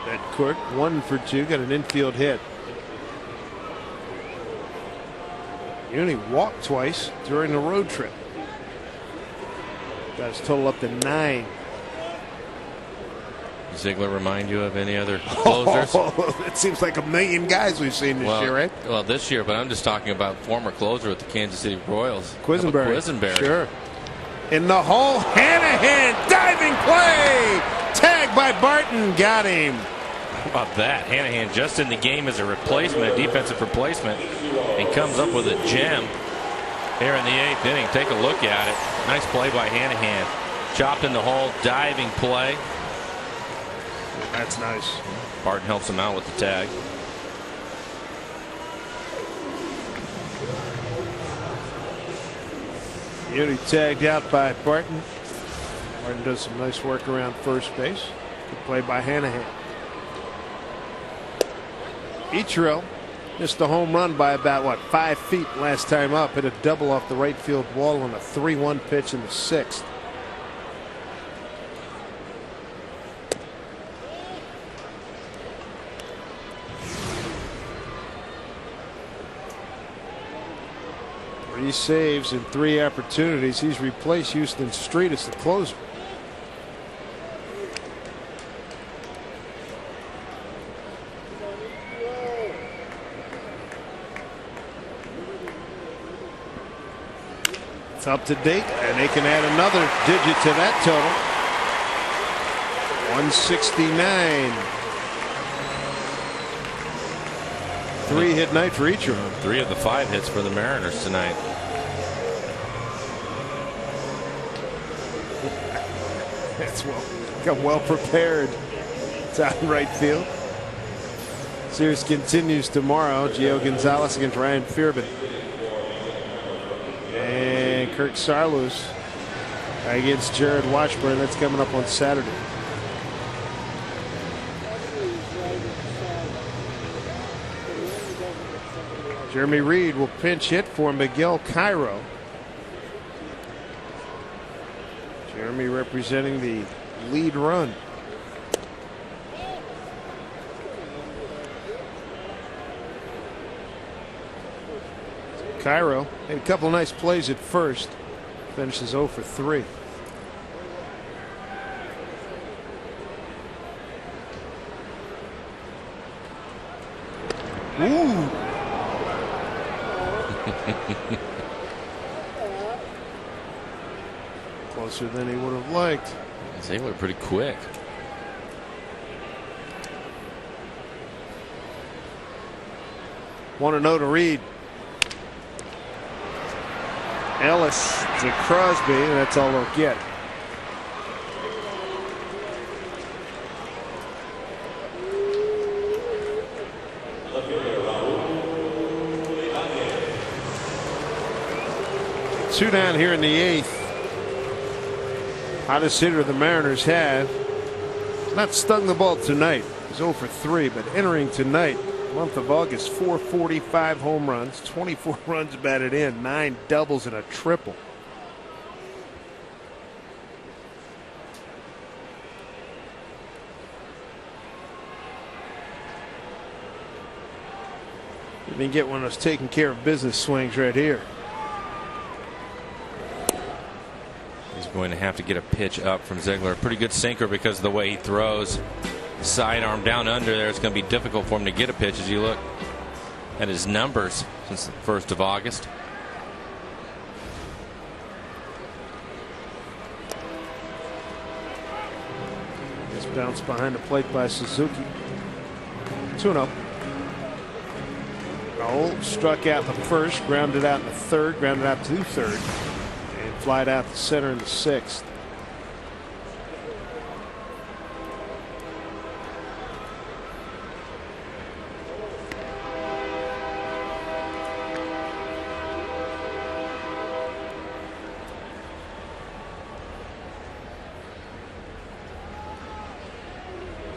Betancourt 1 for 2, got an infield hit. He only walked twice during the road trip. Got his total up to 9.
Ziegler remind you of any other closers?
It seems like a million guys we've seen this year, right?
Well, this year, but I'm just talking about former closer with the Kansas City Royals.
Quisenberry. Sure. In the hole, Hanahan, diving play! Tagged by Barton, got him.
How about that? Hanahan just in the game as a replacement, a defensive replacement, and comes up with a gem here in the 8th inning. Take a look at it. Nice play by Hanahan. Chopped in the hole, diving play.
That's nice.
Barton helps him out with the tag.
Beauty tagged out by Barton. Barton does some nice work around first base. Good play by Hanahan. Ichiro missed a home run by about 5 feet last time up. Hit a double off the right field wall on a 3-1 pitch in the 6th. Three saves in 3 opportunities. He's replaced Houston Street as the closer. It's up to date, and they can add another digit to that total. 169. 3-hit night for Ichiro.
3 of the 5 hits for the Mariners tonight.
That's got well prepared. It's out in right field. Series continues tomorrow. Gio Gonzalez against Ryan Fearbin. And Kirk Saarloos against Jared Washburn. That's coming up on Saturday. Jeremy Reed will pinch hit for Miguel Cairo. Jeremy representing the lead run. Cairo made a couple nice plays at first. Finishes 0 for 3. Ooh. Closer than he would have liked.
They were pretty quick.
Want to know to Reed. Ellis to Crosby, and that's all they'll get. Two down here in the 8th. Hottest hitter the Mariners have. Not stung the ball tonight. He's 0 for 3, but entering tonight, month of August, 445 home runs, 24 runs batted in, 9 doubles and a triple. Didn't get one of those taking care of business swings right here.
He's going to have to get a pitch up from Ziegler. A pretty good sinker because of the way he throws. Sidearm down under there. It's going to be difficult for him to get a pitch as you look at his numbers since the 1st of August.
Just bounced behind the plate by Suzuki. 2-0. Raul struck out the first, grounded out in the 3rd, grounded out to 3rd. And flied out to center in the 6th.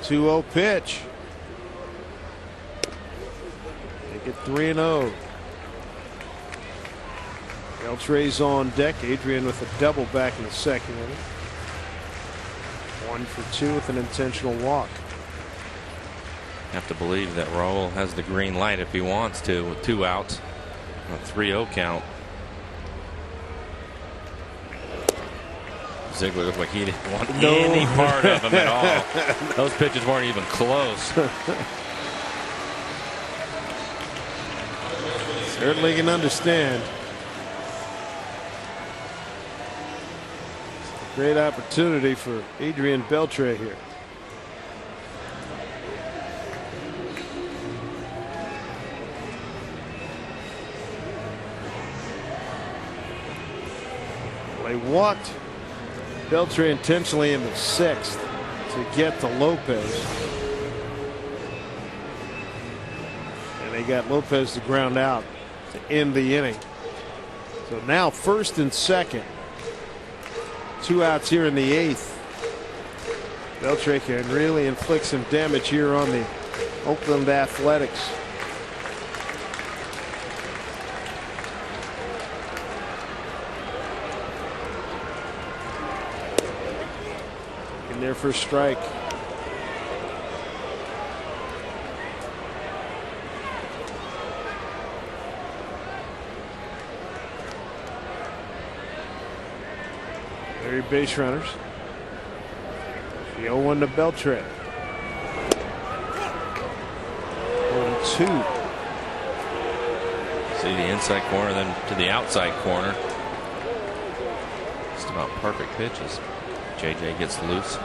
Two-0 pitch. They get 3-0. Beltre's on deck. Adrian with a double back in the 2nd inning. 1 for 2 with an intentional walk.
Have to believe that Raul has the green light if he wants to with 2 outs. A 3-0 count. Ziegler looked like he didn't want any part of him at all. Those pitches weren't even close.
Certainly can understand. Great opportunity for Adrian Beltre here. They walked Beltre intentionally in the 6th to get to Lopez. And they got Lopez to ground out to end the inning. So now 1st and 2nd. 2 outs here in the 8th. Beltre can really inflict some damage here on the Oakland Athletics. In there for a strike. Very base runners. The 0-1 to Beltre. 0-2.
See the inside corner, then to the outside corner. Just about perfect pitches. JJ gets loose.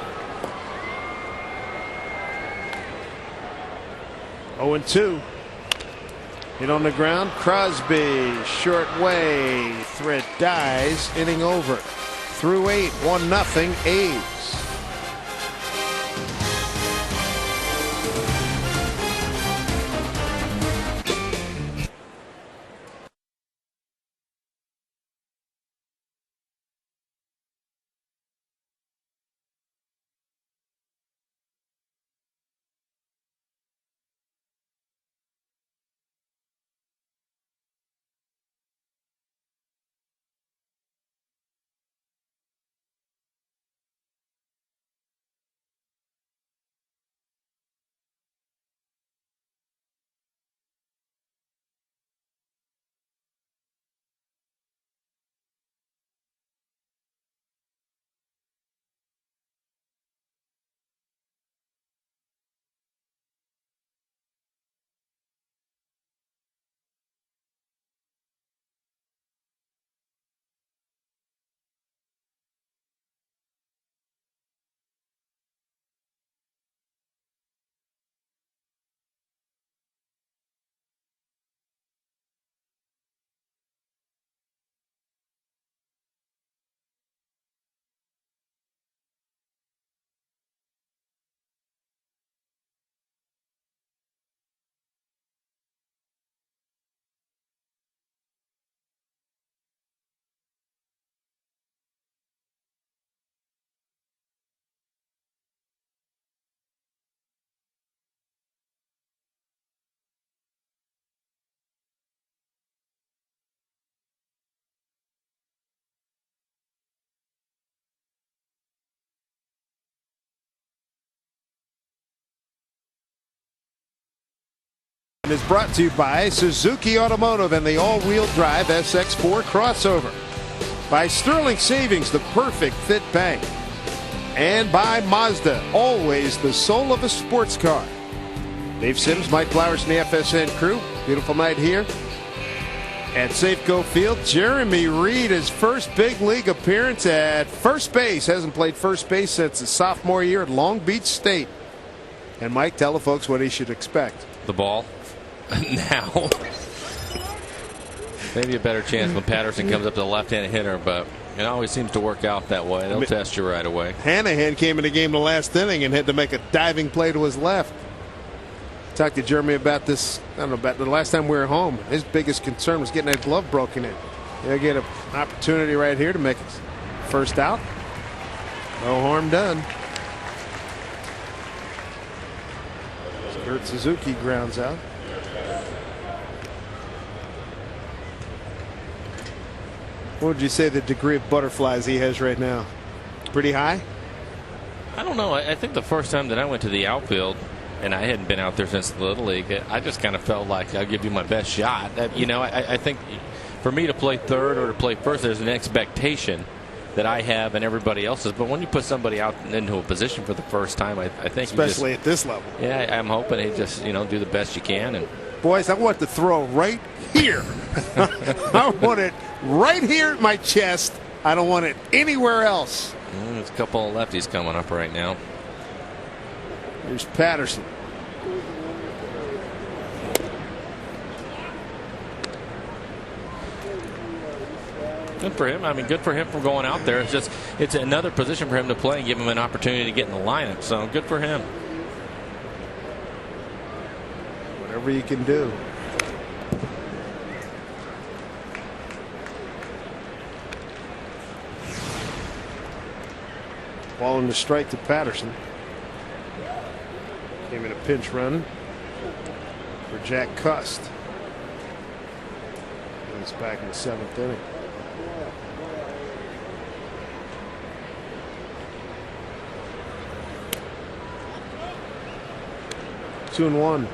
0-2. Hit on the ground. Crosby, short way. Threat dies. Inning over. Through 8, 1-0 A's. And is brought to you by Suzuki Automotive and the all-wheel drive SX4 crossover. By Sterling Savings, the perfect fit bank. And by Mazda, always the soul of a sports car. Dave Sims, Mike Flowers, and the FSN crew. Beautiful night here at Safeco Field. Jeremy Reed, his first big league appearance at first base. Hasn't played first base since his sophomore year at Long Beach State. And Mike, tell the folks what he should expect.
The ball. Now. Maybe a better chance when Patterson comes up to the left-handed hitter, but It always seems to work out that way. They'll test you right away.
Hanahan came in the game the last inning and had to make a diving play to his left. Talked to Jeremy about this, I don't know, about the last time we were home. His biggest concern was getting that glove broken in. He'll get an opportunity right here to make his first out. No harm done. Kurt Suzuki grounds out. What would you say the degree of butterflies he has right now? Pretty high?
I don't know. I think the first time that I went to the outfield, and I hadn't been out there since the Little League, I just kind of felt like I'll give you my best shot. I think for me to play third or to play first, there's an expectation that I have and everybody else's. But when you put somebody out into a position for the first time, I think
especially at this level.
Yeah, I'm hoping he just do the best you can. And
boys, I want the throw right here. I want it right here at my chest. I don't want it anywhere else.
There's a couple of lefties coming up right now.
Here's Patterson.
Good for him. I mean, good for him for going out there. It's another position for him to play and give him an opportunity to get in the lineup. So good for him.
Whatever you can do. Ball in the strike to Patterson. Came in a pinch run for Jack Cust. He's back in the 7th inning. Two and one.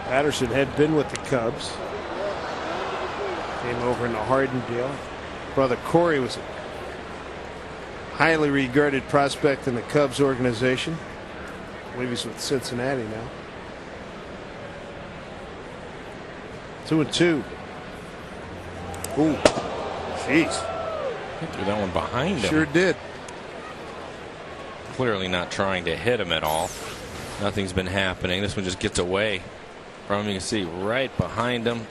Patterson had been with the Cubs. Came over in the Harden deal. Brother Corey was a highly regarded prospect in the Cubs organization. I believe he's with Cincinnati now. 2-2. Ooh, jeez.
He threw that one behind him.
Sure did.
Clearly not trying to hit him at all. Nothing's been happening. This one just gets away from him. You can see right behind him.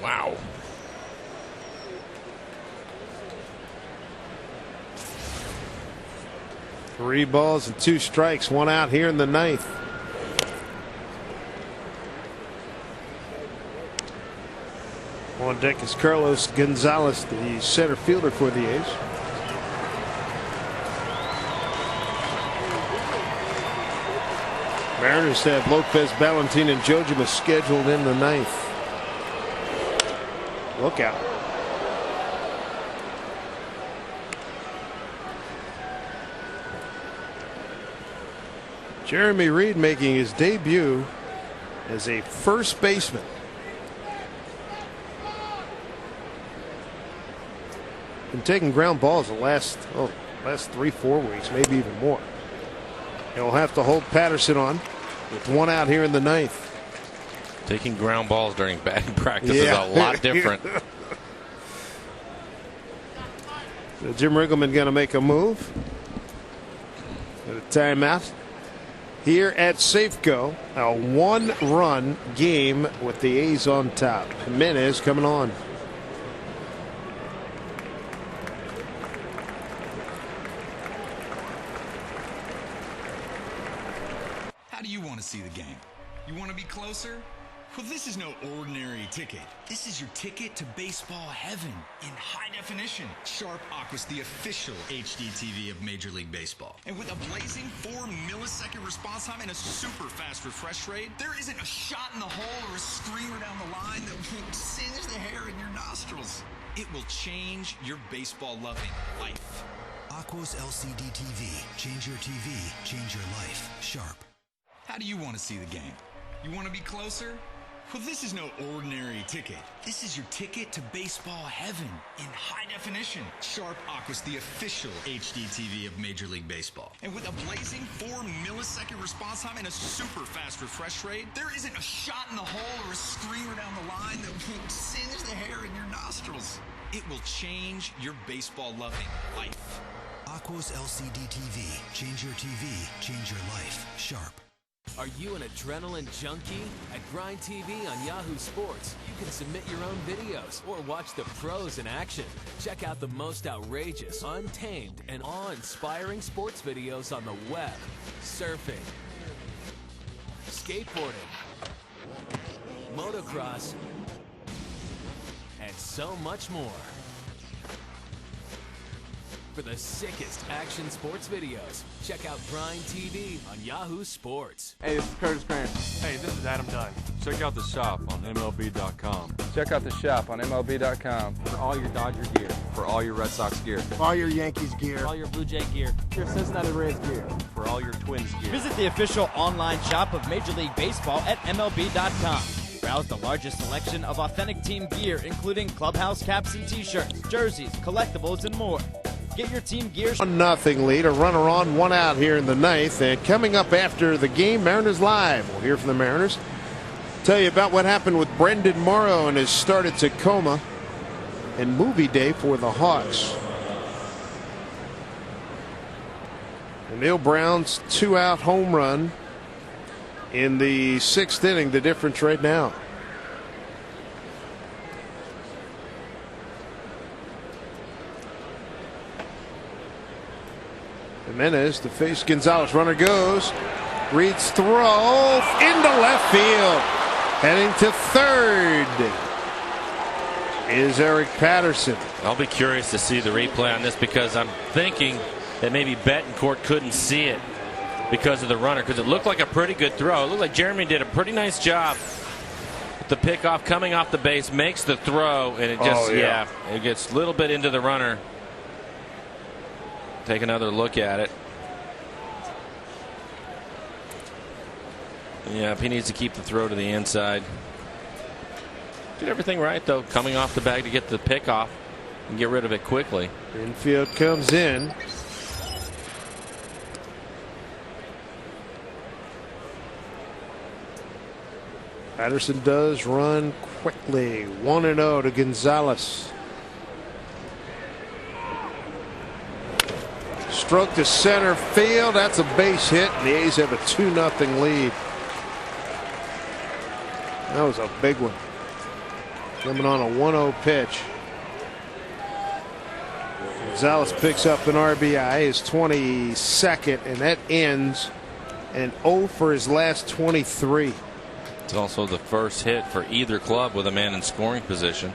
Wow.
Three balls and two strikes. One out here in the 9th. On deck is Carlos Gonzalez, the center fielder for the A's. Mariners have Lopez, Valentin, and Jojima scheduled in the 9th. Look out. Jeremy Reed making his debut as a first baseman. Been taking ground balls the last 3-4 weeks, maybe even more. He'll have to hold Patterson on with one out here in the 9th.
Taking ground balls during batting practice is a lot different.
So Jim Riggleman going to make a move. At a timeout. Here at Safeco, a 1-run game with the A's on top. Jimenez coming on.
How do you want to see the game? You want to be closer? Well, this is no ordinary ticket. This is your ticket to baseball heaven in high definition. Sharp Aqua's the official HD TV of Major League Baseball. And with a blazing 4-millisecond response time and a super fast refresh rate, there isn't a shot in the hole or a screamer down the line that will singe the hair in your nostrils. It will change your baseball-loving life.
Aqua's LCD TV. Change your TV, change your life. Sharp.
How do you want to see the game? You want to be closer? Well, this is no ordinary ticket. This is your ticket to baseball heaven in high definition. Sharp Aqua's the official HD TV of Major League Baseball. And with a blazing 4-millisecond response time and a super fast refresh rate, there isn't a shot in the hole or a screamer down the line that will singe the hair in your nostrils. It will change your baseball loving life.
Aquos LCD TV. Change your TV, change your life. Sharp.
Are you an adrenaline junkie? At Grind TV on Yahoo Sports, you can submit your own videos or watch the pros in action. Check out the most outrageous, untamed, and awe-inspiring sports videos on the web, surfing, skateboarding, motocross, and so much more. For the sickest action sports videos, check out Grind TV on Yahoo Sports.
Hey, this is Curtis Cranston.
Hey, this is Adam Dunn. Check out the shop on MLB.com. Check out the shop on MLB.com for all your Dodger gear, for all your Red Sox gear,
All your Yankees gear.
All your Blue Jay gear.
Your Cincinnati Reds gear.
for all your Twins gear.
Visit the official online shop of Major League Baseball at MLB.com. Browse the largest selection of authentic team gear, including clubhouse caps and t-shirts, jerseys, collectibles, and more. Get your team gear.
1-0 lead, a runner on, one out here in the ninth. And coming up after the game, Mariners Live. We'll hear from the Mariners. Tell you about what happened with Brendan Morrow and his start at Tacoma, and movie day for the Hawks. And Neil Brown's 2-out home run in the 6th inning, the difference right now. Jimenez to face Gonzalez. Runner goes. Reed's throw into left field. Heading to third is Eric Patterson.
I'll be curious to see the replay on this, because I'm thinking that maybe Betancourt couldn't see it because of the runner, because it looked like a pretty good throw. It looked like Jeremy did a pretty nice job with the pickoff, coming off the base, makes the throw, and it just, it gets a little bit into the runner. Take another look at it. Yeah, he needs to keep the throw to the inside. Did everything right, though, coming off the bag to get the pick off and get rid of it quickly.
Infield comes in. Patterson does run quickly. 1-0 to Gonzalez. Stroke to center field. That's a base hit, and the A's have a 2-0 lead. That was a big one. Coming on a 1-0 pitch. Gonzalez picks up an RBI, his 22nd, and that ends an 0 for his last 23.
It's also the first hit for either club with a man in scoring position.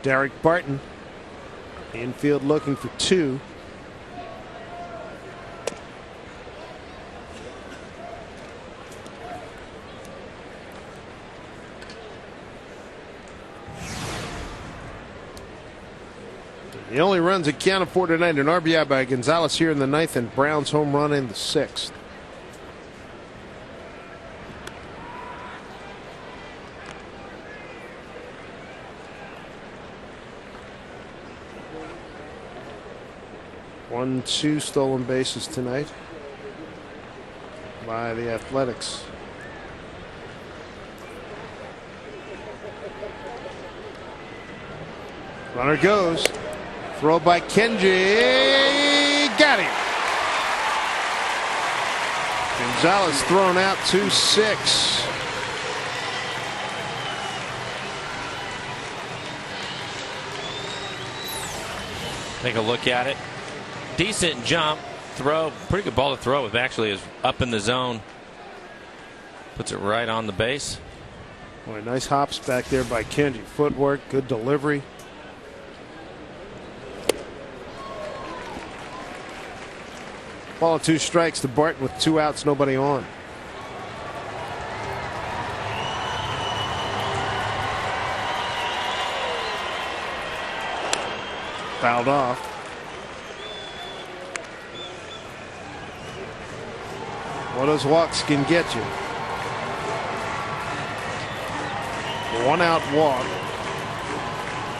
Derek Barton, infield looking for 2. The only runs accounted for tonight, an RBI by Gonzalez here in the 9th, and Brown's home run in the 6th. One, 2 stolen bases tonight by the Athletics. Runner goes. Throw by Kenji. Got him. Gonzalez thrown out 2-6.
Take a look at it. Decent jump, throw, pretty good ball to throw. It actually is up in the zone. Puts it right on the base.
Boy, nice hops back there by Kenji. Footwork, good delivery. Ball and 2 strikes to Barton with 2 outs, nobody on. Fouled off. What those walks can get you. 1-out walk.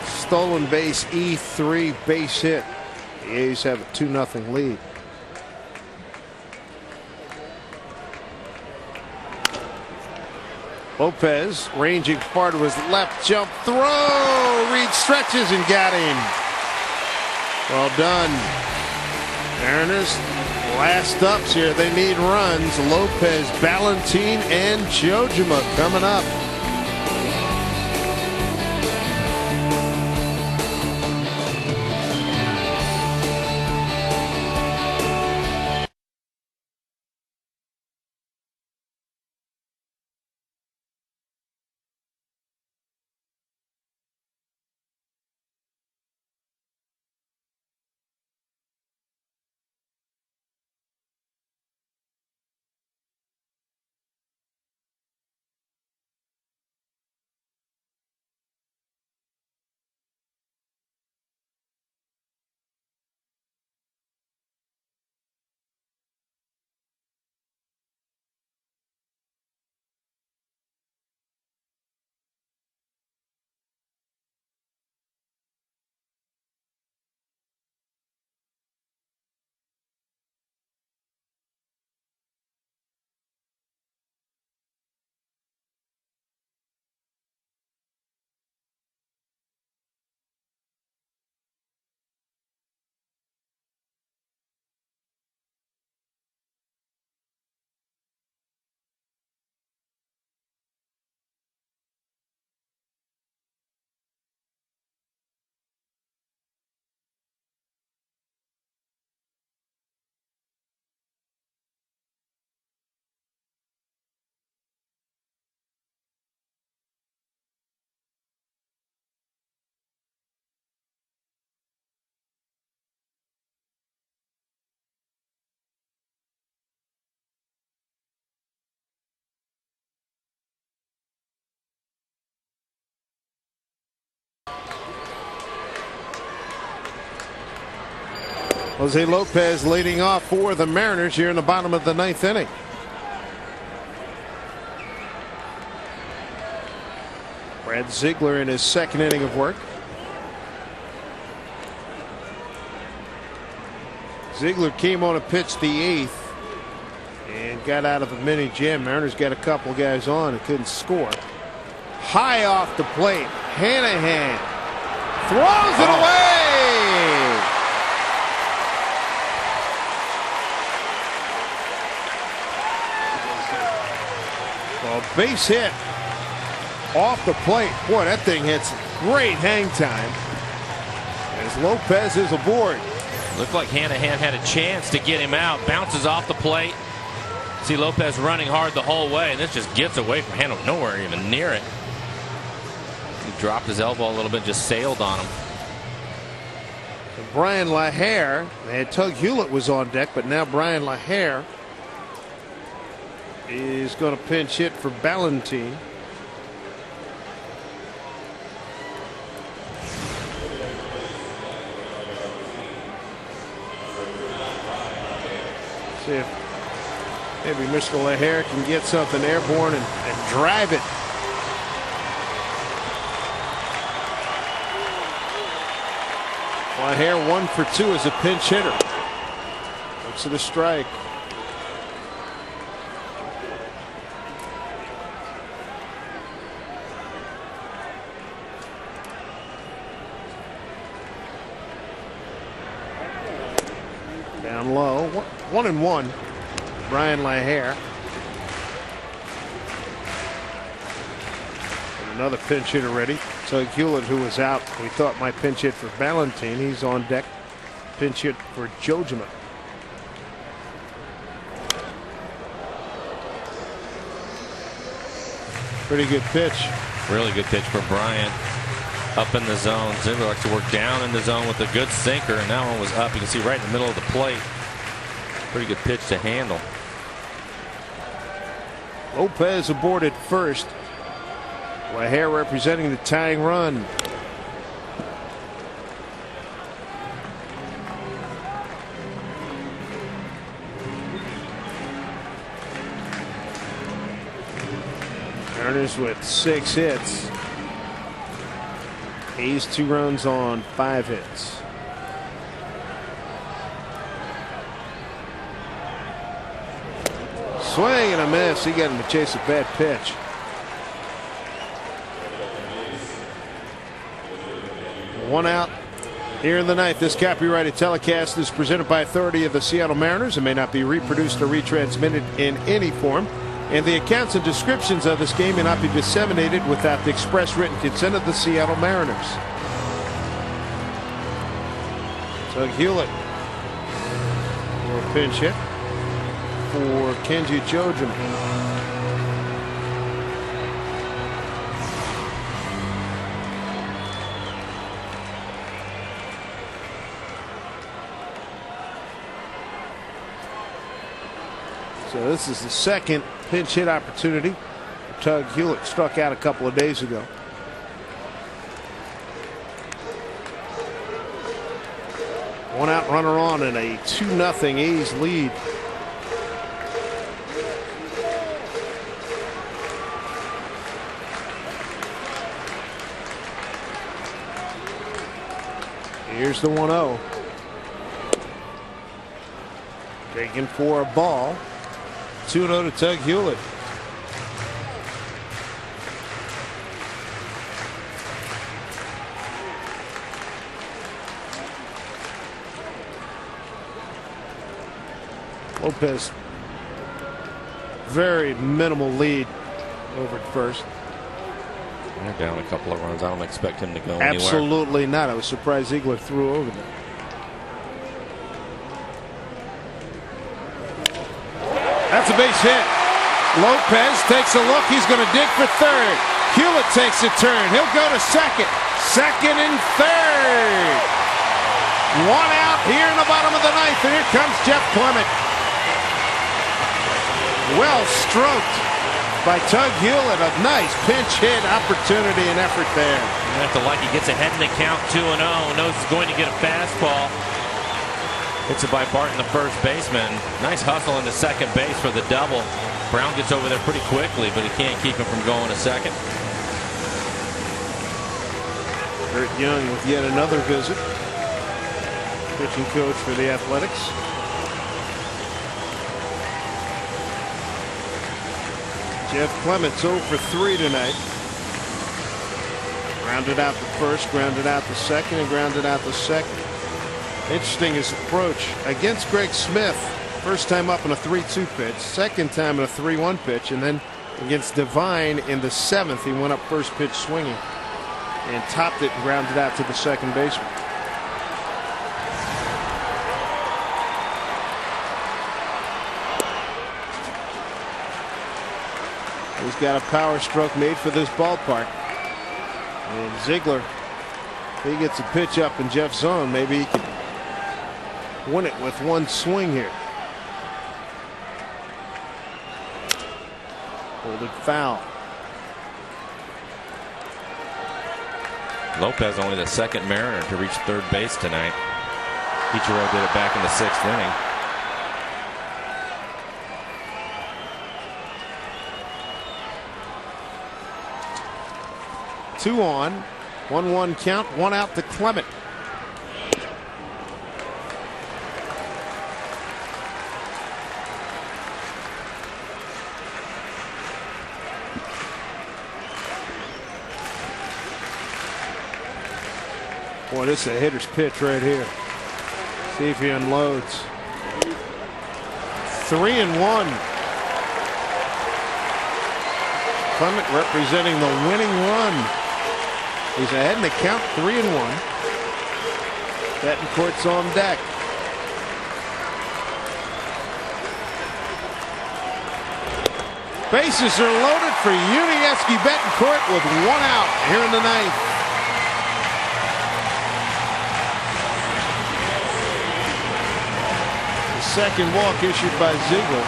Stolen base, E3 base hit. The A's have a 2-0 lead. Lopez ranging far to his left, jump throw. Reed stretches and got him. Well done. Mariners last ups here. They need runs. Lopez, Ballantine, and Jojima coming up. Jose Lopez leading off for the Mariners here in the bottom of the ninth inning. Brad Ziegler in his second inning of work. Ziegler came on a pitch the eighth and got out of a mini jam. Mariners got a couple guys on and couldn't score. High off the plate. Hanahan throws it away. Well, base hit off the plate. Boy, that thing hits great hang time as Lopez is aboard.
Looked like Hanahan had a chance to get him out. Bounces off the plate. See Lopez running hard the whole way, and this just gets away from Hanahan. Nowhere even near it. He dropped his elbow a little bit, just sailed on him.
And Brian LaHare, and Tug Hewlett was on deck, but now Brian LaHare is going to pinch hit for Ballantine. See if maybe Mr. LaHare can get something airborne and drive it. LaHare 1 for 2 as a pinch hitter. Looks at a strike. Down low, 1-1. Brian LaHare. And another pinch hitter ready. Tug Hewlett, who was out, we thought might pinch hit for Ballantine. He's on deck. Pinch hit for Jojima. Pretty good pitch.
Really good pitch for Bryant. Up in the zone. Ziegler likes to work down in the zone with a good sinker, and that one was up. You can see right in the middle of the plate. Pretty good pitch to handle.
Lopez aboard at first. LaHare representing the tying run. Mariners with 6 hits. Hayes 2 runs on 5 hits. Swing and a miss. He got him to chase a bad pitch. One out here in the ninth. This copyrighted telecast is presented by authority of the Seattle Mariners and may not be reproduced or retransmitted in any form. And the accounts and descriptions of this game may not be disseminated without the express written consent of the Seattle Mariners. Doug Hewlett for a pinch hit for Kenji Chojin. So this is the second pinch hit opportunity. Doug Hewlett struck out a couple of days ago. One out, runner on, and a 2-0 A's lead. Here's the 1-0. Taken for a ball. 2-0 to Doug Hewlett. Lopez, very minimal lead over at first.
They're down a couple of runs. I don't expect him to go anywhere.
Absolutely not. I was surprised Ziegler threw over there. That's a base hit. Lopez takes a look. He's going to dig for third. Hewlett takes a turn. He'll go to second. Second and third. One out here in the bottom of the ninth. And here comes Jeff Clement. Well stroked by Doug Hewlett. A nice pinch hit opportunity and effort there.
You have to like he gets ahead in the count 2-0. Knows he's going to get a fastball. Hits it by Barton, the first baseman. Nice hustle into second base for the double. Brown gets over there pretty quickly, but he can't keep him from going to second.
Kurt Young with yet another visit. Pitching coach for the Athletics. Jeff Clements 0 for 3 tonight. Grounded out the first, grounded out the second, and grounded out the second. Interesting his approach against Greg Smith. First time up in a 3-2 pitch, second time in a 3-1 pitch, and then against Devine in the 7th, he went up first pitch swinging and topped it and grounded out to the second baseman. He's got a power stroke made for this ballpark. And Ziegler, if he gets a pitch up in Jeff's zone, maybe he can win it with one swing here. Hold it foul.
Lopez only the second Mariner to reach third base tonight. Ichiro did it back in the 6th inning.
Two on, 1-1 count, one out to Clement. Boy, this is a hitter's pitch right here. See if he unloads. 3-1. Clement representing the winning run. He's ahead in the count, 3-1. Betancourt's on deck. Bases are loaded for Yuniesky Betancourt with one out here in the ninth. The second walk issued by Ziegler.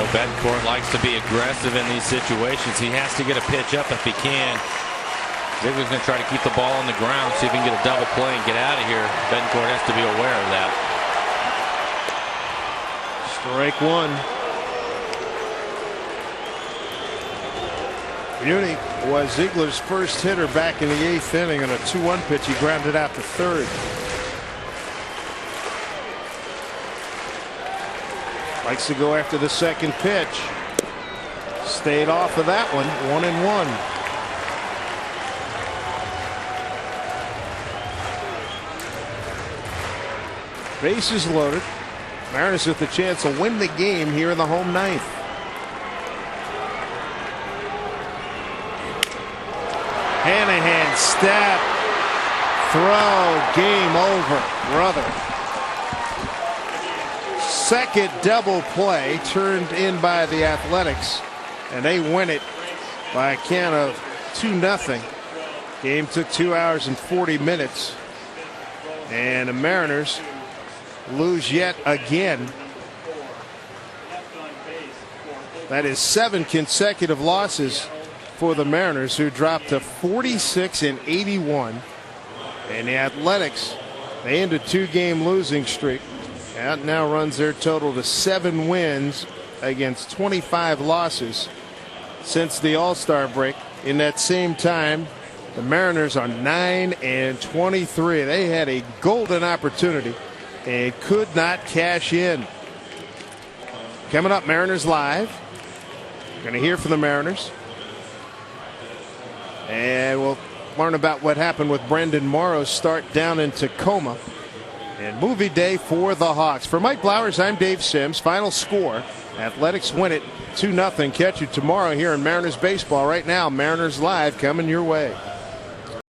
Betancourt likes to be aggressive in these situations. He has to get a pitch up if he can. Ziegler's going to try to keep the ball on the ground, see if he can get a double play and get out of here. Betancourt has to be aware of that.
Strike one. Muni was Ziegler's first hitter back in the 8th inning on a 2-1 pitch. He grounded out to third. Likes to go after the second pitch. Stayed off of that one. 1-1. Bases loaded. Mariners with the chance to win the game here in the home ninth. Hanahan step. Throw. Game over. Brother. Second double play turned in by the Athletics, and they win it by a count of 2-0. Game took 2 hours and 40 minutes, and the Mariners lose yet again. That is 7 consecutive losses for the Mariners, who dropped to 46-81. And the Athletics, they end a 2-game losing streak. That now runs their total to 7 wins against 25 losses since the All-Star break. In that same time, the Mariners are 9-23. They had a golden opportunity and could not cash in. Coming up, Mariners Live. We're going to hear from the Mariners. And we'll learn about what happened with Brendan Morrow's start down in Tacoma. And movie day for the Hawks. For Mike Blowers, I'm Dave Sims. Final score, Athletics win it 2-0. Catch you tomorrow here in Mariners Baseball. Right now, Mariners Live coming your way.